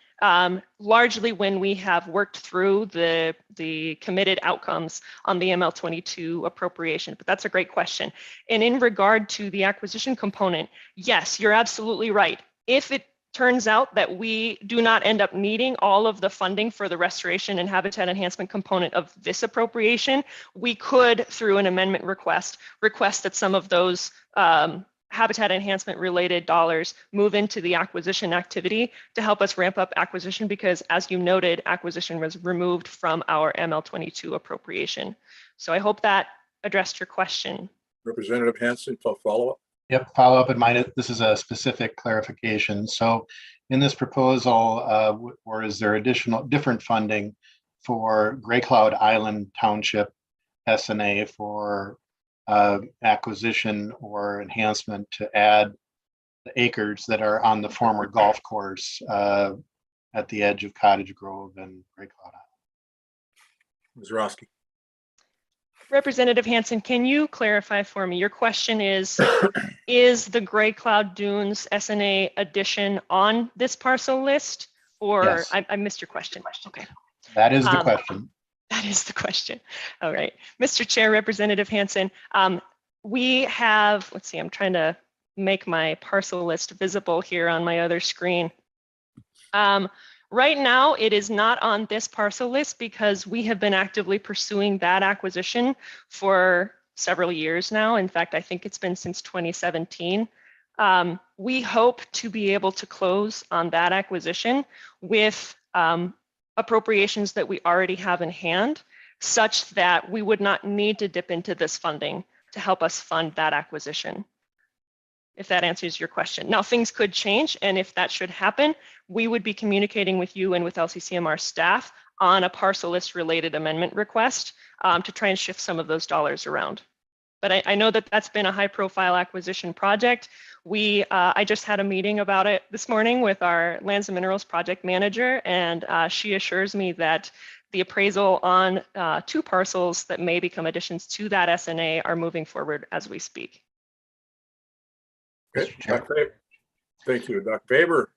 largely when we have worked through the committed outcomes on the ML22 appropriation. But that's a great question. And in regard to the acquisition component, yes, you're absolutely right. If it turns out that we do not end up needing all of the funding for the restoration and habitat enhancement component of this appropriation, we could, through an amendment request that some of those habitat enhancement related dollars move into the acquisition activity to help us ramp up acquisition, because as you noted, acquisition was removed from our ML22 appropriation. So I hope that addressed your question. Representative Hansen, for follow-up. Yep, follow up in mind. This is a specific clarification. So in this proposal, or is there different funding for Gray Cloud Island Township SNA for acquisition or enhancement to add the acres that are on the former golf course at the edge of Cottage Grove and Gray Cloud Island? Ms. Roski. Representative Hansen, can you clarify for me? Your question is the Gray Cloud Dunes SNA addition on this parcel list? Or yes. I missed your question. Okay. That is the question. That is the question. All right. Mr. Chair, Representative Hansen, we have, let's see, I'm trying to make my parcel list visible here on my other screen. Right now, it is not on this parcel list because we have been actively pursuing that acquisition for several years now. In fact, I think it's been since 2017. We hope to be able to close on that acquisition with appropriations that we already have in hand, such that we would not need to dip into this funding to help us fund that acquisition, if that answers your question. Now, things could change, and if that should happen, we would be communicating with you and with LCCMR staff on a parcel list related amendment request to try and shift some of those dollars around. But I know that that's been a high profile acquisition project. I just had a meeting about it this morning with our Lands and Minerals project manager, and she assures me that the appraisal on 2 parcels that may become additions to that SNA are moving forward as we speak. Okay. Thank you, Dr. Faber.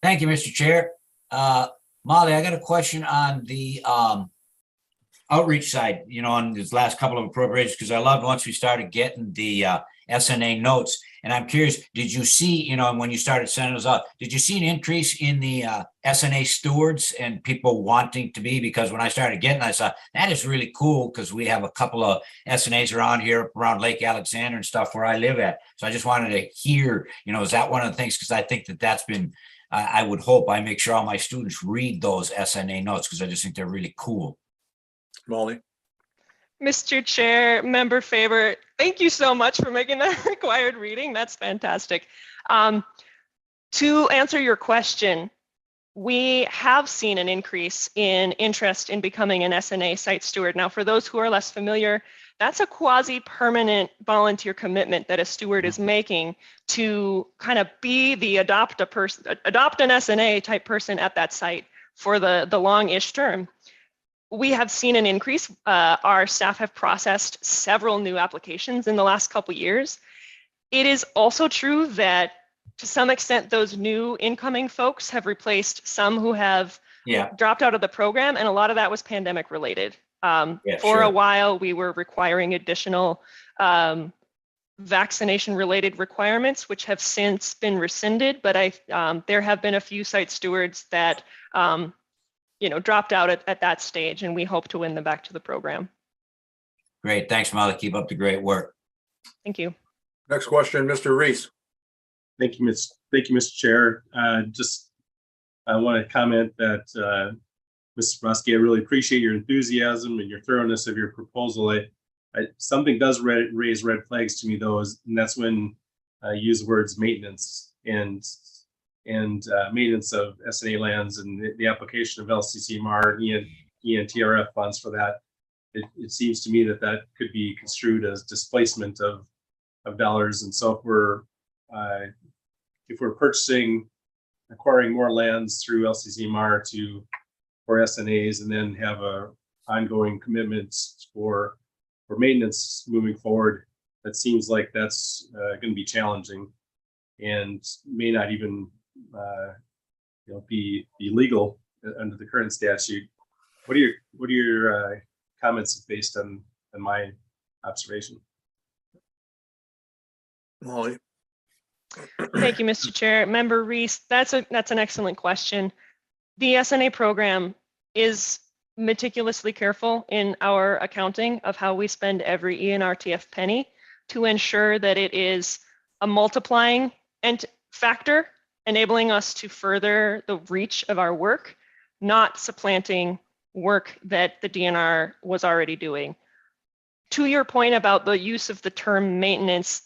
Thank you, Mr. Chair. Molly, I got a question on the outreach side, on these last couple of appropriations, because I loved once we started getting the SNA notes. And I'm curious, did you see, when you started sending those out, did you see an increase in the SNA stewards and people wanting to be? Because when I started getting, I saw that is really cool, because we have a couple of SNAs around here, around Lake Alexander and stuff where I live at. So I just wanted to hear, is that one of the things? Because I think that's been, I would hope I make sure all my students read those SNA notes, because I just think they're really cool. Molly. Mr. Chair, Member Faber, thank you so much for making that required reading. That's fantastic. To answer your question, we have seen an increase in interest in becoming an SNA site steward. Now, for those who are less familiar, that's a quasi-permanent volunteer commitment that a steward is making to kind of be the adopt an SNA type person at that site for the long-ish term. We have seen an increase. Our staff have processed several new applications in the last couple of years. It is also true that to some extent, those new incoming folks have replaced some who have dropped out of the program, and a lot of that was pandemic related. For a while, we were requiring additional vaccination related requirements, which have since been rescinded, but there have been a few site stewards that dropped out at that stage, and we hope to win them back to the program. Great. Thanks, Molly. Keep up the great work. Thank you. Next question, Mr. Reese. Thank you, Mr. Chair. I want to comment that, Mr. Brusky, I really appreciate your enthusiasm and your thoroughness of your proposal. Something does raise red flags to me, though, and that's when I use the words maintenance and maintenance of SNA lands and the application of LCCMR and ENTRF funds for that. It seems to me that could be construed as displacement of dollars. And so if we're acquiring more lands through LCCMR for SNAs and then have ongoing commitments for maintenance moving forward, that seems like that's going to be challenging and may not even be legal under the current statute. What are your comments based on my observation? Molly. Thank you, Mr. Chair. Member Reese, that's an excellent question. The SNA program is meticulously careful in our accounting of how we spend every ENRTF penny to ensure that it is a multiplying factor, enabling us to further the reach of our work, not supplanting work that the DNR was already doing. To your point about the use of the term maintenance,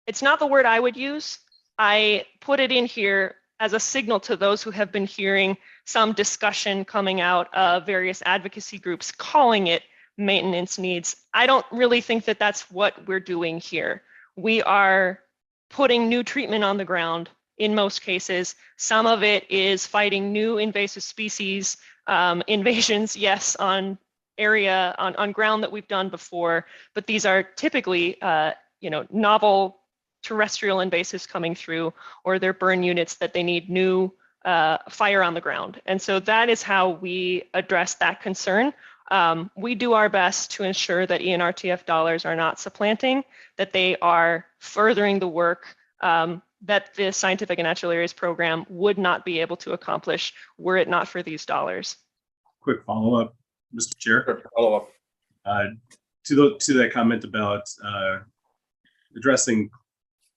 it's not the word I would use. I put it in here as a signal to those who have been hearing some discussion coming out of various advocacy groups calling it maintenance needs. I don't really think that that's what we're doing here. We are putting new treatment on the ground in most cases. Some of it is fighting new invasive species invasions, yes, on ground that we've done before, but these are typically novel terrestrial invasives coming through, or they're burn units that they need new fire on the ground. And so that is how we address that concern. We do our best to ensure that ENRTF dollars are not supplanting, that they are furthering the work that the Scientific and Natural Areas Program would not be able to accomplish were it not for these dollars. Quick follow-up, Mr. Chair. Follow-up. To that comment about addressing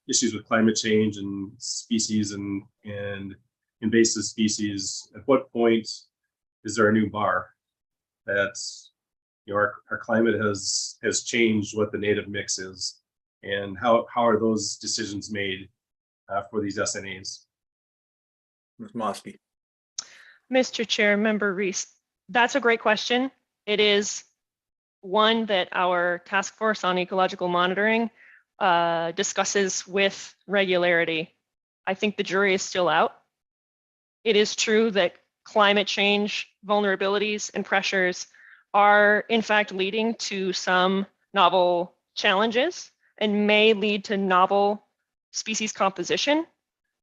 issues with climate change and species and invasive species, at what point is there a new bar that our climate has changed what the native mix is, and how are those decisions made for these SNAs? Ms. Mosky. Mr. Chair, Member Reese, that's a great question. It is one that our task force on ecological monitoring discusses with regularity. I think the jury is still out. It is true that climate change vulnerabilities and pressures are in fact leading to some novel challenges and may lead to novel species composition,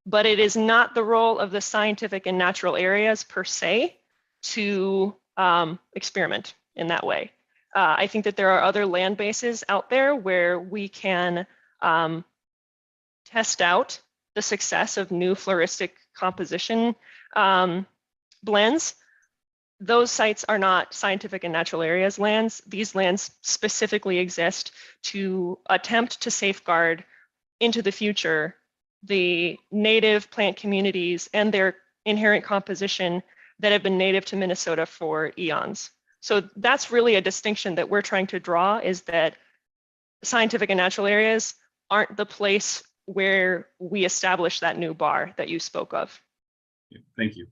but it is not the role of the scientific and natural areas per se to experiment in that way. I think that there are other land bases out there where we can test out the success of new floristic composition blends. Those sites are not scientific and natural areas lands. These lands specifically exist to attempt to safeguard into the future the native plant communities and their inherent composition that have been native to Minnesota for eons. So that's really a distinction that we're trying to draw, is that scientific and natural areas aren't the place where we establish that new bar that you spoke of. Thank you.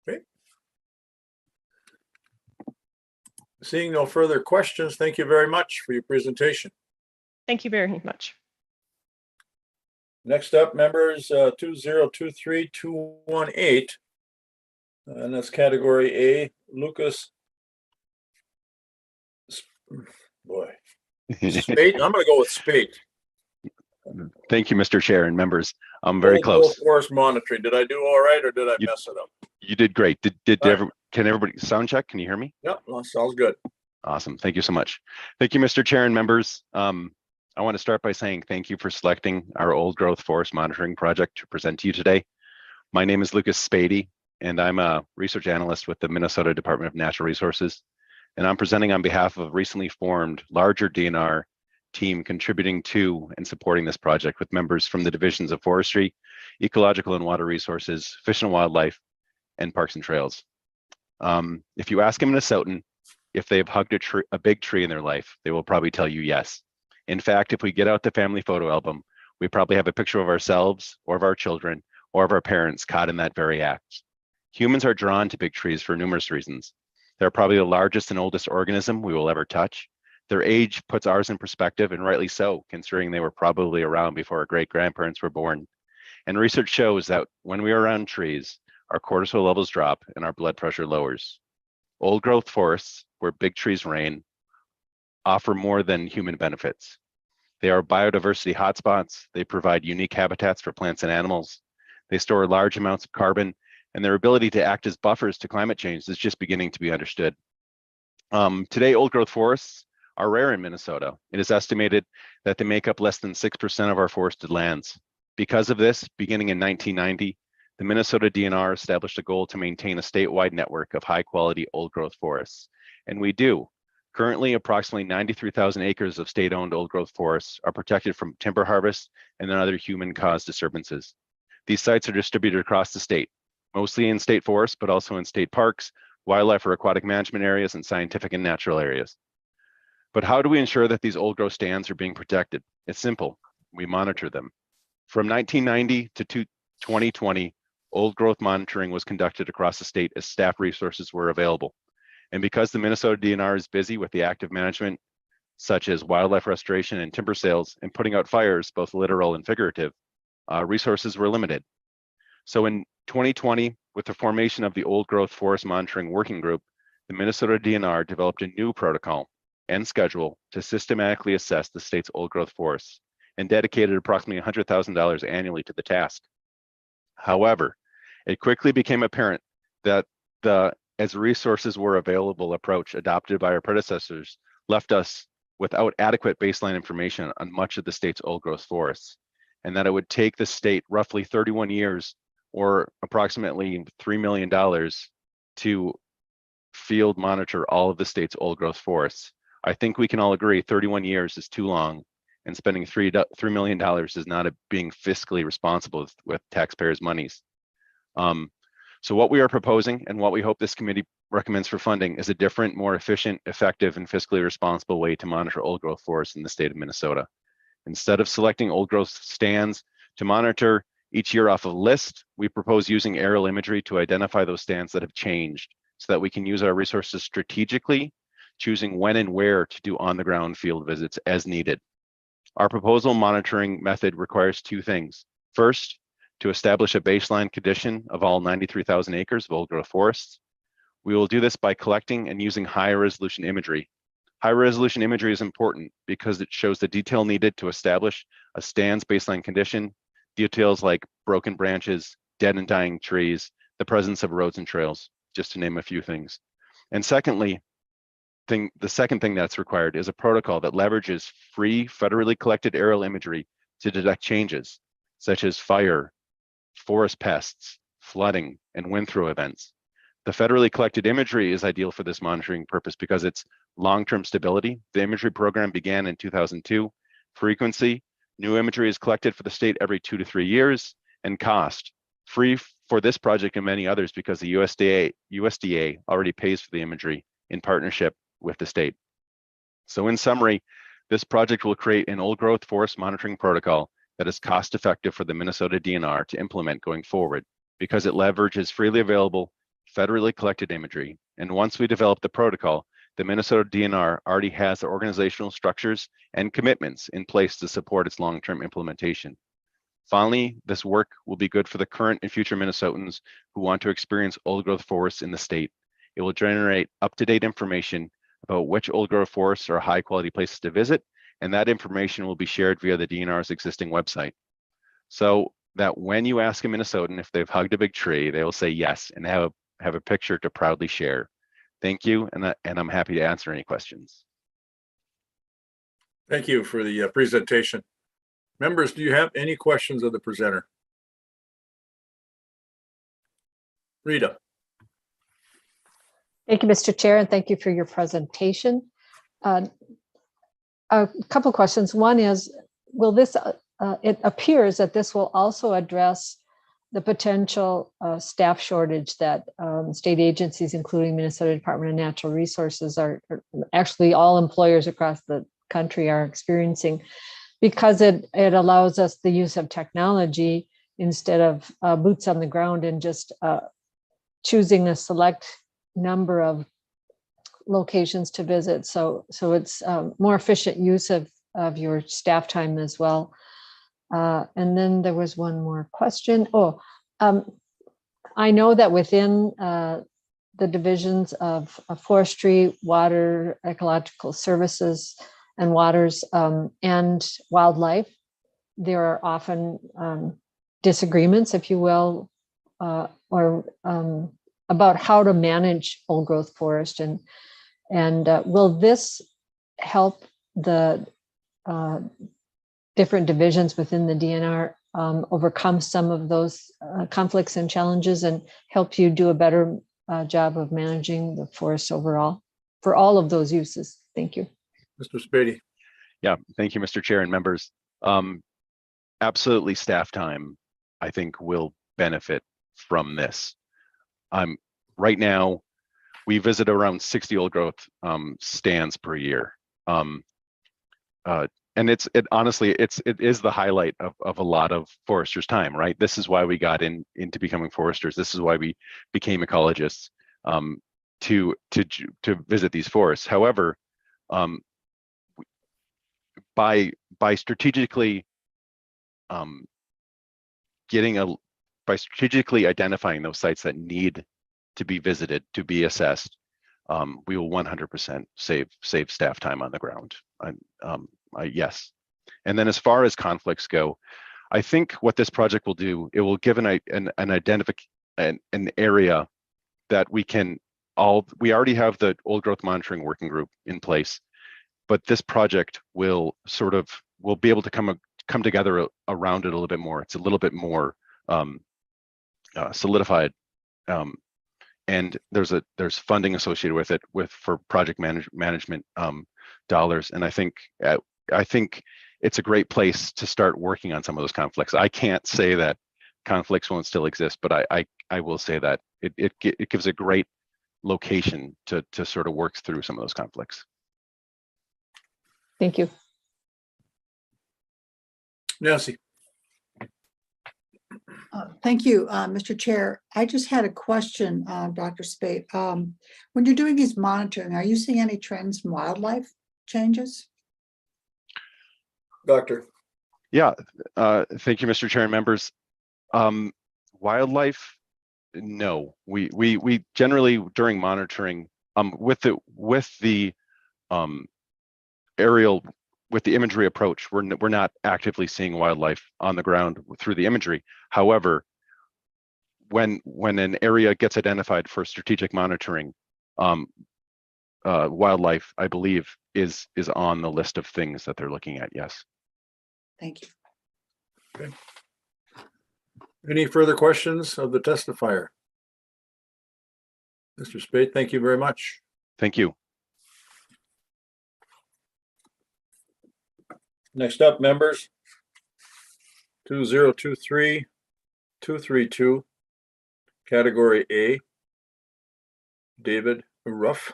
Okay. Seeing no further questions, thank you very much for your presentation. Thank you very much. Next up, members, 2023218, and that's category A, Lucas. Boy, Spate. I'm going to go with Spate. Thank you, Mr. Chair and members. I'm very close. Forest monitoring. Did I do all right, or did I mess it up? You did great. Right. Can everybody sound check? Can you hear me? Yep, well, sounds good. Awesome. Thank you so much. Thank you, Mr. Chair and members. I want to start by saying thank you for selecting our old growth forest monitoring project to present to you today. My name is Lucas Spady, and I'm a research analyst with the Minnesota Department of Natural Resources. and I'm presenting on behalf of a recently formed larger DNR team contributing to and supporting this project with members from the divisions of forestry, ecological and water resources, fish and wildlife, and parks and trails. If you ask a Minnesotan if they've hugged a big tree in their life, they will probably tell you yes. In fact, if we get out the family photo album, we probably have a picture of ourselves or of our children or of our parents caught in that very act. Humans are drawn to big trees for numerous reasons. They're probably the largest and oldest organism we will ever touch. Their age puts ours in perspective, and rightly so, considering they were probably around before our great-grandparents were born. And research shows that when we are around trees, our cortisol levels drop and our blood pressure lowers. Old growth forests, where big trees reign, offer more than human benefits. They are biodiversity hotspots. They provide unique habitats for plants and animals. They store large amounts of carbon, and their ability to act as buffers to climate change is just beginning to be understood. Today, old growth forests are rare in Minnesota. It is estimated that they make up less than 6% of our forested lands. Because of this, beginning in 1990, the Minnesota DNR established a goal to maintain a statewide network of high-quality old growth forests, and we do. Currently, approximately 93,000 acres of state-owned old growth forests are protected from timber harvest and other human-caused disturbances. These sites are distributed across the state, mostly in state forests, but also in state parks, wildlife or aquatic management areas, and scientific and natural areas. But how do we ensure that these old growth stands are being protected? It's simple. We monitor them. From 1990 to 2020, old growth monitoring was conducted across the state as staff resources were available. And because the Minnesota DNR is busy with the active management, such as wildlife restoration and timber sales and putting out fires, both literal and figurative, resources were limited. So in 2020, with the formation of the Old Growth Forest Monitoring Working Group, the Minnesota DNR developed a new protocol and schedule to systematically assess the state's old growth forests and dedicated approximately $100,000 annually to the task. However, it quickly became apparent that the as resources were available approach adopted by our predecessors left us without adequate baseline information on much of the state's old growth forests, and that it would take the state roughly 31 years or approximately $3 million to field monitor all of the state's old growth forests. I think we can all agree 31 years is too long, and spending $3 million is not being fiscally responsible with taxpayers' monies. So what we are proposing and what we hope this committee recommends for funding is a different, more efficient, effective, and fiscally responsible way to monitor old growth forests in the state of Minnesota. Instead of selecting old growth stands to monitor each year off a list, we propose using aerial imagery to identify those stands that have changed so that we can use our resources strategically, choosing when and where to do on-the-ground field visits as needed. Our proposal monitoring method requires two things. First, to establish a baseline condition of all 93,000 acres of old growth forests. We will do this by collecting and using high resolution imagery. High resolution imagery is important because it shows the detail needed to establish a stand's baseline condition, details like broken branches, dead and dying trees, the presence of roads and trails, just to name a few things. And secondly, the second thing that's required is a protocol that leverages free federally collected aerial imagery to detect changes, such as fire, forest pests, flooding, and wind-throw events. The federally collected imagery is ideal for this monitoring purpose because it's long-term stability. The imagery program began in 2002. Frequency, new imagery is collected for the state every 2 to 3 years, and cost, free for this project and many others because the USDA already pays for the imagery in partnership with the state. So in summary, this project will create an old growth forest monitoring protocol that is cost effective for the Minnesota DNR to implement going forward because it leverages freely available federally collected imagery. And once we develop the protocol, the Minnesota DNR already has the organizational structures and commitments in place to support its long-term implementation. Finally, this work will be good for the current and future Minnesotans who want to experience old growth forests in the state. It will generate up-to-date information about which old growth forests are high quality places to visit, and that information will be shared via the DNR's existing website. So that when you ask a Minnesotan if they've hugged a big tree, they will say yes and have a picture to proudly share. Thank you, and I'm happy to answer any questions. Thank you for the presentation. Members, do you have any questions of the presenter? Rita. Thank you, Mr. Chair, and thank you for your presentation. A couple questions. One is, will this, it appears that this will also address the potential staff shortage that state agencies, including Minnesota Department of Natural Resources, are actually all employers across the country are experiencing, because it allows us the use of technology instead of boots on the ground and just choosing a select number of locations to visit. So it's more efficient use of your staff time as well. And then there was one more question. I know that within the divisions of forestry, water, ecological services, and waters, and wildlife, there are often disagreements, if you will, or about how to manage old growth forest. And will this help the different divisions within the DNR overcome some of those conflicts and challenges and help you do a better job of managing the forest overall for all of those uses? Thank you. Mr. Spady. Yeah, thank you, Mr. Chair and members. Absolutely, staff time, I think, will benefit from this. Right now, we visit around 60 old growth stands per year. And it is the highlight of a lot of foresters' time, right? This is why we got into becoming foresters. This is why we became ecologists, to visit these forests. However, by strategically by strategically identifying those sites that need to be visited, to be assessed, we will 100% save staff time on the ground. Yes. And then as far as conflicts go, I think what this project will do, it will give an area that we already have the old growth monitoring working group in place, but this project will be able to come together around it a little bit more. It's a little bit more solidified, and there's funding associated with it for project management dollars. And I think it's a great place to start working on some of those conflicts. I can't say that conflicts won't still exist, but I will say that it gives a great location to sort of work through some of those conflicts. Thank you. Nancy. Thank you, Mr. Chair. I just had a question, Dr. Spade. When you're doing these monitoring, are you seeing any trends in wildlife changes? Doctor. Yeah, thank you, Mr. Chair and members. Wildlife, no. We generally, during monitoring, with the aerial, with the imagery approach, we're not actively seeing wildlife on the ground through the imagery. However, when an area gets identified for strategic monitoring, wildlife, I believe, is on the list of things that they're looking at. Yes. Thank you. Okay. Any further questions of the testifier? Mr. Spade, thank you very much. Thank you. Next up, members, 2023-232, category A, David Ruff,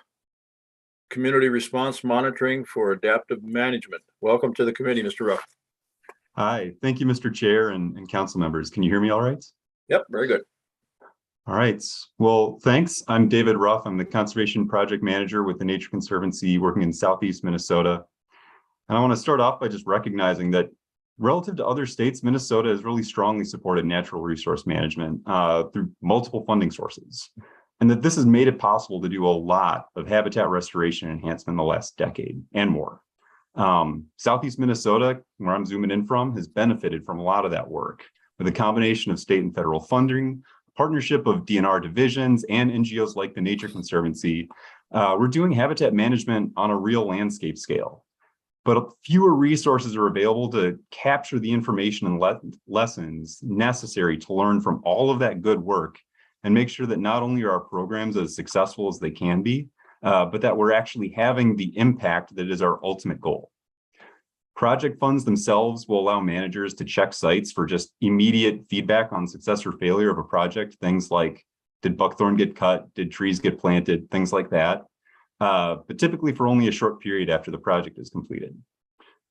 Community Response Monitoring for Adaptive Management. Welcome to the committee, Mr. Ruff. Hi, thank you, Mr. Chair and council members. Can you hear me all right? Yep, very good. All right, well, thanks. I'm David Ruff. I'm the Conservation Project Manager with the Nature Conservancy working in Southeast Minnesota. And I want to start off by just recognizing that relative to other states, Minnesota has really strongly supported natural resource management through multiple funding sources, and that this has made it possible to do a lot of habitat restoration enhancement in the last decade and more. Southeast Minnesota, where I'm zooming in from, has benefited from a lot of that work with a combination of state and federal funding, partnership of DNR divisions and NGOs like the Nature Conservancy. We're doing habitat management on a real landscape scale. But fewer resources are available to capture the information and lessons necessary to learn from all of that good work and make sure that not only are our programs as successful as they can be, but that we're actually having the impact that is our ultimate goal. Project funds themselves will allow managers to check sites for just immediate feedback on success or failure of a project. Things like, did buckthorn get cut? Did trees get planted? Things like that. But typically for only a short period after the project is completed.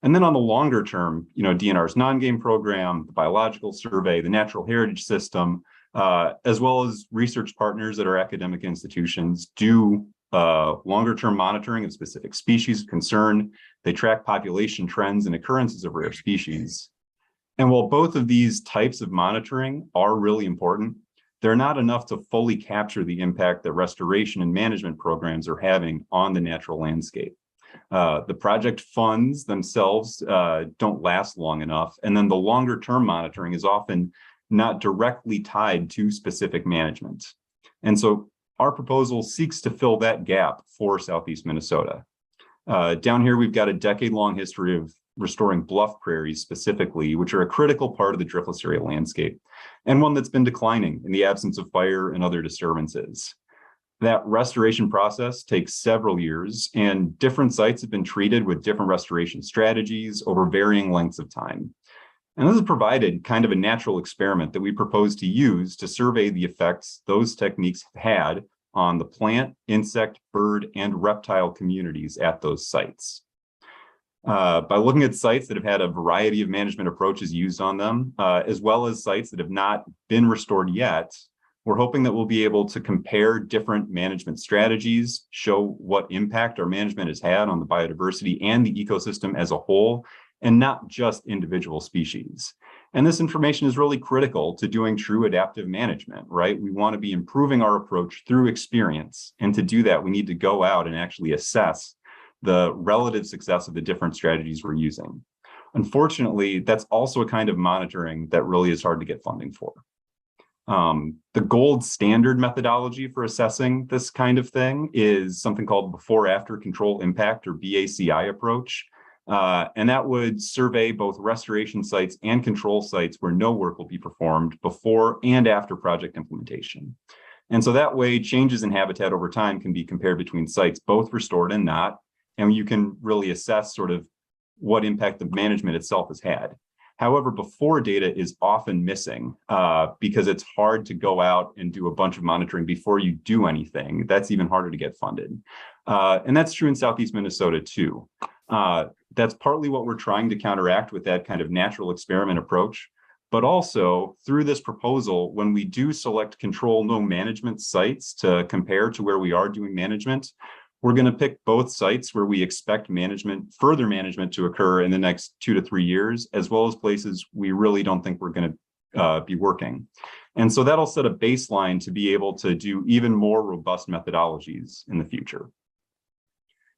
And then on the longer term, DNR's non-game program, the biological survey, the natural heritage system, as well as research partners at our academic institutions do longer term monitoring of specific species of concern. They track population trends and occurrences of rare species. And while both of these types of monitoring are really important, they're not enough to fully capture the impact that restoration and management programs are having on the natural landscape. The project funds themselves don't last long enough, and then the longer term monitoring is often not directly tied to specific management. And so our proposal seeks to fill that gap for Southeast Minnesota. Down here, we've got a decade-long history of restoring bluff prairies specifically, which are a critical part of the driftless area landscape, and one that's been declining in the absence of fire and other disturbances. That restoration process takes several years, and different sites have been treated with different restoration strategies over varying lengths of time. And this has provided kind of a natural experiment that we propose to use to survey the effects those techniques have had on the plant, insect, bird, and reptile communities at those sites. By looking at sites that have had a variety of management approaches used on them, as well as sites that have not been restored yet, we're hoping that we'll be able to compare different management strategies, show what impact our management has had on the biodiversity and the ecosystem as a whole, and not just individual species. And this information is really critical to doing true adaptive management, right? We want to be improving our approach through experience. And to do that, we need to go out and actually assess the relative success of the different strategies we're using. Unfortunately, that's also a kind of monitoring that really is hard to get funding for. The gold standard methodology for assessing this kind of thing is something called before-after control impact, or BACI approach. And that would survey both restoration sites and control sites where no work will be performed before and after project implementation. And so that way, changes in habitat over time can be compared between sites both restored and not, and you can really assess sort of what impact the management itself has had. However, before data is often missing because it's hard to go out and do a bunch of monitoring before you do anything. That's even harder to get funded. And that's true in Southeast Minnesota too. That's partly what we're trying to counteract with that kind of natural experiment approach. But also through this proposal, when we do select control no management sites to compare to where we are doing management, we're going to pick both sites where we expect further management to occur in the next 2 to 3 years, as well as places we really don't think we're going to be working. And so that'll set a baseline to be able to do even more robust methodologies in the future.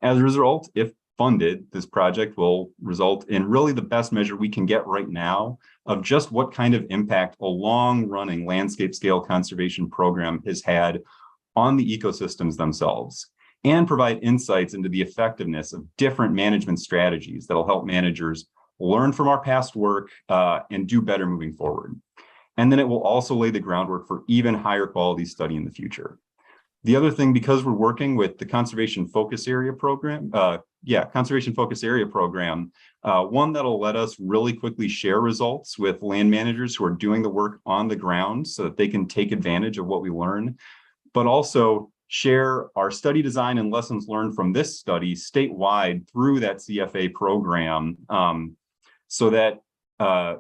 As a result, if funded, this project will result in really the best measure we can get right now of just what kind of impact a long-running landscape scale conservation program has had on the ecosystems themselves, and provide insights into the effectiveness of different management strategies that'll help managers learn from our past work and do better moving forward. And then it will also lay the groundwork for even higher quality study in the future. The other thing, because we're working with the Conservation Focus Area Program, one that'll let us really quickly share results with land managers who are doing the work on the ground so that they can take advantage of what we learn, but also share our study design and lessons learned from this study statewide through that CFA program so that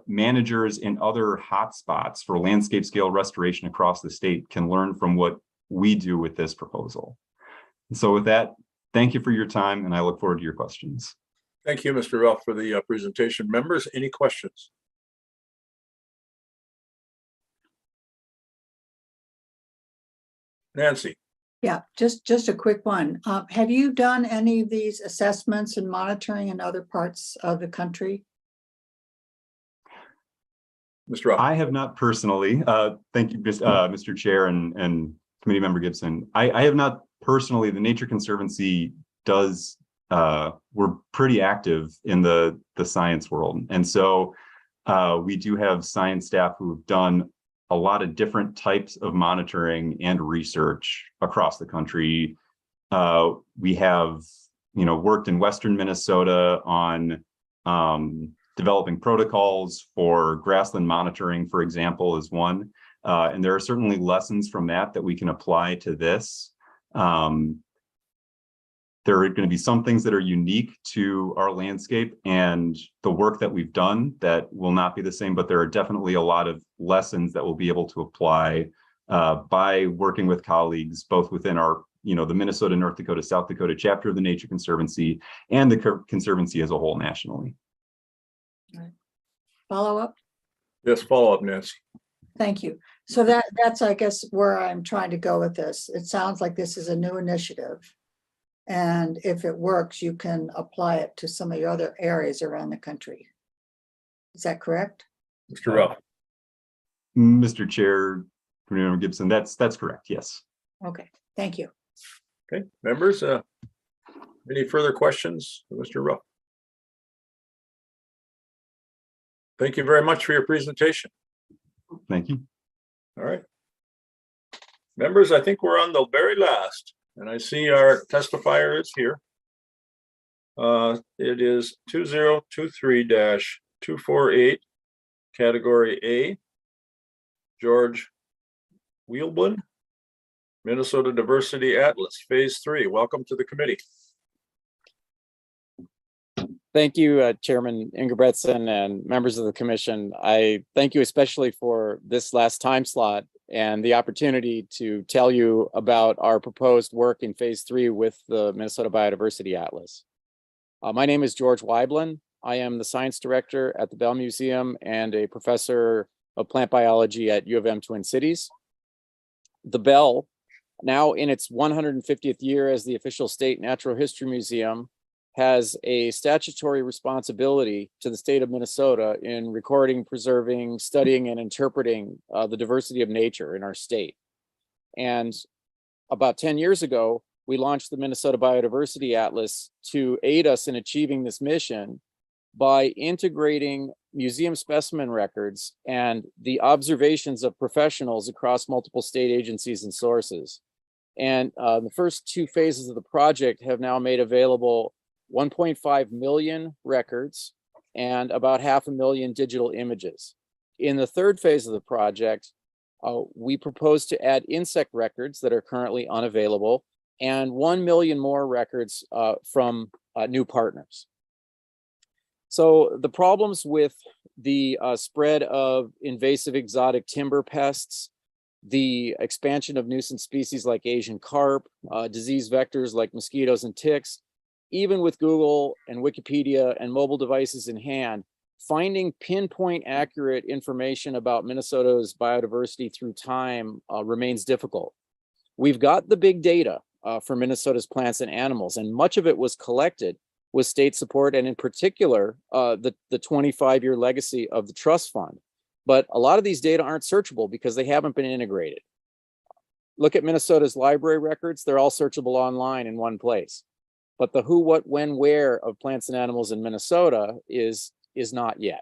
managers in other hotspots for landscape scale restoration across the state can learn from what we do with this proposal. And so with that, thank you for your time, and I look forward to your questions. Thank you, Mr. Ralph, for the presentation. Members, any questions? Nancy. Yeah, just a quick one. Have you done any of these assessments and monitoring in other parts of the country? Mr. Ralph. I have not personally. Thank you, Mr. Chair and Committee Member Gibson. I have not personally. The Nature Conservancy does. We're pretty active in the science world, and so we do have science staff who have done a lot of different types of monitoring and research across the country. We have, worked in Western Minnesota on developing protocols for grassland monitoring, for example, is one. And there are certainly lessons from that we can apply to this. There are going to be some things that are unique to our landscape and the work that we've done that will not be the same, but there are definitely a lot of lessons that we'll be able to apply by working with colleagues, both within our, the Minnesota, North Dakota, South Dakota chapter of the Nature Conservancy and the Conservancy as a whole nationally. Follow up? Yes, follow up, Nancy. Thank you. So that's, I guess, where I'm trying to go with this. It sounds like this is a new initiative. And if it works, you can apply it to some of your other areas around the country. Is that correct? Mr. Ruff. Mr. Chair, Commissioner Gibson, that's correct. Yes. Okay, thank you. Okay, members, any further questions, Mr. Ruff? Thank you very much for your presentation. Thank you. All right. Members, I think we're on the very last, and I see our testifier is here. It is 2023-248, category A, George Wheelbun, Minnesota Diversity Atlas, Phase 3. Welcome to the committee. Thank you, Chairman Ingebrigtsen and members of the commission. I thank you especially for this last time slot and the opportunity to tell you about our proposed work in Phase 3 with the Minnesota Biodiversity Atlas. My name is George Wheelbun. I am the science director at the Bell Museum and a professor of plant biology at U of M Twin Cities. The Bell, now in its 150th year as the official state natural history museum, has a statutory responsibility to the state of Minnesota in recording, preserving, studying, and interpreting the diversity of nature in our state. And about 10 years ago, we launched the Minnesota Biodiversity Atlas to aid us in achieving this mission by integrating museum specimen records and the observations of professionals across multiple state agencies and sources. And the first two phases of the project have now made available 1.5 million records and about 500,000 digital images. In the third phase of the project, we propose to add insect records that are currently unavailable and 1 million more records from new partners. So the problems with the spread of invasive exotic timber pests, the expansion of nuisance species like Asian carp, disease vectors like mosquitoes and ticks, even with Google and Wikipedia and mobile devices in hand, finding pinpoint accurate information about Minnesota's biodiversity through time remains difficult. We've got the big data for Minnesota's plants and animals, and much of it was collected with state support, and in particular, the 25-year legacy of the trust fund. But a lot of these data aren't searchable because they haven't been integrated. Look at Minnesota's library records. They're all searchable online in one place. But the who, what, when, where of plants and animals in Minnesota is not yet.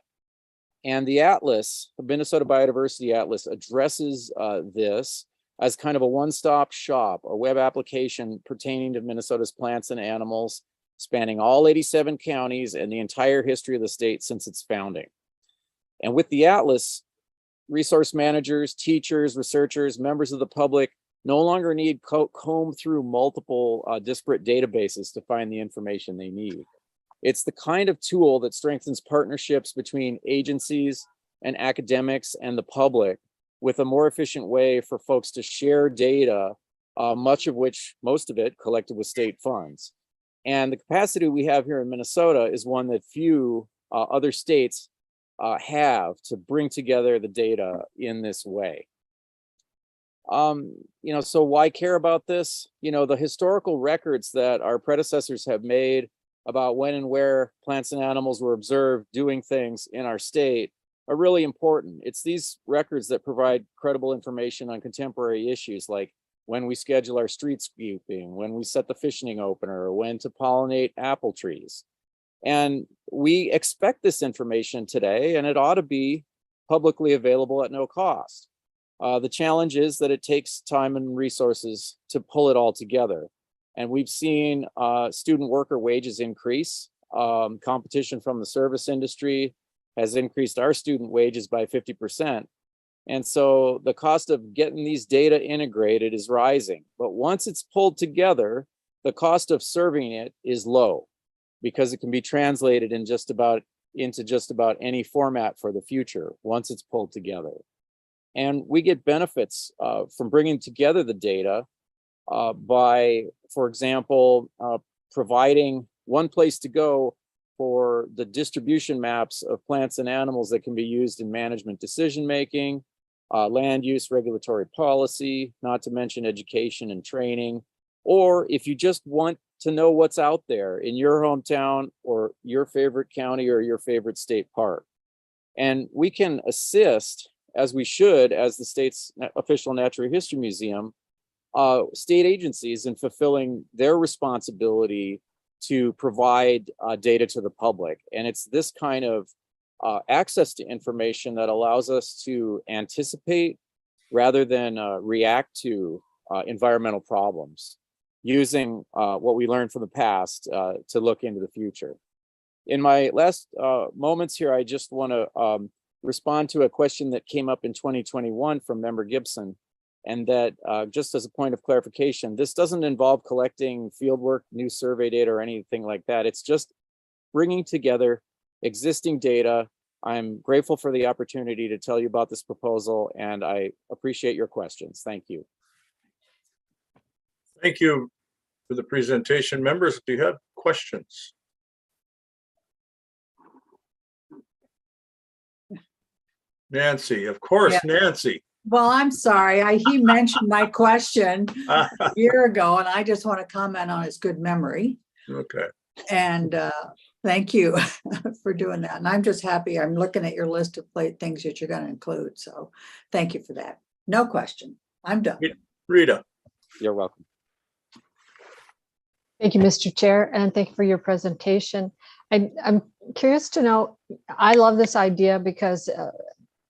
And the Atlas, the Minnesota Biodiversity Atlas, addresses this as kind of a one-stop shop, a web application pertaining to Minnesota's plants and animals, spanning all 87 counties and the entire history of the state since its founding. And with the Atlas, resource managers, teachers, researchers, members of the public no longer need comb through multiple disparate databases to find the information they need. It's the kind of tool that strengthens partnerships between agencies and academics and the public with a more efficient way for folks to share data, most of it collected with state funds. And the capacity we have here in Minnesota is one that few other states have to bring together the data in this way. So why care about this? The historical records that our predecessors have made about when and where plants and animals were observed doing things in our state are really important. It's these records that provide credible information on contemporary issues like when we schedule our street sweeping, when we set the fishing opener, or when to pollinate apple trees. And we expect this information today, and it ought to be publicly available at no cost. The challenge is that it takes time and resources to pull it all together. And we've seen student worker wages increase. Competition from the service industry has increased our student wages by 50%. And so the cost of getting these data integrated is rising. But once it's pulled together, the cost of serving it is low because it can be translated into just about any format for the future once it's pulled together. And we get benefits from bringing together the data by, for example, providing one place to go for the distribution maps of plants and animals that can be used in management decision-making, land use, regulatory policy, not to mention education and training. Or if you just want to know what's out there in your hometown or your favorite county or your favorite state park. And we can assist, as we should, as the state's official natural history museum, state agencies in fulfilling their responsibility to provide data to the public. And it's this kind of access to information that allows us to anticipate rather than react to environmental problems, using what we learned from the past to look into the future. In my last moments here, I just want to respond to a question that came up in 2021 from Member Gibson. And that just as a point of clarification, this doesn't involve collecting fieldwork, new survey data, or anything like that. It's just bringing together existing data. I'm grateful for the opportunity to tell you about this proposal, and I appreciate your questions. Thank you. Thank you for the presentation. Members, do you have questions? Nancy, of course, Yeah. Nancy. Well, I'm sorry. He mentioned my question a year ago, and I just want to comment on his good memory. Okay. And thank you for doing that. And I'm just happy. I'm looking at your list of things that you're going to include. So thank you for that. No question. I'm done. Rita. You're welcome. Thank you, Mr. Chair, and thank you for your presentation. I'm curious to know, I love this idea because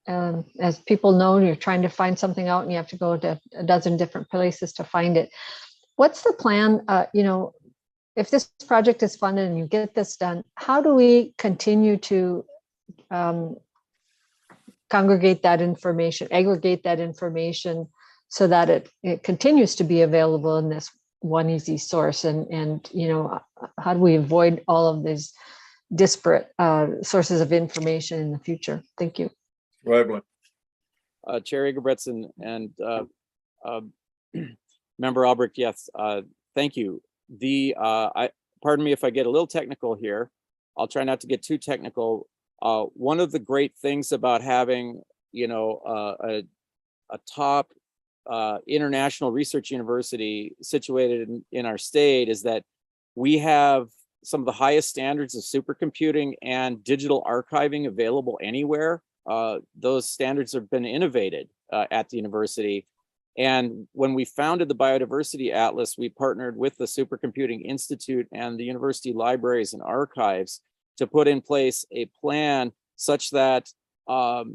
as people know, you're trying to find something out and you have to go to a dozen different places to find it. What's the plan? If this project is funded and you get this done, how do we continue to aggregate that information so that it continues to be available in this one easy source? And how do we avoid all of these disparate sources of information in the future? Thank you. Right. Chair Ingebrigtsen and Member Albrecht, yes, thank you. Pardon me if I get a little technical here. I'll try not to get too technical. One of the great things about having, a top international research university situated in our state is that we have some of the highest standards of supercomputing and digital archiving available anywhere. Those standards have been innovated at the university. And when we founded the Biodiversity Atlas, we partnered with the Supercomputing Institute and the University Libraries and Archives to put in place a plan such that the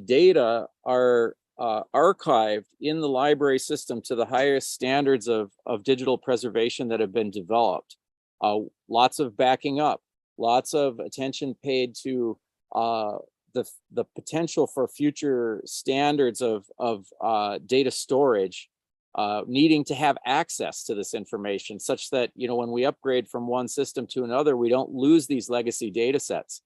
data are archived in the library system to the highest standards of digital preservation that have been developed. Lots of backing up, lots of attention paid to the potential for future standards of data storage, needing to have access to this information such that, when we upgrade from one system to another, we don't lose these legacy data sets.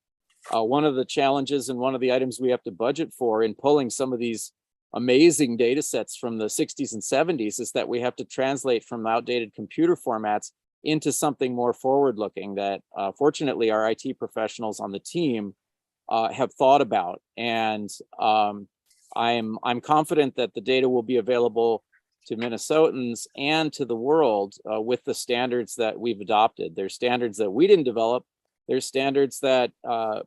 One of the challenges and one of the items we have to budget for in pulling some of these amazing data sets from the 60s and 70s is that we have to translate from outdated computer formats into something more forward-looking that fortunately our IT professionals on the team have thought about. And I'm confident that the data will be available to Minnesotans and to the world with the standards that we've adopted. There's standards that we didn't develop. There's standards that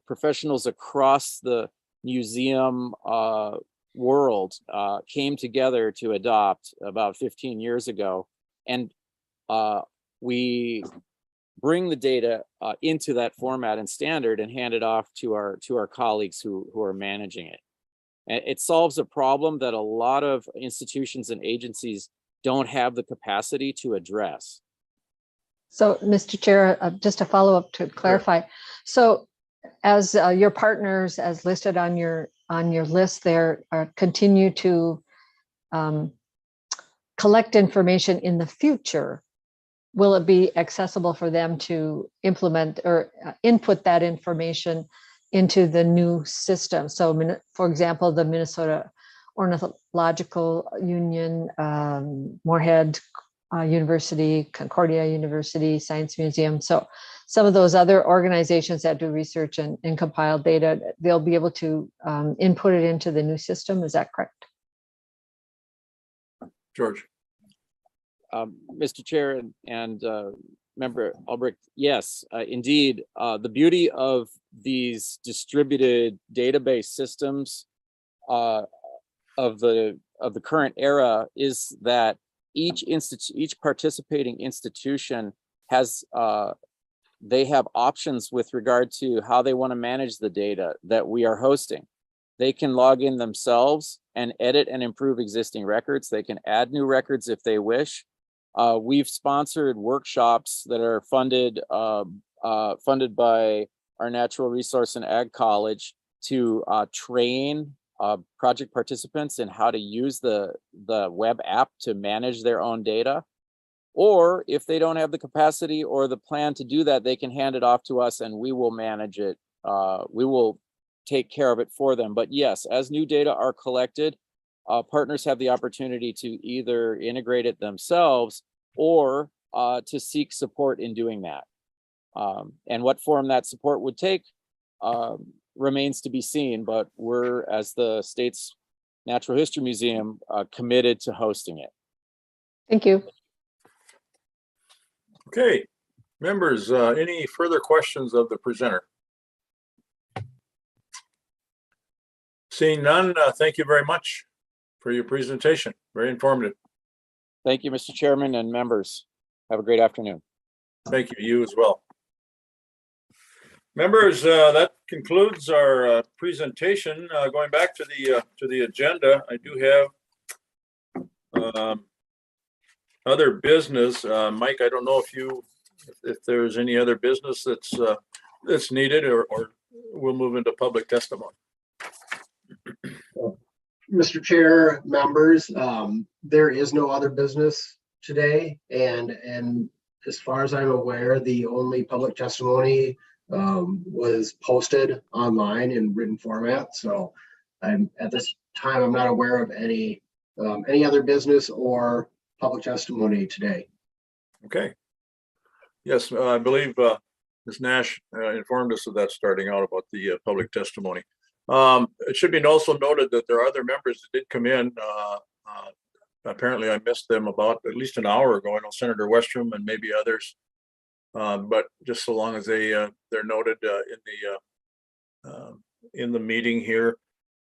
professionals across the museum world came together to adopt about 15 years ago. And we bring the data into that format and standard and hand it off to our colleagues who are managing it. And it solves a problem that a lot of institutions and agencies don't have the capacity to address. So, Mr. Chair, just a follow-up to clarify. So as your partners, as listed on your list there, continue to collect information in the future, will it be accessible for them to implement or input that information into the new system? So, for example, the Minnesota Ornithological Union, Moorhead University, Concordia University, Science Museum. So some of those other organizations that do research and compile data, they'll be able to input it into the new system. Is that correct? George. Mr. Chair and Member Albrecht, yes, indeed. The beauty of these distributed database systems of the current era is that each participating institution has they have options with regard to how they want to manage the data that we are hosting. They can log in themselves and edit and improve existing records. They can add new records if they wish. We've sponsored workshops that are funded by our Natural Resource and Ag College to train project participants in how to use the web app to manage their own data. Or if they don't have the capacity or the plan to do that, they can hand it off to us and we will manage it. We will take care of it for them. But yes, as new data are collected, partners have the opportunity to either integrate it themselves or to seek support in doing that. And what form that support would take remains to be seen, but we're, as the state's Natural History Museum, committed to hosting it. Thank you. Okay, members, any further questions of the presenter? Seeing none, thank you very much for your presentation. Very informative. Thank you, Mr. Chairman and members. Have a great afternoon. Thank you, you as well. Members, that concludes our presentation. Going back to the agenda, I do have other business. Mike, I don't know if there's any other business that's needed, or we'll move into public testimony. Mr. Chair, members, there is no other business today, and as far as I'm aware, the only public testimony was posted online in written format. So at this time, I'm not aware of any other business or public testimony today. Okay. Yes, I believe Ms. Nash informed us of that starting out about the public testimony. It should be also noted that there are other members that did come in. Apparently I missed them about at least an hour ago. I know Senator Westrom and maybe others, but just so long as they're noted in the meeting here.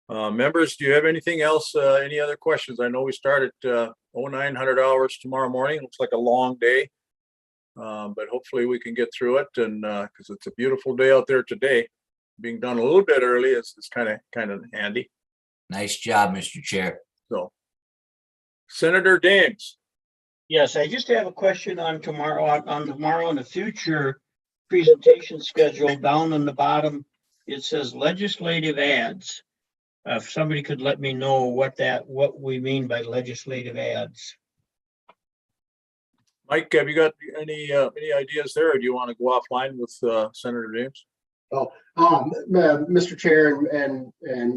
Members, do you have anything else? Any other questions? I know we start at 0900 hours tomorrow morning. Looks like a long day, but hopefully we can get through it. And because it's a beautiful day out there today, being done a little bit early is kind of handy. Nice job, Mr. Chair. So, Senator Dames. Yes, I just have a question on tomorrow. On tomorrow in the future presentation schedule, down on the bottom, it says legislative ads. If somebody could let me know what we mean by legislative ads. Mike, have you got any ideas there, or do you want to go offline with Senator Dames? Mr. Chair and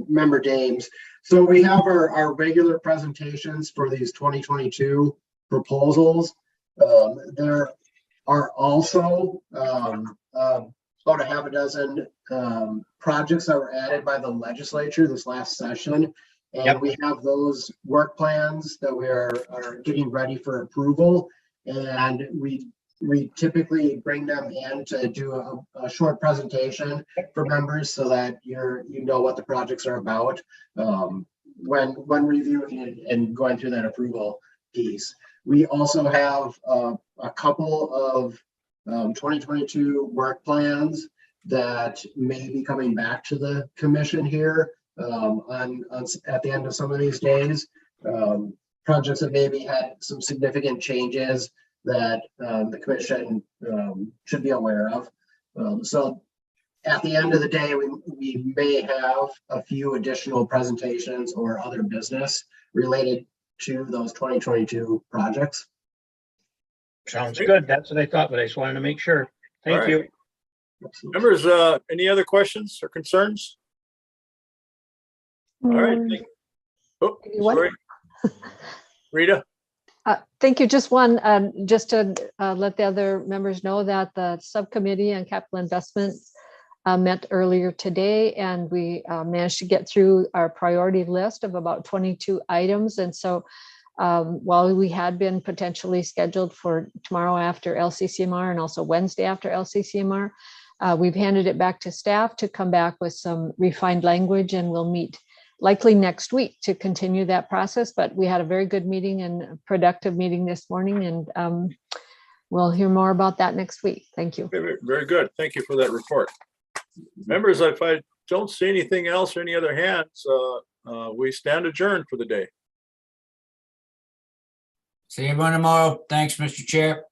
Member Dames, so we have our regular presentations for these 2022 proposals. There are also about a half a dozen projects that were added by the legislature this last session, and we have those work plans that we are getting ready for approval, and we typically bring them in to do a short presentation for members so that you know what the projects are about when reviewing and going through that approval piece. We also have a couple of 2022 work plans that may be coming back to the commission here at the end of some of these days. Projects that maybe had some significant changes that the commission should be aware of. So at the end of the day, we may have a few additional presentations or other business related to those 2022 projects. Sounds good. That's what I thought, but I just wanted to make sure. Thank All you. right. Members, any other questions or concerns? All right. Oh, sorry. Rita? Thank you. Just one, just to let the other members know that the subcommittee on capital investment met earlier today, and we managed to get through our priority list of about 22 items. And so while we had been potentially scheduled for tomorrow after LCCMR and also Wednesday after LCCMR, we've handed it back to staff to come back with some refined language, and we'll meet likely next week to continue that process. But we had a very good meeting and a productive meeting this morning, and we'll hear more about that next week. Thank you. Very, very good. Thank you for that report. Members, if I don't see anything else or any other hands, we stand adjourned for the day. See everyone tomorrow. Thanks, Mr. Chair.